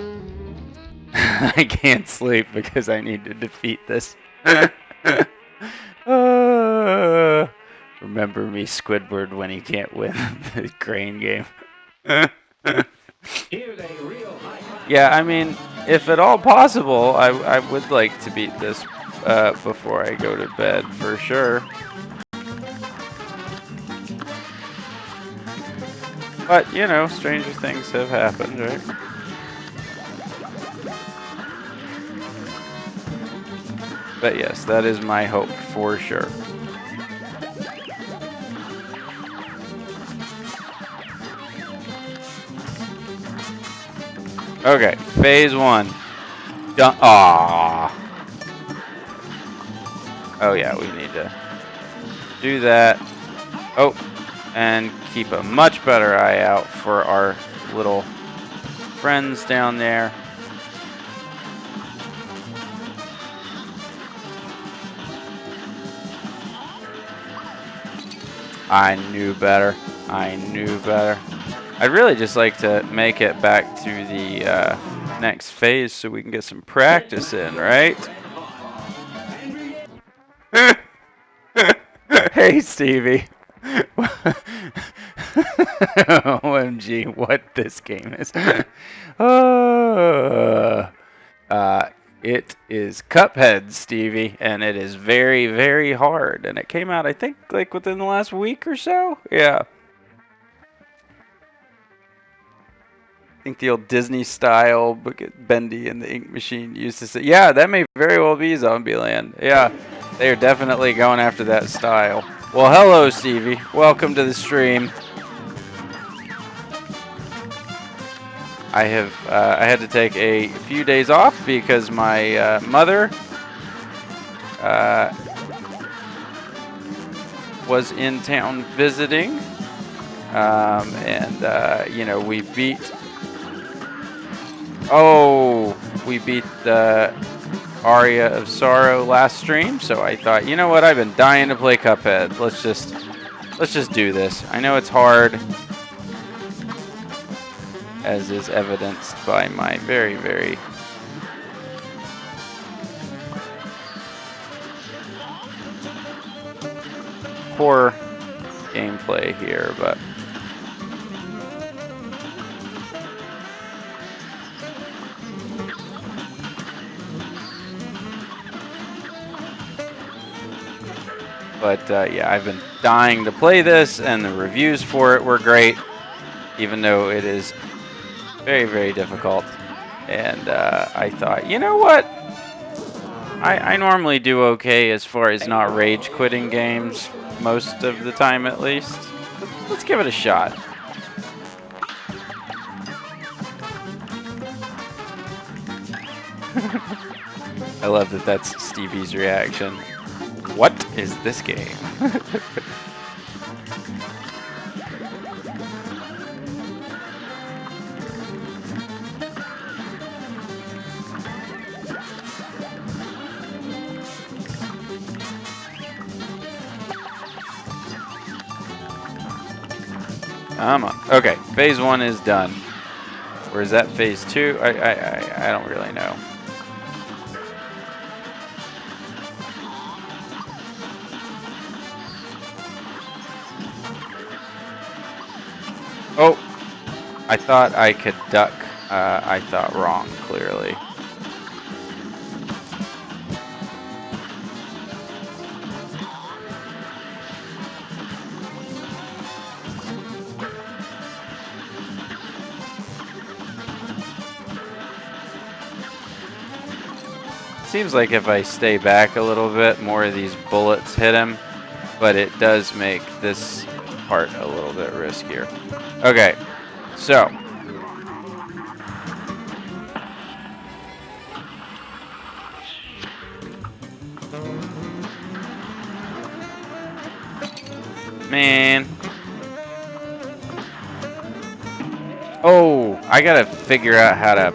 I can't sleep because I need to defeat this. Remember me, Squidward, when he can't win the crane game. Yeah, I mean, if at all possible, I would like to beat this before I go to bed, for sure. But, you know, stranger things have happened, right? But yes, that is my hope, for sure. Okay, phase 1. Done. Aww. Oh yeah, we need to do that. Oh, and keep a much better eye out for our little friends down there. I knew better. I knew better. I'd really just like to make it back to the next phase so we can get some practice in, right? Hey, Stevie. OMG, what this game is. It is Cuphead, Stevie, and it is very, very hard. And it came out, I think, like within the last week or so. Yeah. I think the old Disney style Bendy and the Ink Machine used to say. Yeah, that may very well be Zombieland. Yeah, they are definitely going after that style. Well, hello, Stevie. Welcome to the stream. I had to take a few days off because my mother was in town visiting, and you know, we beat the Aria of Sorrow last stream, so I thought, you know what, I've been dying to play Cuphead. Let's just do this. I know it's hard, as is evidenced by my very, very poor gameplay here, but yeah, I've been dying to play this, and the reviews for it were great, even though it is very, very difficult. And I thought, you know what? I normally do okay as far as not rage quitting games, most of the time at least. Let's give it a shot. I love that that's Stevie's reaction. What is this game? Come on. Okay, phase 1 is done. Or is that phase 2? I don't really know. Oh, I thought I could duck. I thought wrong, clearly. Seems like if I stay back a little bit, more of these bullets hit him, but it does make this part a little bit riskier. Okay, so man, oh, I gotta figure out how to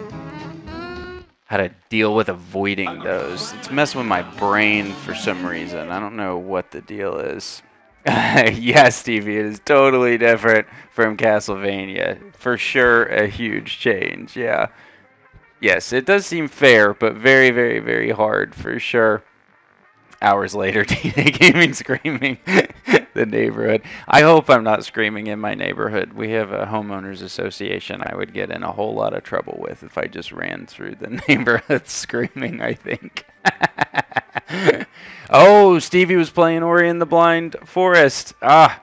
deal with avoiding those. It's messing with my brain for some reason. I don't know what the deal is. Yes, Stevie, it is totally different from Castlevania. For sure, a huge change, yeah. Yes, it does seem fair, but very, very, very hard, for sure. Hours later, DDay Gaming screaming the neighborhood. I hope I'm not screaming in my neighborhood. We have a homeowners association I would get in a whole lot of trouble with if I just ran through the neighborhood screaming, I think. Oh, Stevie was playing Ori and the Blind Forest. Ah,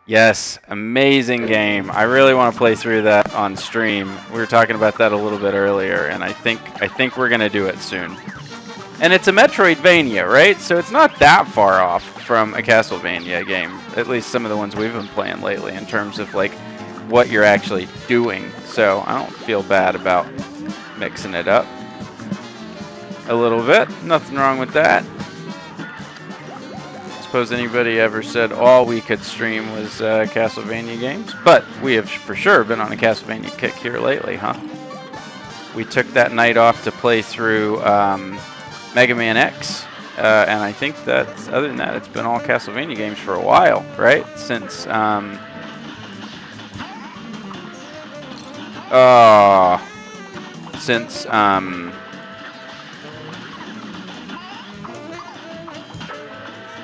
yes, amazing game. I really want to play through that on stream. We were talking about that a little bit earlier, and I think we're gonna do it soon. And it's a Metroidvania, right? So it's not that far off from a Castlevania game. At least some of the ones we've been playing lately in terms of like what you're actually doing. So I don't feel bad about mixing it up a little bit. Nothing wrong with that. suppose anybody ever said all we could stream was Castlevania games, but we have for sure been on a Castlevania kick here lately, huh? We took that night off to play through Mega Man X, and I think that other than that, it's been all Castlevania games for a while, right? Since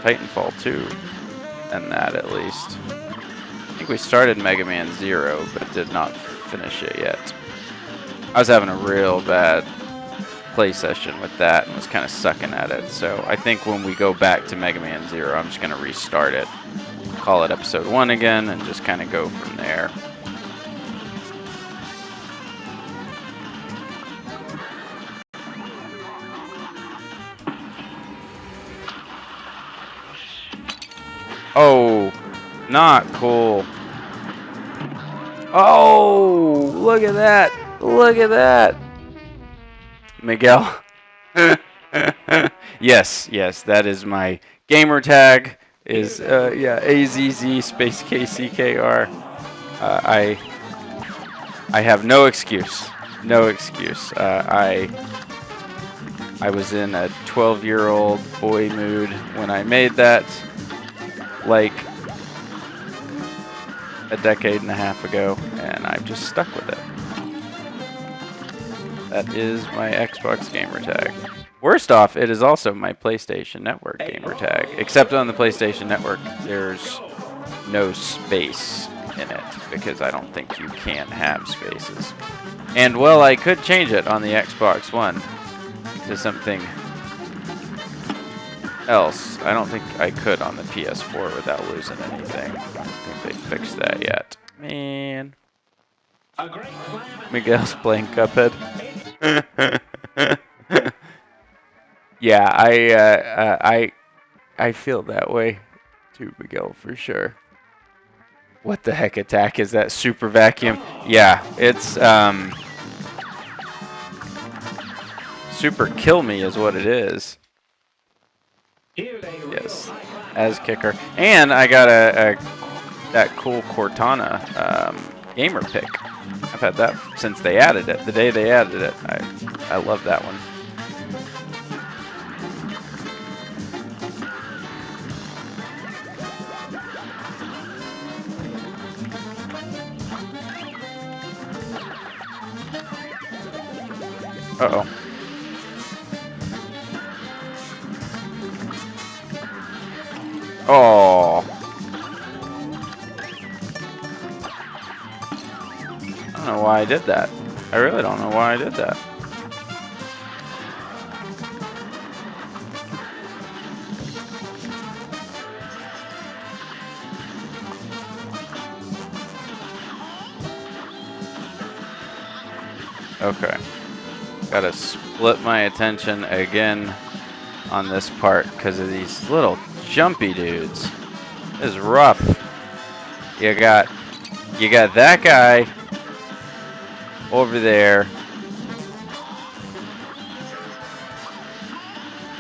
Titanfall 2, and that at least. I think we started Mega Man 0, but did not finish it yet. I was having a real bad play session with that and was kind of sucking at it, so I think when we go back to Mega Man 0, I'm just going to restart it, call it episode 1 again, and just kind of go from there. Oh, not cool. Oh, look at that. Look at that. Miguel. Yes, that is my gamer tag. Is yeah, AZZ space KCKR. I have no excuse. No excuse. I was in a 12-year-old boy mood when I made that, like a decade and a half ago, and I've just stuck with it. That is my Xbox gamer tag. Worst off, it is also my PlayStation Network gamer tag, except on the PlayStation Network there's no space in it, because I don't think you can have spaces. And well, I could change it on the Xbox One to something else. I don't think I could on the PS4 without losing anything. I don't think they fixed that yet. Man. Miguel's playing Cuphead. Yeah, I feel that way too, Miguel, for sure. What the heck attack is that? Super vacuum? Yeah, it's super kill me is what it is. Yes, as kicker. And I got that cool Cortana gamer pick. I've had that since they added it. The day they added it. I love that one. Uh-oh. Oh. I don't know why I did that. I really don't know why I did that. Okay. Gotta split my attention again on this part because of these little jumpy dudes. This is rough. You got that guy over there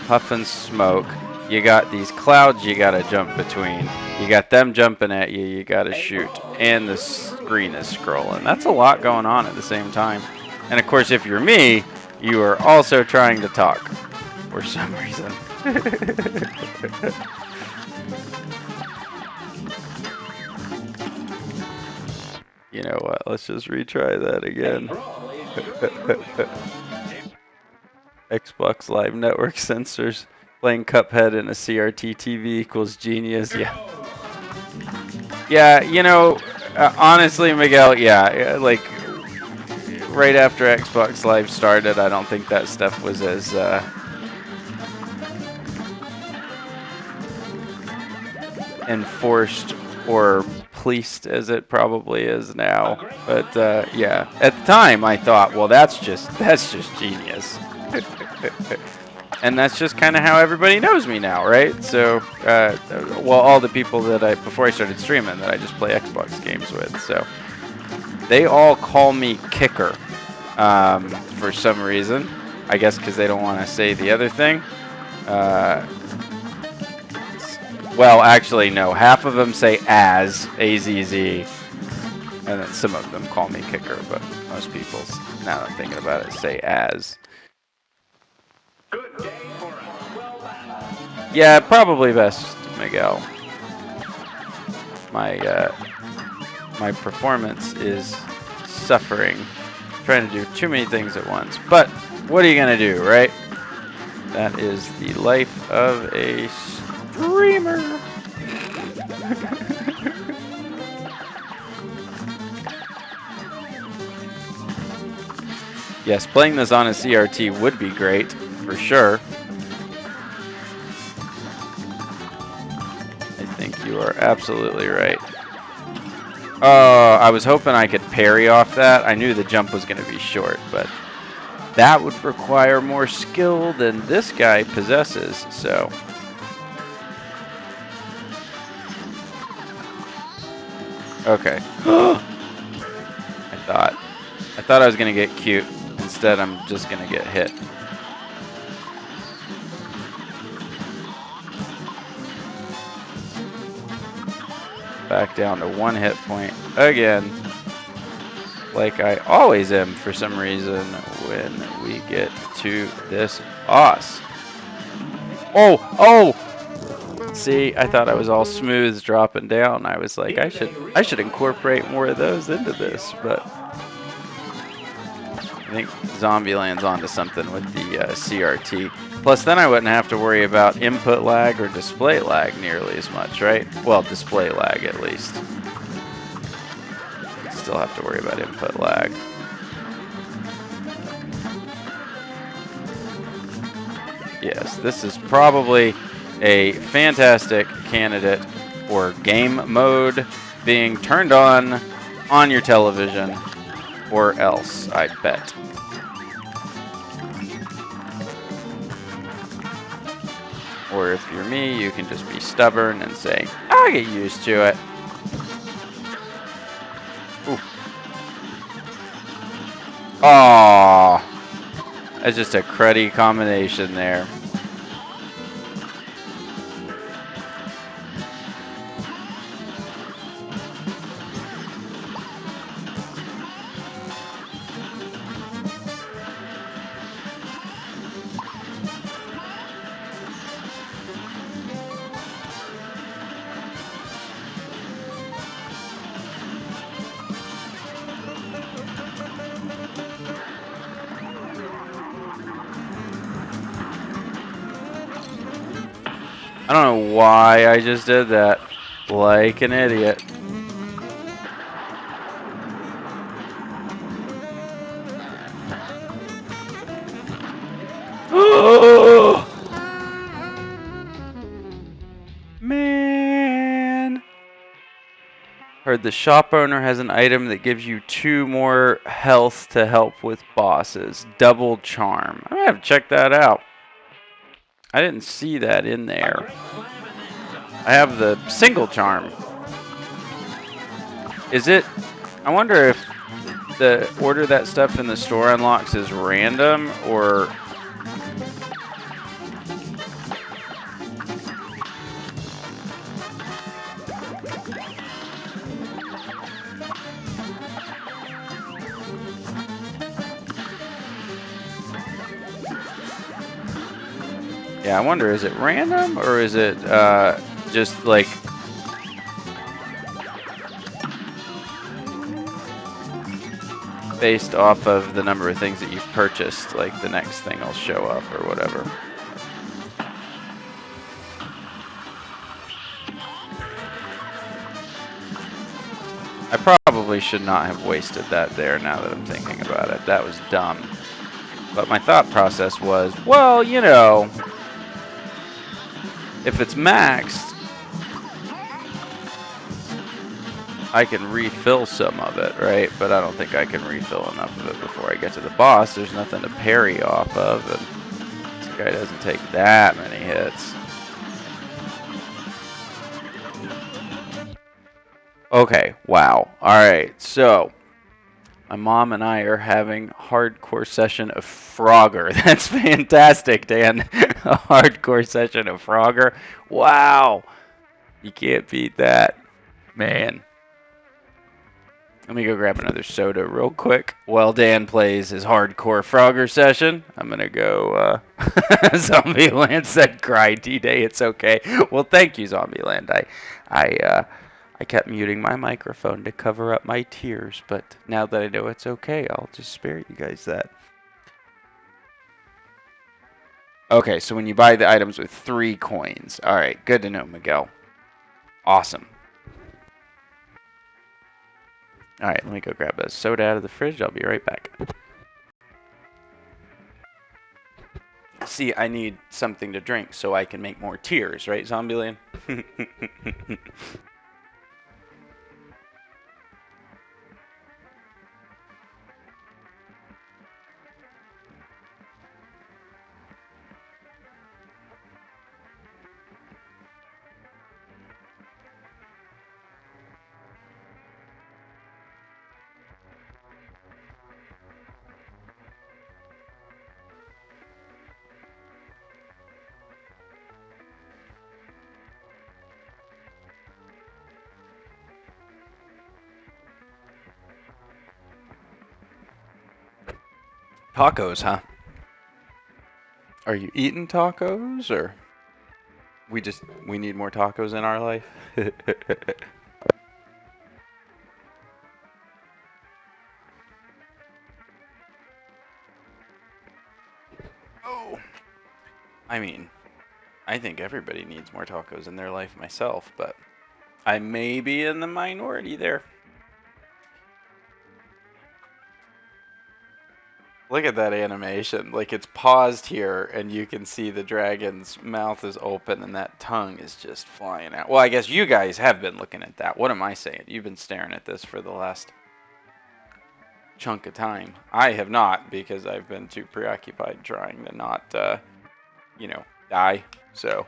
puffing smoke. You got these clouds you gotta jump between. You got them jumping at you, you gotta shoot. And the screen is scrolling. That's a lot going on at the same time. And of course, if you're me, you are also trying to talk for some reason. You know what? Let's just retry that again. Xbox Live Network censors. Playing Cuphead in a CRT TV equals genius. Yeah. Yeah, you know, honestly, Miguel, yeah, like, right after Xbox Live started, I don't think that stuff was as enforced or policed as it probably is now. But yeah, at the time I thought, well, that's just genius. And that's just kind of how everybody knows me now, right? So, well, all the people that before I started streaming that I just play Xbox games with, so they all call me Kicker for some reason. I guess because they don't want to say the other thing. Well, actually, no. Half of them say as, A-Z-Z. And then some of them call me Kicker, but most people, now that I'm thinking about it, say as. Good day for us. Well done. Yeah, probably best, Miguel. My performance is suffering. Trying to do too many things at once. But what are you gonna do, right? That is the life of a streamer. Yes, playing this on a CRT would be great, for sure. I think you are absolutely right. Oh, I was hoping I could parry off that. I knew the jump was going to be short, but that would require more skill than this guy possesses, so. Okay. I thought I was going to get cute. Instead, I'm just going to get hit. Back down to 1 hit point again. Like I always am for some reason when we get to this boss. Oh! See, I thought I was all smooth dropping down. I was like, I should incorporate more of those into this, but I think Zombieland's onto something with the CRT. Plus, then I wouldn't have to worry about input lag or display lag nearly as much, right? Well, display lag at least. Still have to worry about input lag. Yes, this is probably a fantastic candidate for game mode being turned on your television, or else, I bet. Or if you're me, you can just be stubborn and say, I'll get used to it. Ooh. Aww. That's just a cruddy combination there. I don't know why I just did that. Like an idiot. Man. Heard the shop owner has an item that gives you 2 more health to help with bosses. Double charm. I'm gonna have to check that out. I didn't see that in there. I have the single charm. Is it? I wonder if the order that stuff in the store unlocks is random or. Yeah, I wonder, is it random or is it just like based off of the number of things that you've purchased, like the next thing will show up or whatever. I probably should not have wasted that there now that I'm thinking about it. That was dumb. But my thought process was, well, you know, if it's maxed, I can refill some of it, right? But I don't think I can refill enough of it before I get to the boss. There's nothing to parry off of, and this guy doesn't take that many hits. Okay, wow. Alright, so my mom and I are having a hardcore session of Frogger. That's fantastic, Dan. A hardcore session of Frogger. Wow. You can't beat that. Man. Let me go grab another soda real quick while Dan plays his hardcore Frogger session. I'm going to go... Zombieland said, cry, D-Day, it's okay. Well, thank you, Zombieland. I kept muting my microphone to cover up my tears, but now that I know it's okay, I'll just spare you guys that. Okay, so when you buy the items with 3 coins. All right, good to know, Miguel. Awesome. All right, let me go grab a soda out of the fridge. I'll be right back. See, I need something to drink so I can make more tears, right, Zombieland? Tacos, huh? Are you eating tacos, or we need more tacos in our life? Oh, I mean, I think everybody needs more tacos in their life myself, but I may be in the minority there. Look at that animation. Like, it's paused here, and you can see the dragon's mouth is open, and that tongue is just flying out. Well, I guess you guys have been looking at that. What am I saying? You've been staring at this for the last chunk of time. I have not, because I've been too preoccupied trying to not, you know, die. So,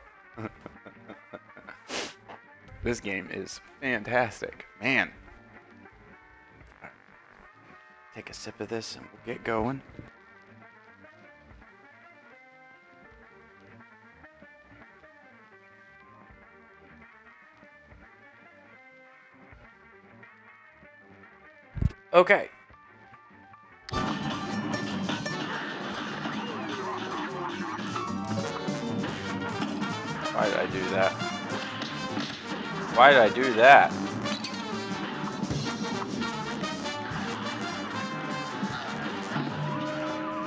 this game is fantastic. Man. Take a sip of this and we'll get going. Okay. Why did I do that? Why did I do that?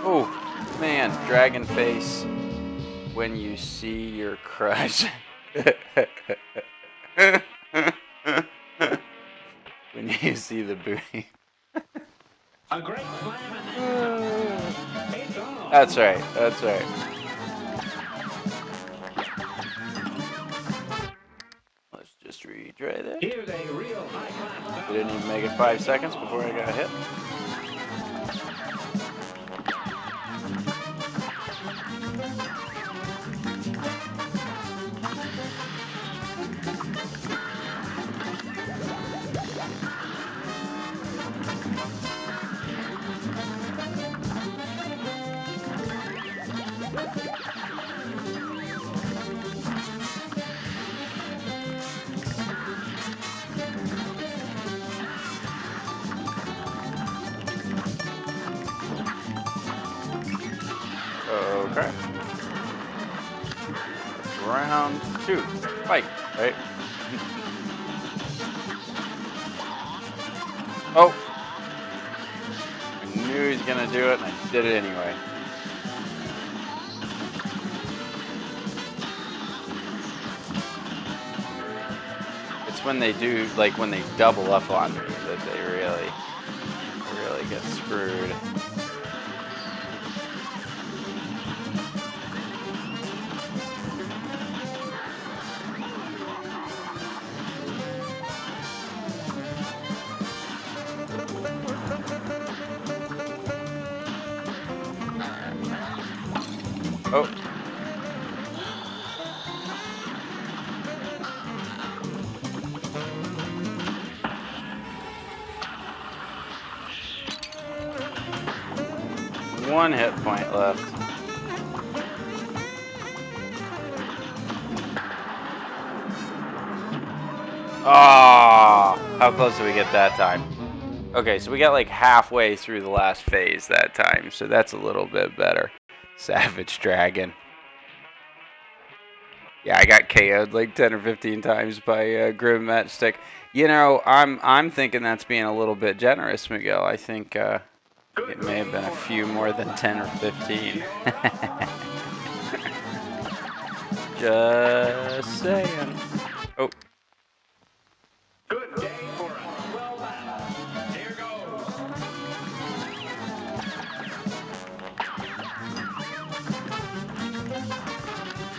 Oh, man, dragon face. When you see your crush. When you see the booty. A great plan. It's on. That's right, that's right. Let's just retry that. Here's a real high-class. We didn't even make it 5 seconds before I got hit. Okay. Round 2. Fight, right? Oh! I knew he was gonna do it, and I did it anyway. It's when they do, like when they double up on me, that they really get screwed. Oh. One hit point left. Oh, how close did we get that time? Okay, so we got like halfway through the last phase that time, so that's a little bit better. Savage Dragon. Yeah, I got KO'd like 10 or 15 times by Grim Matchstick. You know, I'm thinking that's being a little bit generous, Miguel. I think it may have been a few more than 10 or 15. Just saying. Oh. Good day for a well battle. Here goes.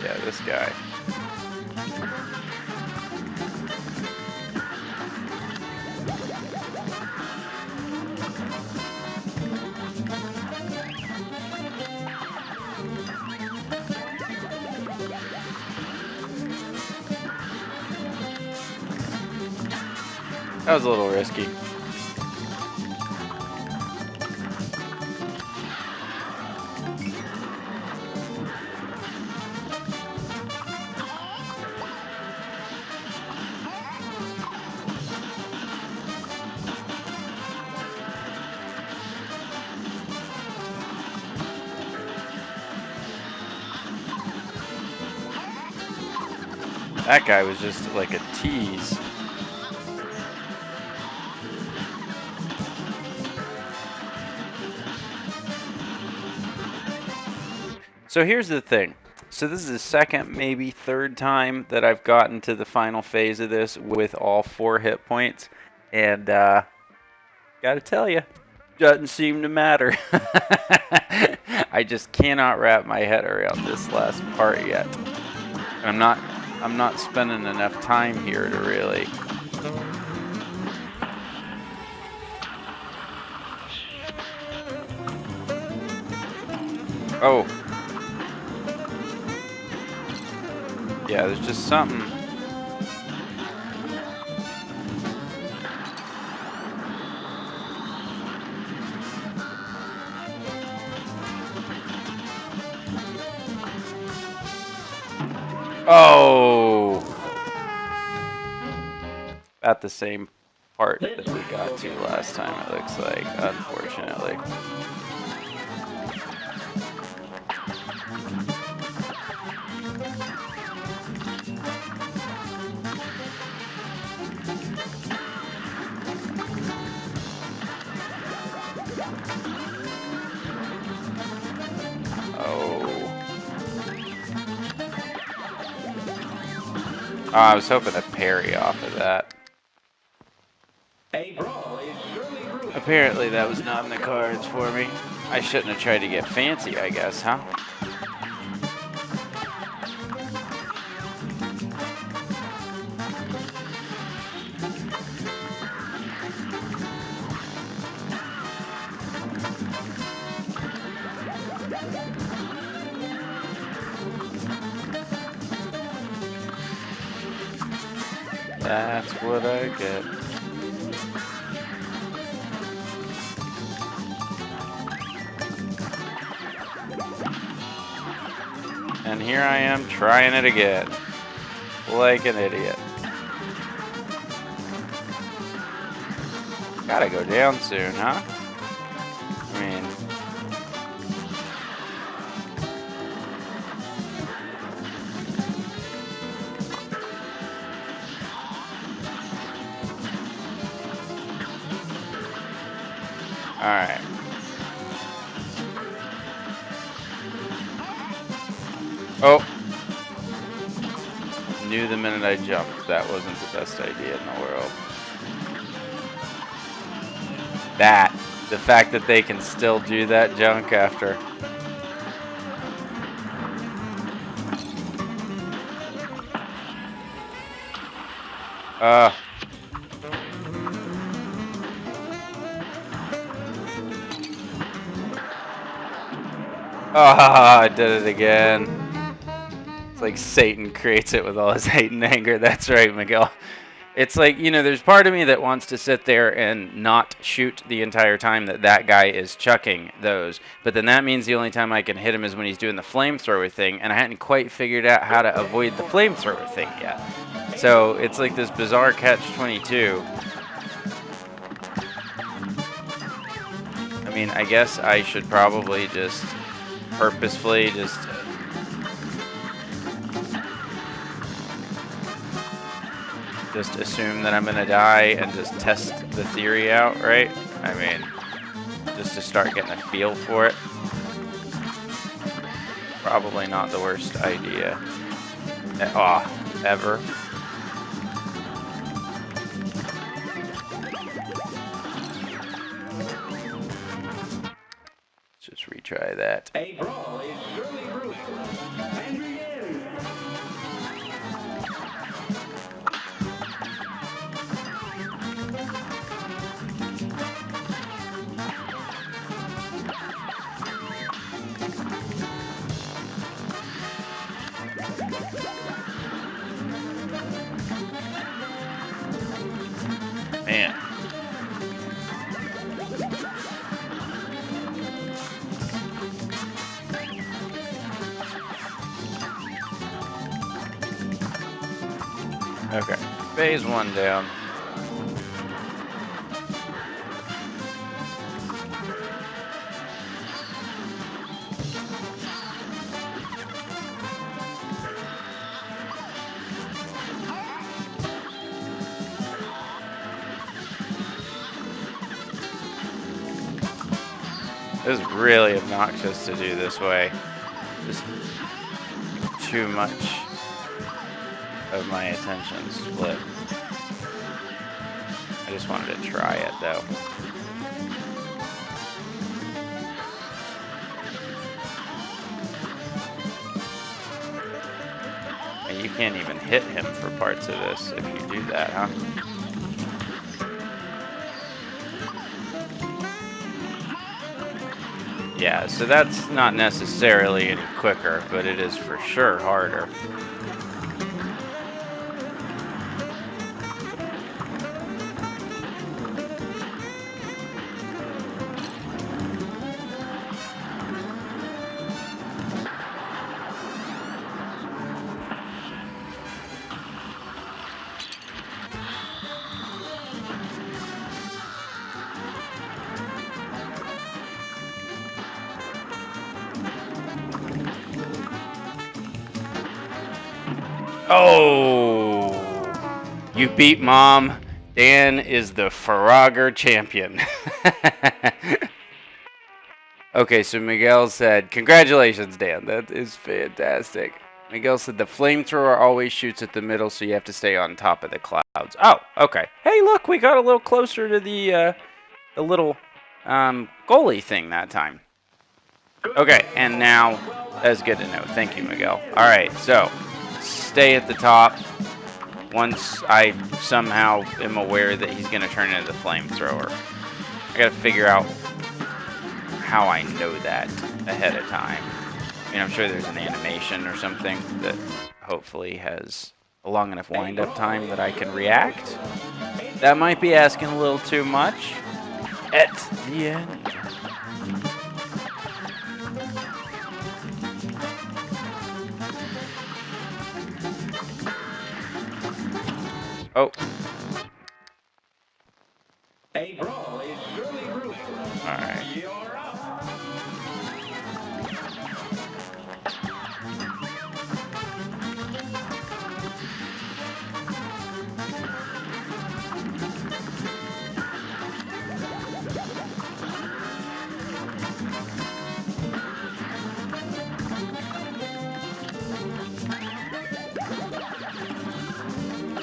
Yeah, this guy. That was a little risky. That guy was just like a tease. So here's the thing. So this is the second, maybe third time that I've gotten to the final phase of this with all 4 hit points. And gotta tell you, doesn't seem to matter. I just cannot wrap my head around this last part yet. I'm not spending enough time here to really. Oh. Yeah, there's just something. Oh! At the same part that we got to last time, it looks like, unfortunately. Oh, I was hoping to parry off of that. A brawl is surely brewing. Apparently that was not in the cards for me. I shouldn't have tried to get fancy, I guess, huh? That's what I get. And here I am trying it again. Like an idiot. Gotta go down soon, huh? I mean... Alright. Oh! Knew the minute I jumped that wasn't the best idea in the world. The fact that they can still do that junk after. I did it again. It's like Satan creates it with all his hate and anger. That's right, Miguel. It's like, you know, there's part of me that wants to sit there and not shoot the entire time that guy is chucking those. But then that means the only time I can hit him is when he's doing the flamethrower thing, and I hadn't quite figured out how to avoid the flamethrower thing yet. So it's like this bizarre catch-22. I mean, I guess I should probably just purposefully just assume that I'm gonna die and just test the theory out, right? I mean, just to start getting a feel for it. Probably not the worst idea ever. Let's just retry that. A brawl is surely brewing. And begin. Man. Okay, phase 1 down. This is really obnoxious to do this way. Just too much of my attention split. I just wanted to try it though. And you can't even hit him for parts of this if you do that, huh? Yeah, so that's not necessarily any quicker, but it is for sure harder. Oh, you beat Mom. Dan is the Frogger champion. Okay, so Miguel said, congratulations, Dan. That is fantastic. Miguel said the flamethrower always shoots at the middle, so you have to stay on top of the clouds. Oh, okay. Hey, look, we got a little closer to the little goalie thing that time. Okay, and now that's good to know. Thank you, Miguel. All right, so stay at the top. Once I somehow am aware that he's going to turn into the flamethrower, I got to figure out how I know that ahead of time. I mean, I'm sure there's an animation or something that hopefully has a long enough wind-up time that I can react. That might be asking a little too much at the end. Oh. A brawl is surely brewing. All right. You're up.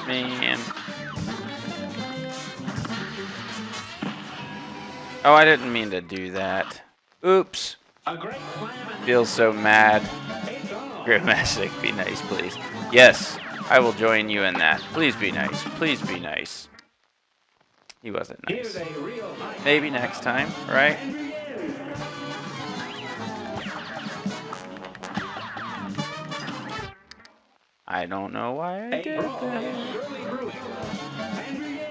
Man. Oh, I didn't mean to do that. Oops. A great slam. Feels so mad. It's on. Grimmastic, be nice, please. Yes, I will join you in that. Please be nice. Please be nice. He wasn't nice. Here's a real high. Maybe next time, right? I don't know why I A did brawl that. is surely brewing. And begin.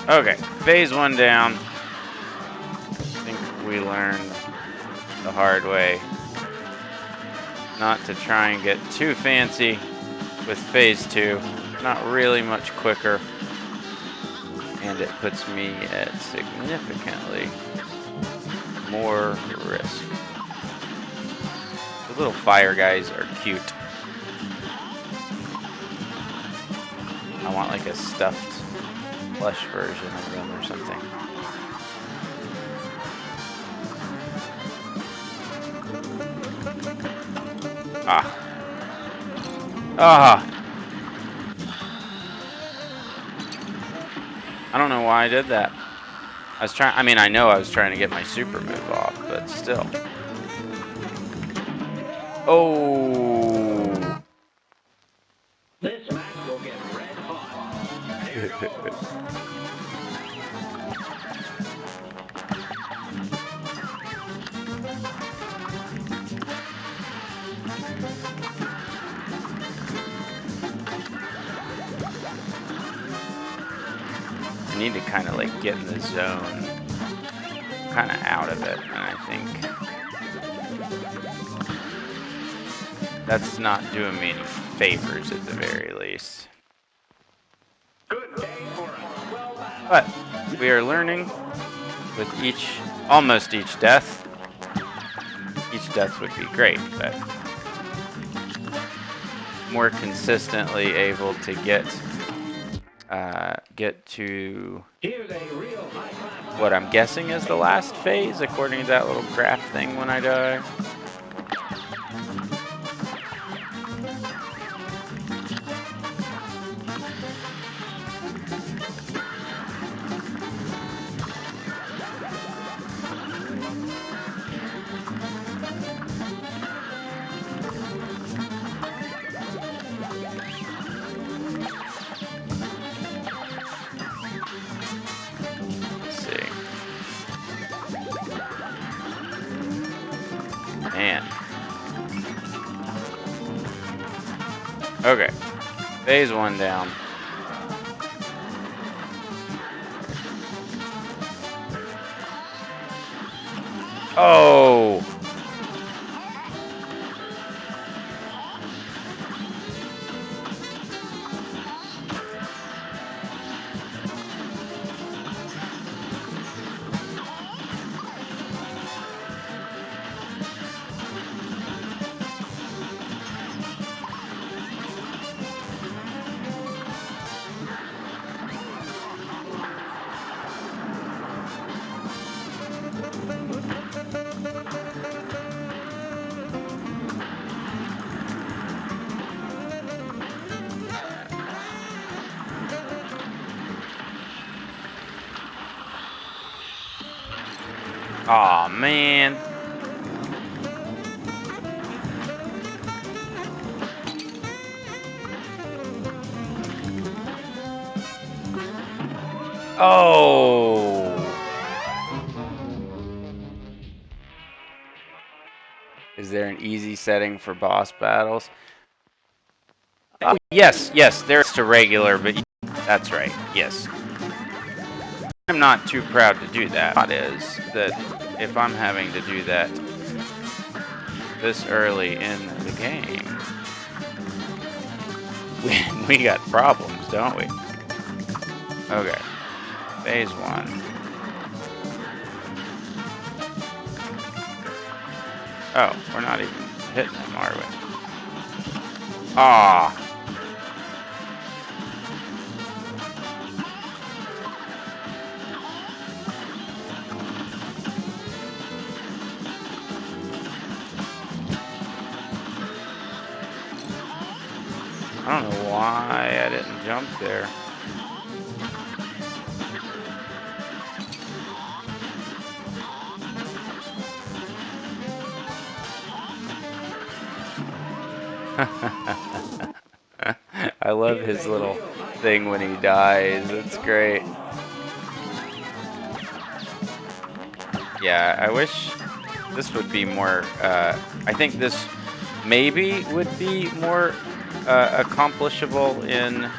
Okay, phase 1 down. I think we learned the hard way not to try and get too fancy with phase 2. Not really much quicker. And it puts me at significantly more risk. The little fire guys are cute. I want like a stuffed plush version of them or something. I don't know why I did that. I know I was trying to get my super move off, but still. Oh. This match will get red hot. Here goes. I need to kind of like get in the zone, kind of out of it, and I think that's not doing me any favors at the very least. Good day for us. Well done. But we are learning with almost each death. Each death would be great, but more consistently able to get to Here's a real high-class what I'm guessing is the last phase, according to that little graph thing when I die. Man. Okay. Phase 1 down. Oh! Aw, man. Oh. Is there an easy setting for boss battles? Oh, yes, there's to regular, but that's right, yes. I'm not too proud to do that. Thought is that if I'm having to do that this early in the game, we got problems, don't we? Okay, phase 1. Oh, we're not even hitting them, are we? Ah. I don't know why I didn't jump there. I love his little thing when he dies. It's great. Yeah, I wish this would be more, I think this maybe would be more accomplishable in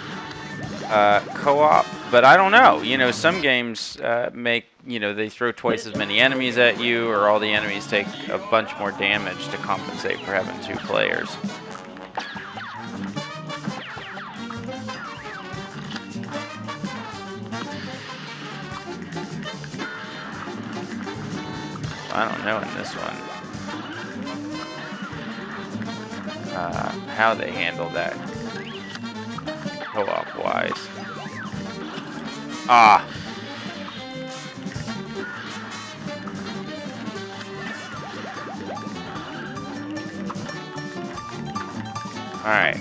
co-op But I don't know. You know, some games make, you know, they throw twice as many enemies at you, or all the enemies take a bunch more damage to compensate for having 2 players. I don't know in this one how they handle that co-op wise. Ah. Alright.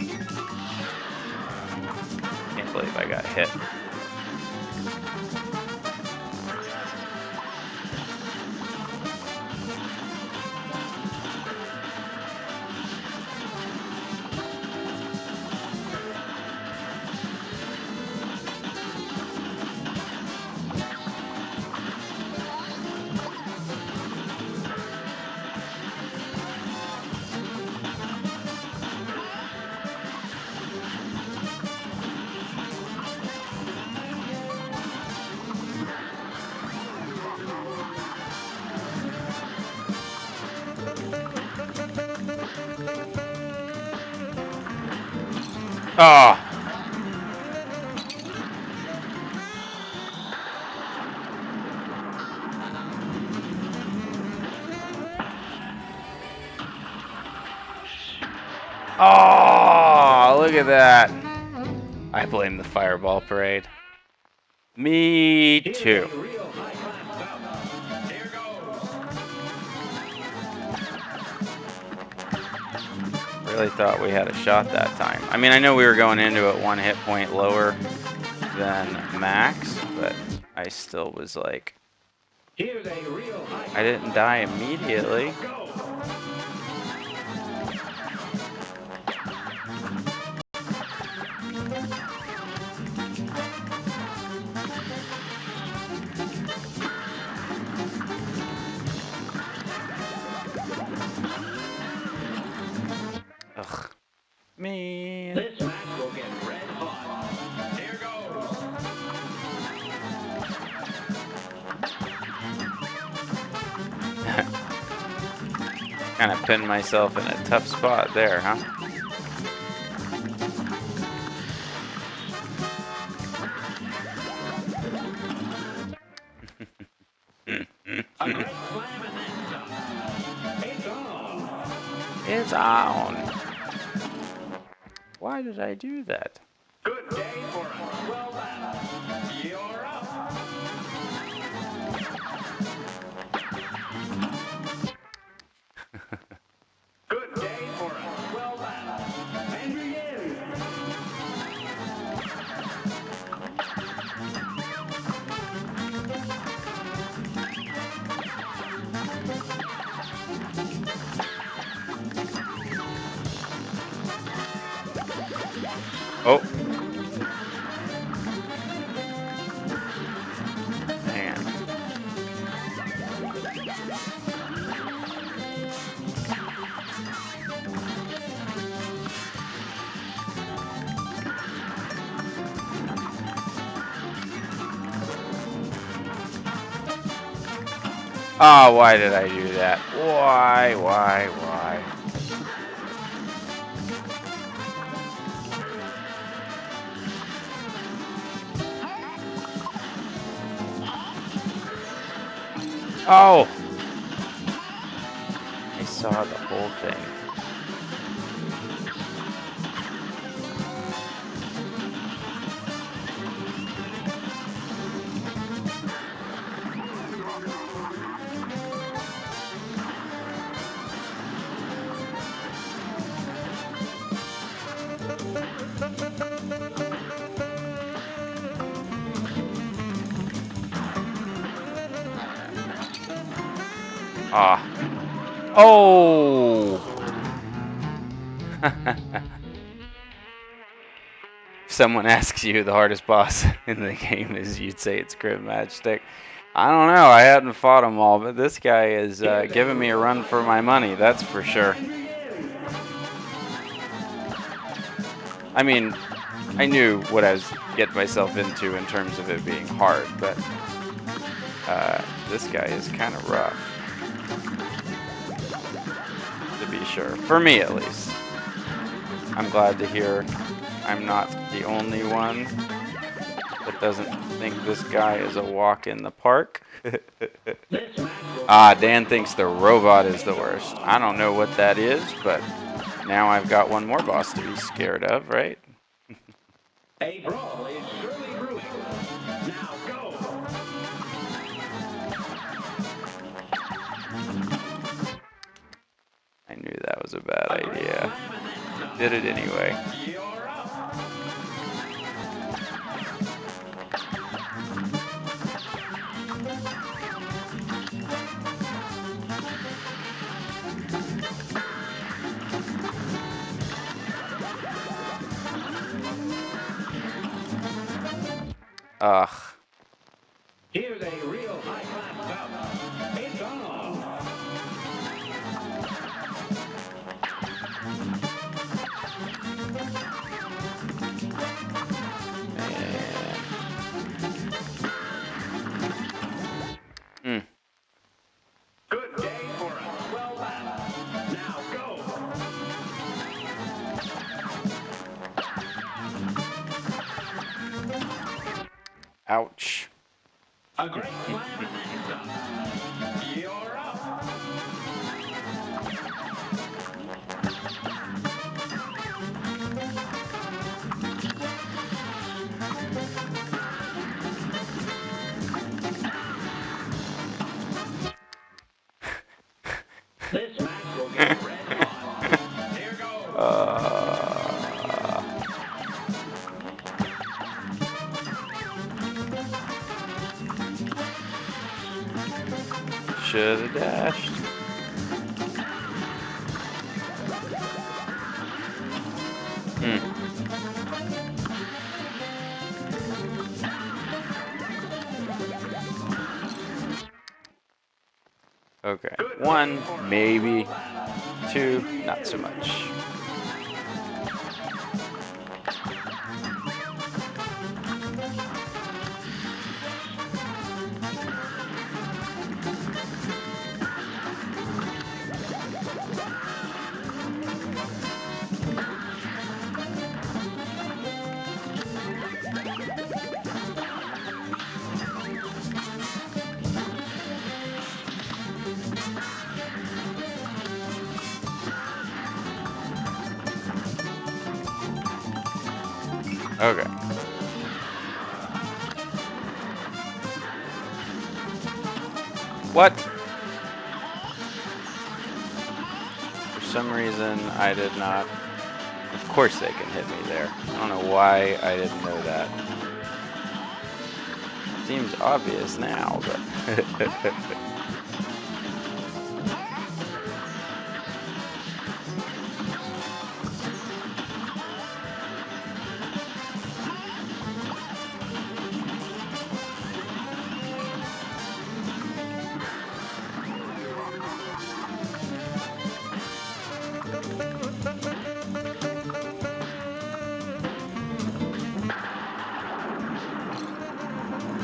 Can't believe I got hit. Oh. Oh, look at that. I blame the fireball parade. Me too. Really thought we had a shot that time. I mean, I know we were going into it 1 hit point lower than max, but I still was like, I didn't die immediately. Ugh. Me. This match will get red hot. Here goes. Kind of pinned myself in a tough spot there, huh? It's on. Why did I do that? Good day for a well battle. You're up. Good day for a well battle. And begin. Oh. Man. Oh, why did I do that? Why? Oh! I saw the whole thing. Ah. Oh! If someone asks you the hardest boss in the game is, you'd say it's Grim Matchstick. I don't know, I hadn't fought them all, but this guy is giving me a run for my money, that's for sure. I mean, I knew what I was getting myself into in terms of it being hard, but this guy is kind of rough, to be sure. For me, at least. I'm glad to hear I'm not the only one that doesn't think this guy is a walk in the park. Dan thinks the robot is the worst. I don't know what that is, but now I've got one more boss to be scared of, right? A brawl is surely brewing. Now go. I knew that was a bad idea. Did it anyway. You're up. Ugh. Here's a real high-class bout. It's on. Good day for a swell battle. Now go. Ouch. A great slam and then some. You're up. This match will get red hot. Here goes. Should have dashed. Okay. 1, maybe. 2, not so much. Okay. What? For some reason, I did not. Of course they can hit me there. I don't know why I didn't know that. Seems obvious now, but...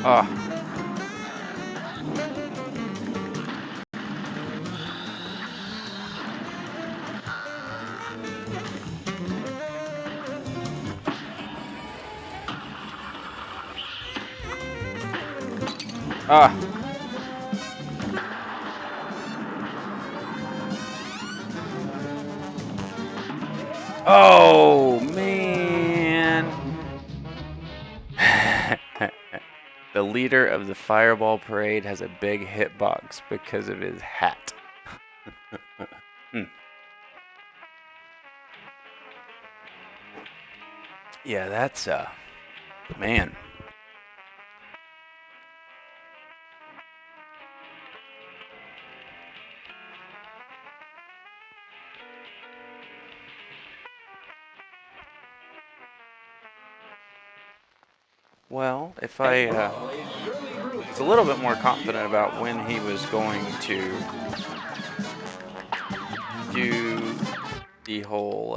Ah. Ah. Oh, man. The leader of the Fireball Parade has a big hitbox because of his hat. Yeah, that's, man. Well, if I was a little bit more confident about when he was going to do the whole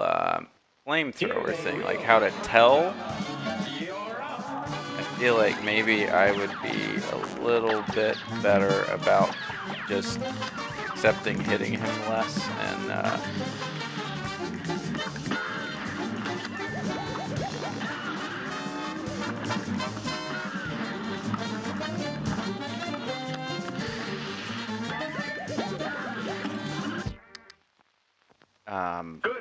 flamethrower thing, like how to tell feel like maybe I would be a little bit better about just accepting hitting him less and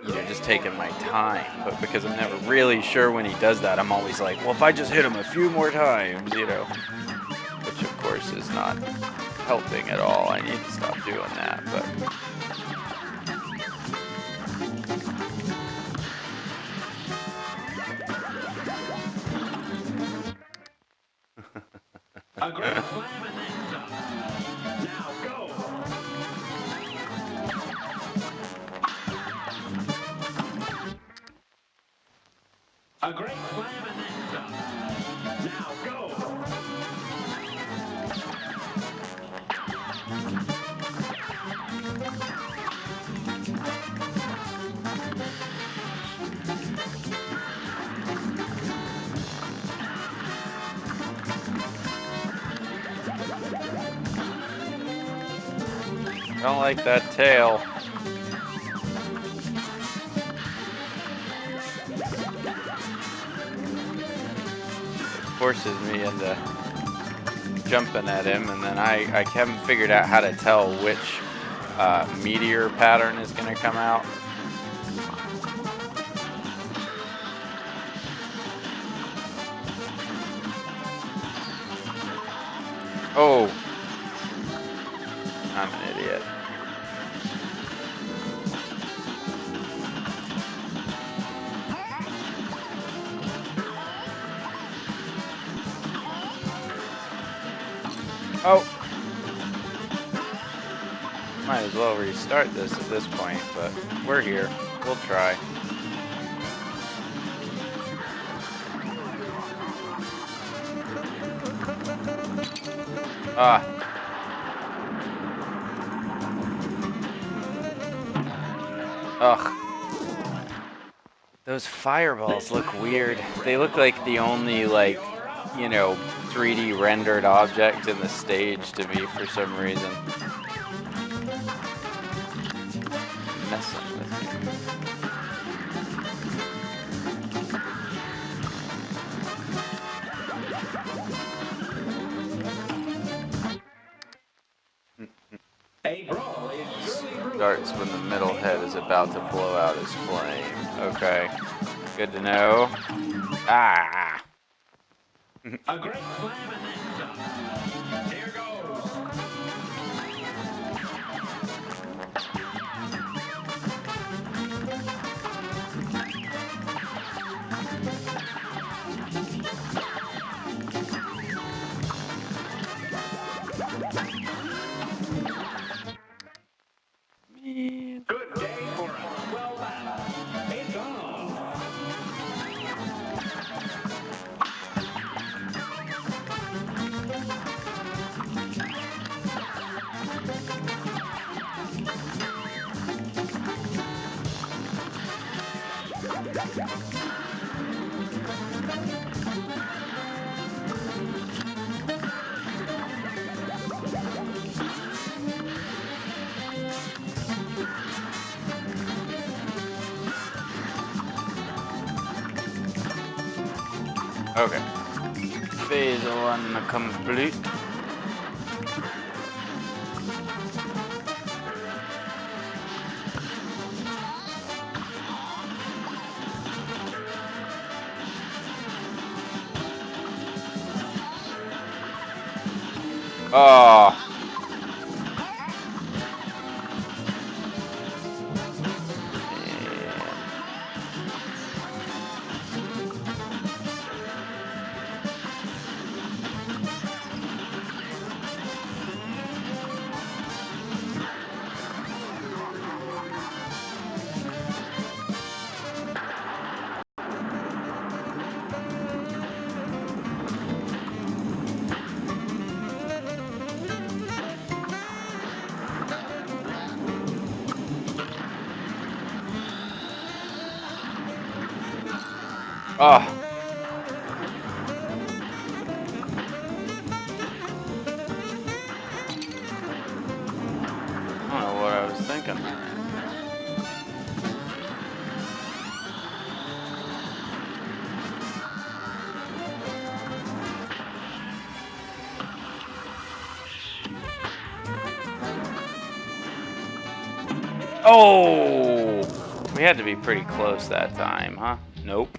you know, just taking my time. But because I'm never really sure when he does that, I'm always like, well, if I just hit him a few more times, you know, which of course is not helping at all. I need to stop doing that, but A great slam and then some. Now go. A great slam and then some. Now go. I don't like that tail. It forces me into jumping at him, and then I haven't figured out how to tell which meteor pattern is going to come out. Oh, I'm an idiot. Oh. Might as well restart this at this point, but we're here. We'll try. Ah. Ugh. Those fireballs look weird. They look like the only, like, you know, 3D rendered object in the stage to me for some reason. Messing with me. A brawl is surely brewing. Starts when the middle head is about to blow out his flame. Okay. Good to know. Ah! A great slam and then some. Here goes. Man. Good day for a swell battle. It's on. Okay. Phase 1 complete. Oh. Oh. thinking. Oh! We had to be pretty close that time, huh? Nope.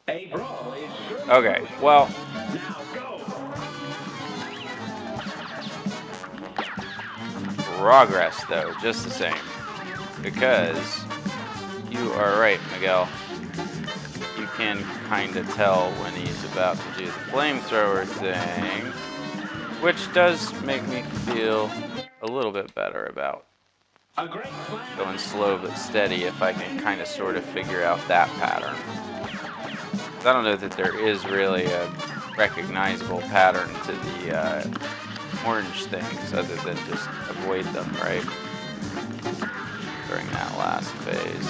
A brawl is sure. Okay, well, Now go. progress though, just the same. Because you are right, Miguel. You can kind of tell when he's about to do the flamethrower thing, which does make me feel a little bit better about A great slam. going slow but steady if I can kind of sort of figure out that pattern. I don't know that there is really a recognizable pattern to the orange things other than just avoid them, right? During that last phase.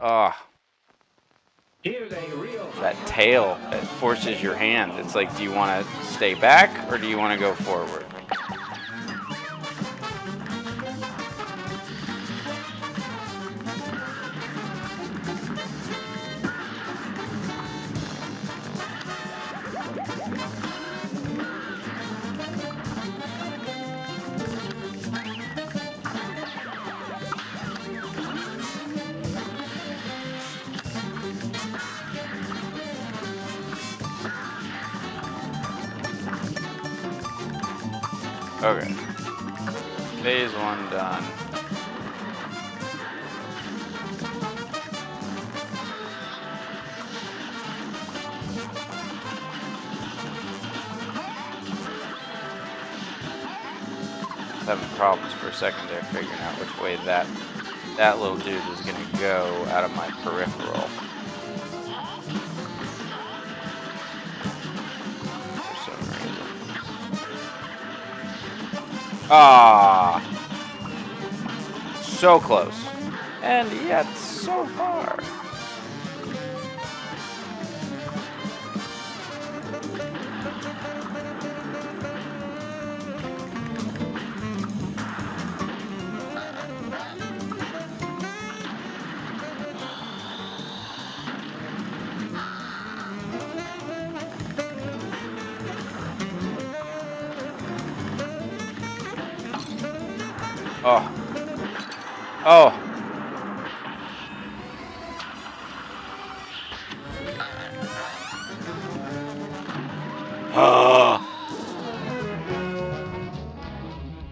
Ah. Here's a real That tail that forces your hand. It's like, do you want to stay back or do you want to go forward? Okay. Phase 1 done. Having problems for a second there figuring out which way that little dude is going to go out of my peripheral. For some reason. Ah, so close, and yet so far. Oh. Oh. Oh.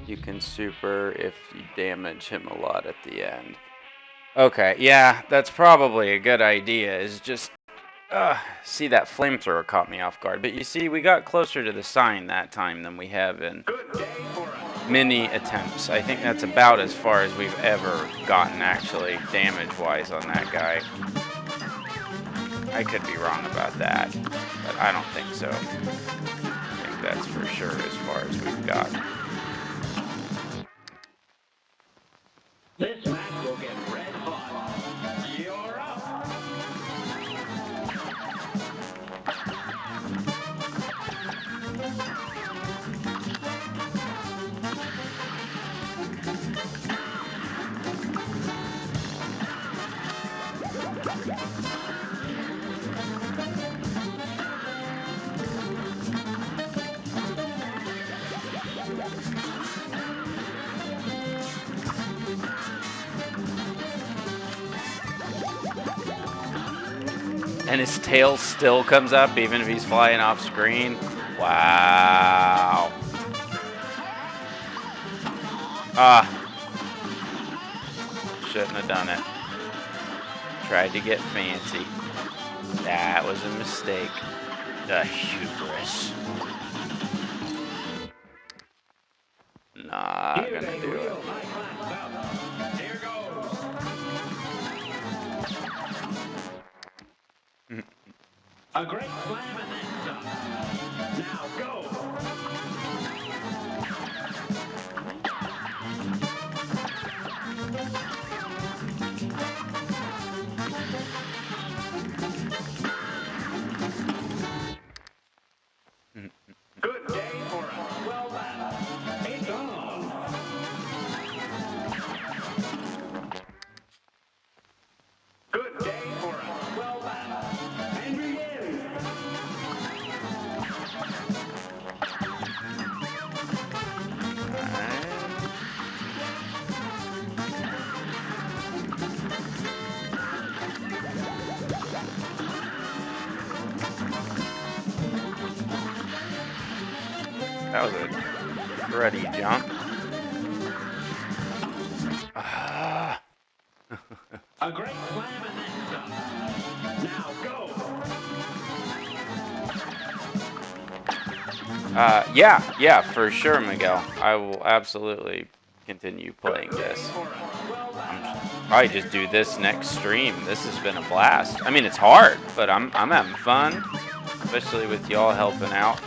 You can super if you damage him a lot at the end. Okay, yeah, that's probably a good idea, is just... see, that flamethrower caught me off guard. But you see, we got closer to the sign that time than we have in good day for us. many attempts. I think that's about as far as we've ever gotten, actually, damage-wise on that guy. I could be wrong about that, but I don't think so. I think that's for sure as far as we've got. This match will get red hot. You're up. And his tail still comes up even if he's flying off screen. Wow. Ah. Shouldn't have done it. Tried to get fancy. That was a mistake. The hubris. Not Here's gonna a do it. real high-class bout. Here goes. A great slam and then some. Now go. was a cruddy jump. Ah. A great slam and then some. Now go. Yeah, for sure, Miguel. I will absolutely continue playing this. I'll probably just do this next stream. This has been a blast. I mean, it's hard, but I'm having fun, especially with y'all helping out.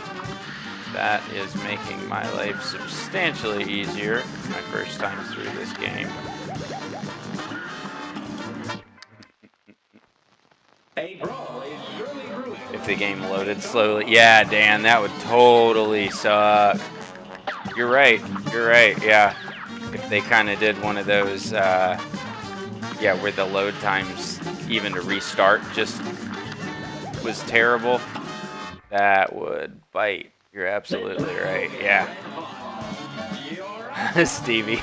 That is making my life substantially easier. My first time through this game. A brawl is surely brewing. If the game loaded slowly. Yeah, Dan, that would totally suck. You're right, yeah. If they kind of did one of those, yeah, where the load times, even to restart, just was terrible, that would bite. You're absolutely right, yeah. Stevie.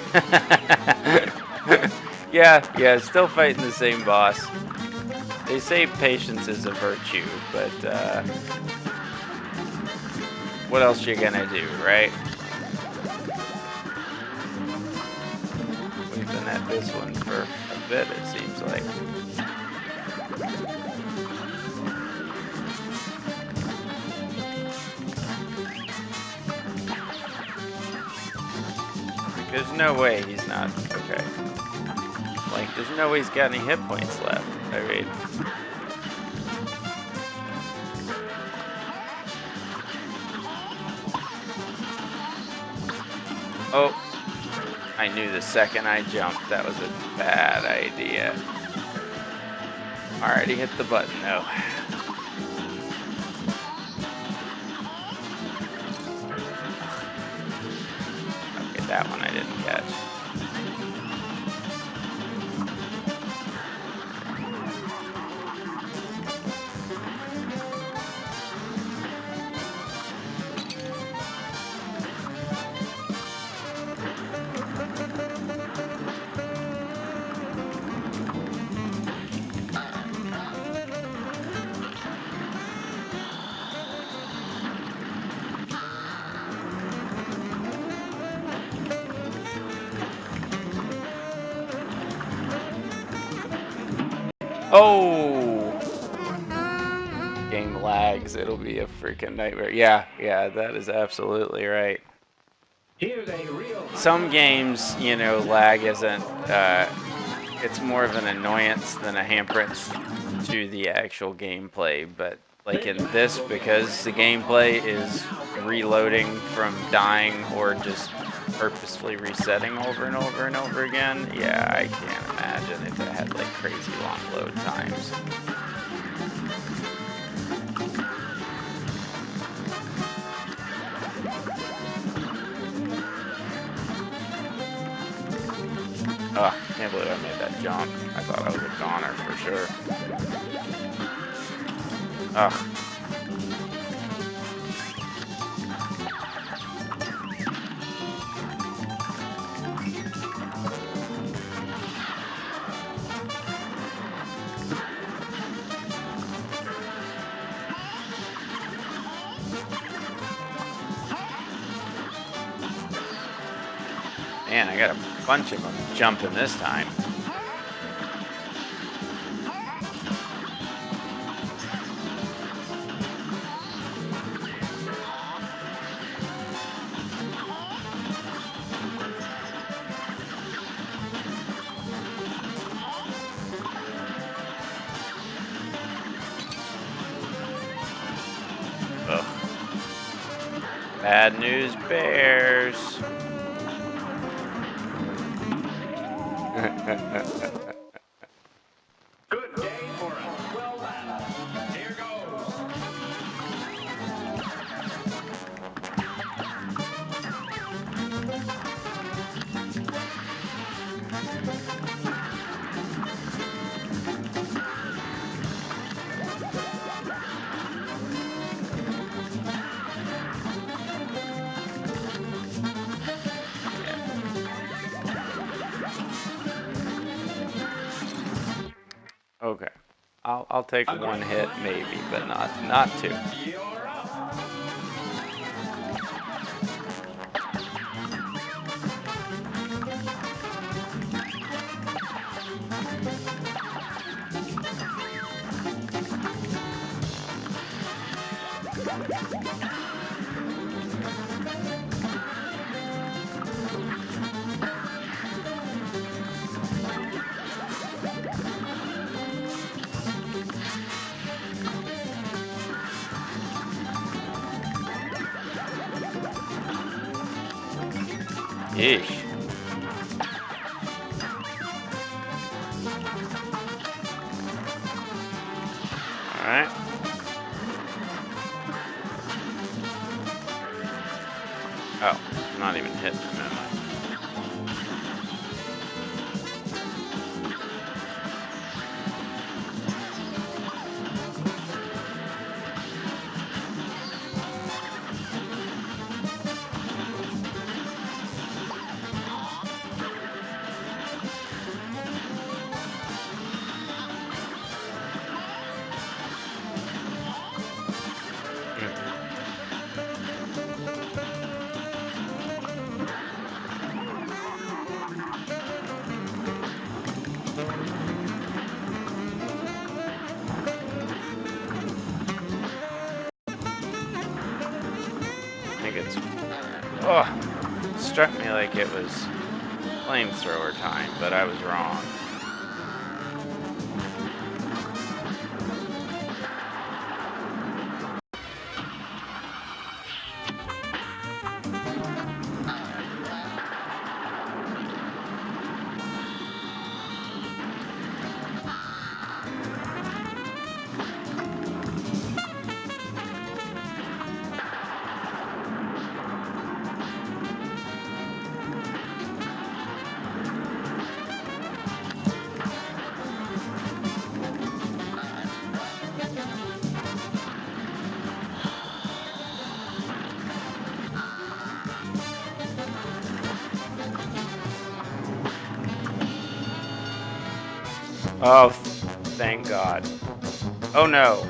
Yeah, still fighting the same boss. They say patience is a virtue, but what else you gonna do, right? We've been at this one for a bit, it seems like. There's no way he's not okay. Like, there's no way he's got any hit points left. I mean, oh, I knew the second I jumped that was a bad idea. Already hit the button though. Okay, that one I didn't catch. Oh! Game lags, it'll be a freaking nightmare. Yeah, that is absolutely right. Here's a real. Some games, you know, lag isn't, it's more of an annoyance than a hindrance to the actual gameplay, but like in this, because the gameplay is reloading from dying or just purposefully resetting over and over and over again, yeah, I can't imagine if it had like crazy long load times. Ugh, can't believe I made that jump. I thought I was a goner for sure. Ugh. Man, I got a bunch of them jumping this time. Ugh. Bad news bears. Good day for us. Well done. Here goes. Okay, I'll take one hit maybe, but not two. You're up. Yeesh. Alright. Oh, I'm not even hitting him, am I? I think it's... Oh! Struck me like it was flamethrower time, but I was wrong. Oh, thank God. Oh no.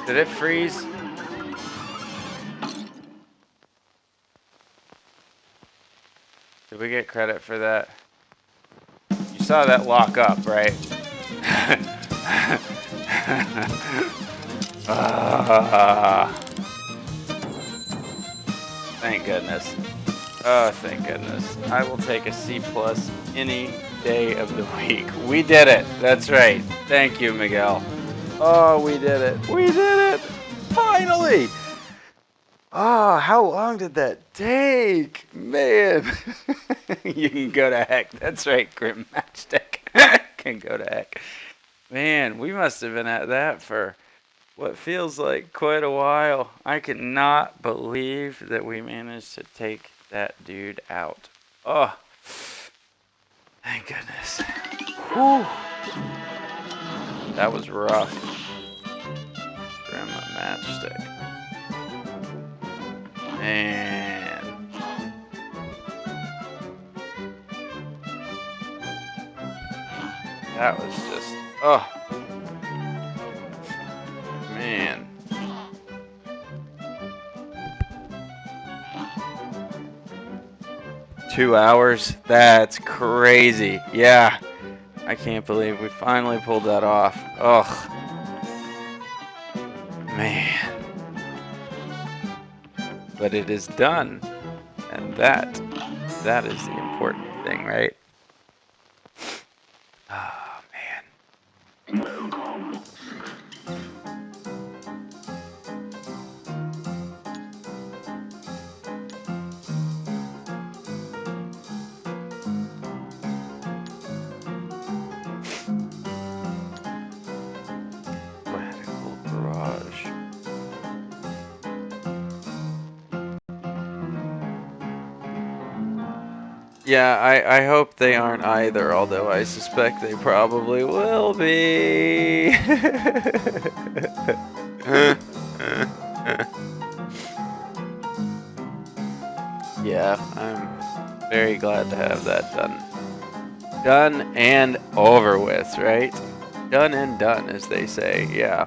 Did it freeze? Did we get credit for that? You saw that lock up, right? Thank goodness. Oh, thank goodness. I will take a C+ any day of the week. We did it. That's right. Thank you, Miguel. Oh, we did it. We did it. Finally. Oh, how long did that take? Man. You can go to heck. That's right, Grim Matchstick. Can go to heck. Man, we must have been at that for what feels like quite a while. I cannot believe that we managed to take that dude out. Oh, thank goodness. Whew. That was rough. Grim Matchstick. Man. That was just, oh. Man. Two hours? That's crazy. Yeah. I can't believe we finally pulled that off. Ugh. Man. But it is done. And that is the important thing, right? Oh, man. Radical Garage. Yeah, I hope they aren't either, although I suspect they probably will be. Yeah, I'm very glad to have that done. Done and over with, right? Done and done, as they say, yeah.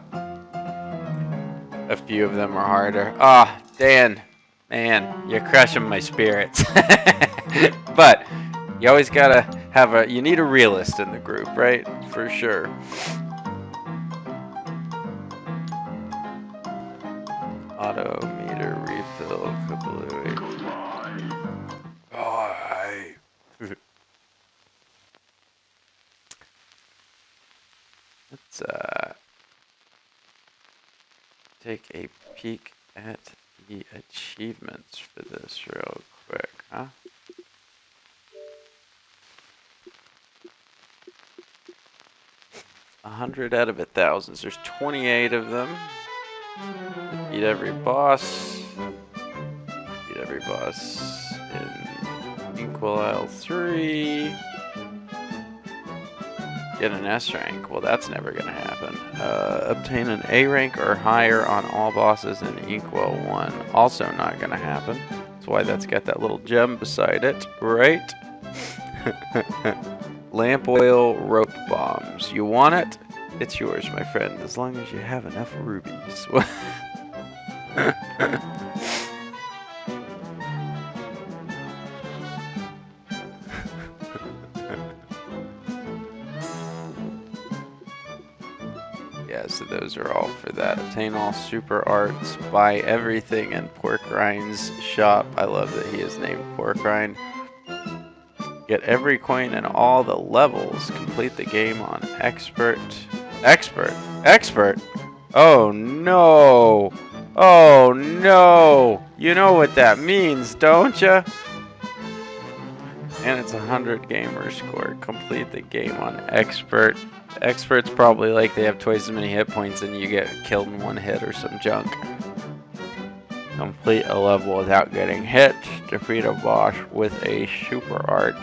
A few of them are harder. Ah, Dan, man, you're crushing my spirits. But you always gotta have you need a realist in the group, right? For sure. Auto meter refill kablooey. Oh, let's take a peek at the achievements for this real quick, huh? 100 out of 1,000. There's 28 of them. Beat every boss. Beat every boss in Inkwell Isle 3. Get an S rank. Well, that's never going to happen. Obtain an A rank or higher on all bosses in Inkwell 1. Also not going to happen. That's why that's got that little gem beside it, right? Lamp oil rope bombs. You want it? It's yours, my friend, as long as you have enough rubies. Yeah, so those are all for that. Obtain all super arts. Buy everything in Porkrind's shop. I love that he is named Porkrind. Get every coin in all the levels. Complete the game on expert. Expert? Oh no! Oh no! You know what that means, don't ya? And it's 100 gamer score. Complete the game on expert. Expert's probably like they have twice as many hit points and you get killed in one hit or some junk. Complete a level without getting hit. Defeat a boss with a super art.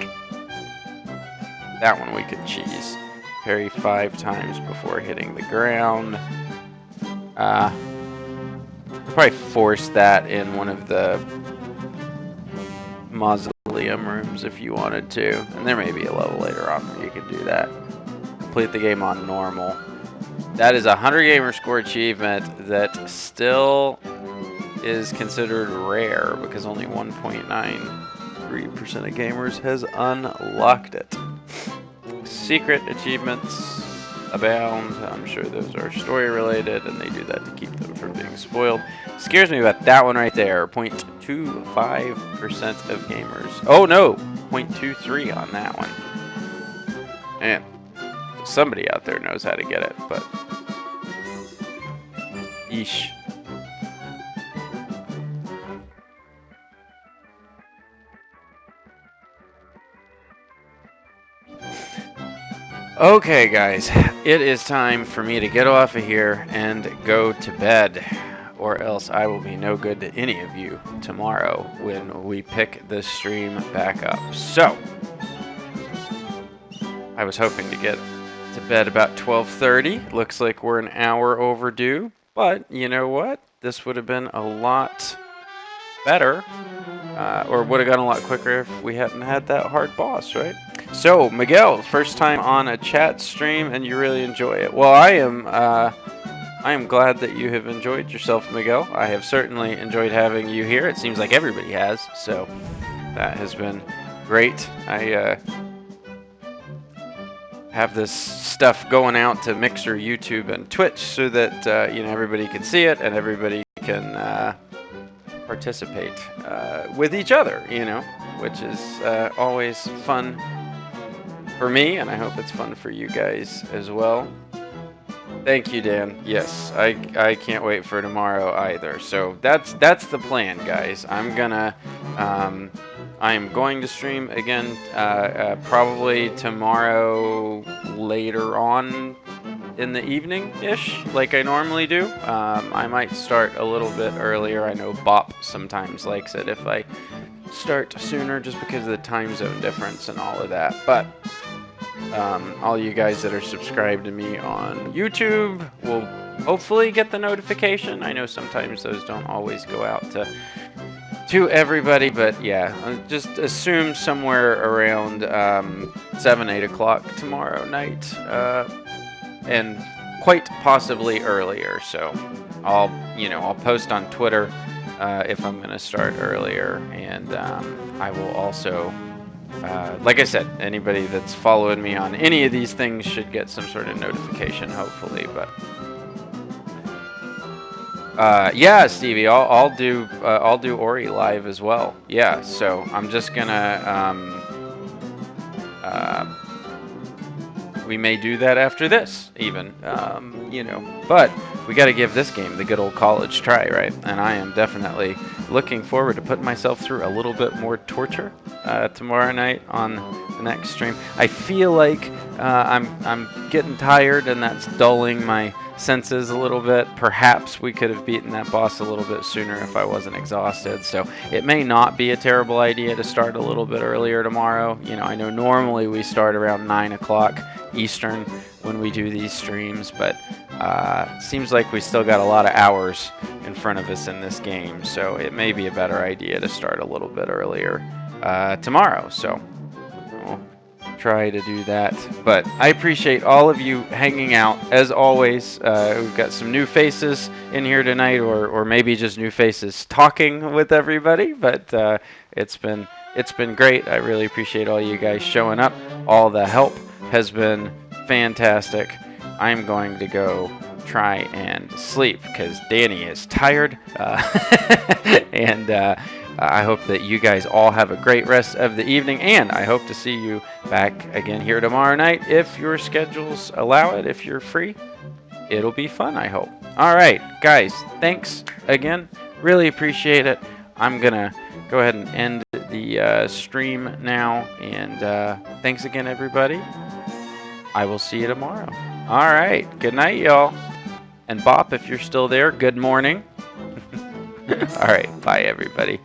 That one we could cheese. Parry 5 times before hitting the ground. Probably force that in one of the mausoleum rooms if you wanted to. And there may be a level later on where you can do that. Complete the game on normal. That is a 100 gamer score achievement that still is considered rare because only 1.93% of gamers has unlocked it. Secret achievements abound. I'm sure those are story related and they do that to keep them from being spoiled. Scares me about that one right there. 0.25% of gamers. Oh no, 0.23 on that one. Man, somebody out there knows how to get it, but yeesh. Okay, guys, it is time for me to get off of here and go to bed, or else I will be no good to any of you tomorrow when we pick this stream back up. So, I was hoping to get to bed about 12:30. Looks like we're an hour overdue, but you know what? This would have been a lot better, or would have gone a lot quicker if we hadn't had that hard boss, right? So, Miguel, first time on a chat stream, and you really enjoy it. Well, I am glad that you have enjoyed yourself, Miguel. I have certainly enjoyed having you here. It seems like everybody has, so that has been great. I have this stuff going out to Mixer, YouTube, and Twitch so that everybody can see it and everybody can participate with each other, which is always fun for me, and I hope it's fun for you guys as well. Thank you, Dan. Yes, I can't wait for tomorrow either. So that's the plan, guys. I am going to stream again probably tomorrow later on in the evening-ish, like I normally do. I might start a little bit earlier. I know Bop sometimes likes it if I start sooner just because of the time zone difference and all of that. But all you guys that are subscribed to me on YouTube will hopefully get the notification. I know sometimes those don't always go out to everybody, but yeah, just assume somewhere around 7-8 o'clock tomorrow night, and quite possibly earlier. So I'll post on Twitter if I'm gonna start earlier, and I will also. Like I said, anybody that's following me on any of these things should get some sort of notification, hopefully. But yeah, Stevie, I'll do Ori live as well. Yeah, so I'm just gonna we may do that after this, even But we got to give this game the good old college try, right? And I am definitely looking forward to putting myself through a little bit more torture tomorrow night on the next stream. I feel like I'm getting tired, and that's dulling my senses a little bit. Perhaps we could have beaten that boss a little bit sooner if I wasn't exhausted. So it may not be a terrible idea to start a little bit earlier tomorrow. You know, I know normally we start around 9 o'clock Eastern when we do these streams, but seems like we still got a lot of hours in front of us in this game, so it may be a better idea to start a little bit earlier tomorrow. So we'll try to do that. But I appreciate all of you hanging out as always. We've got some new faces in here tonight, or maybe just new faces talking with everybody. But it's been great. I really appreciate all you guys showing up. All the help has been fantastic. I'm going to go try and sleep because Danny is tired. And I hope that you guys all have a great rest of the evening, and I hope to see you back again here tomorrow night if your schedules allow it, if you're free. It'll be fun, I hope. All right, guys, thanks again. Really appreciate it. I'm going to go ahead and end the stream now, and thanks again, everybody. I will see you tomorrow. All right, good night, y'all. And Bop, if you're still there, good morning. All right, bye, everybody.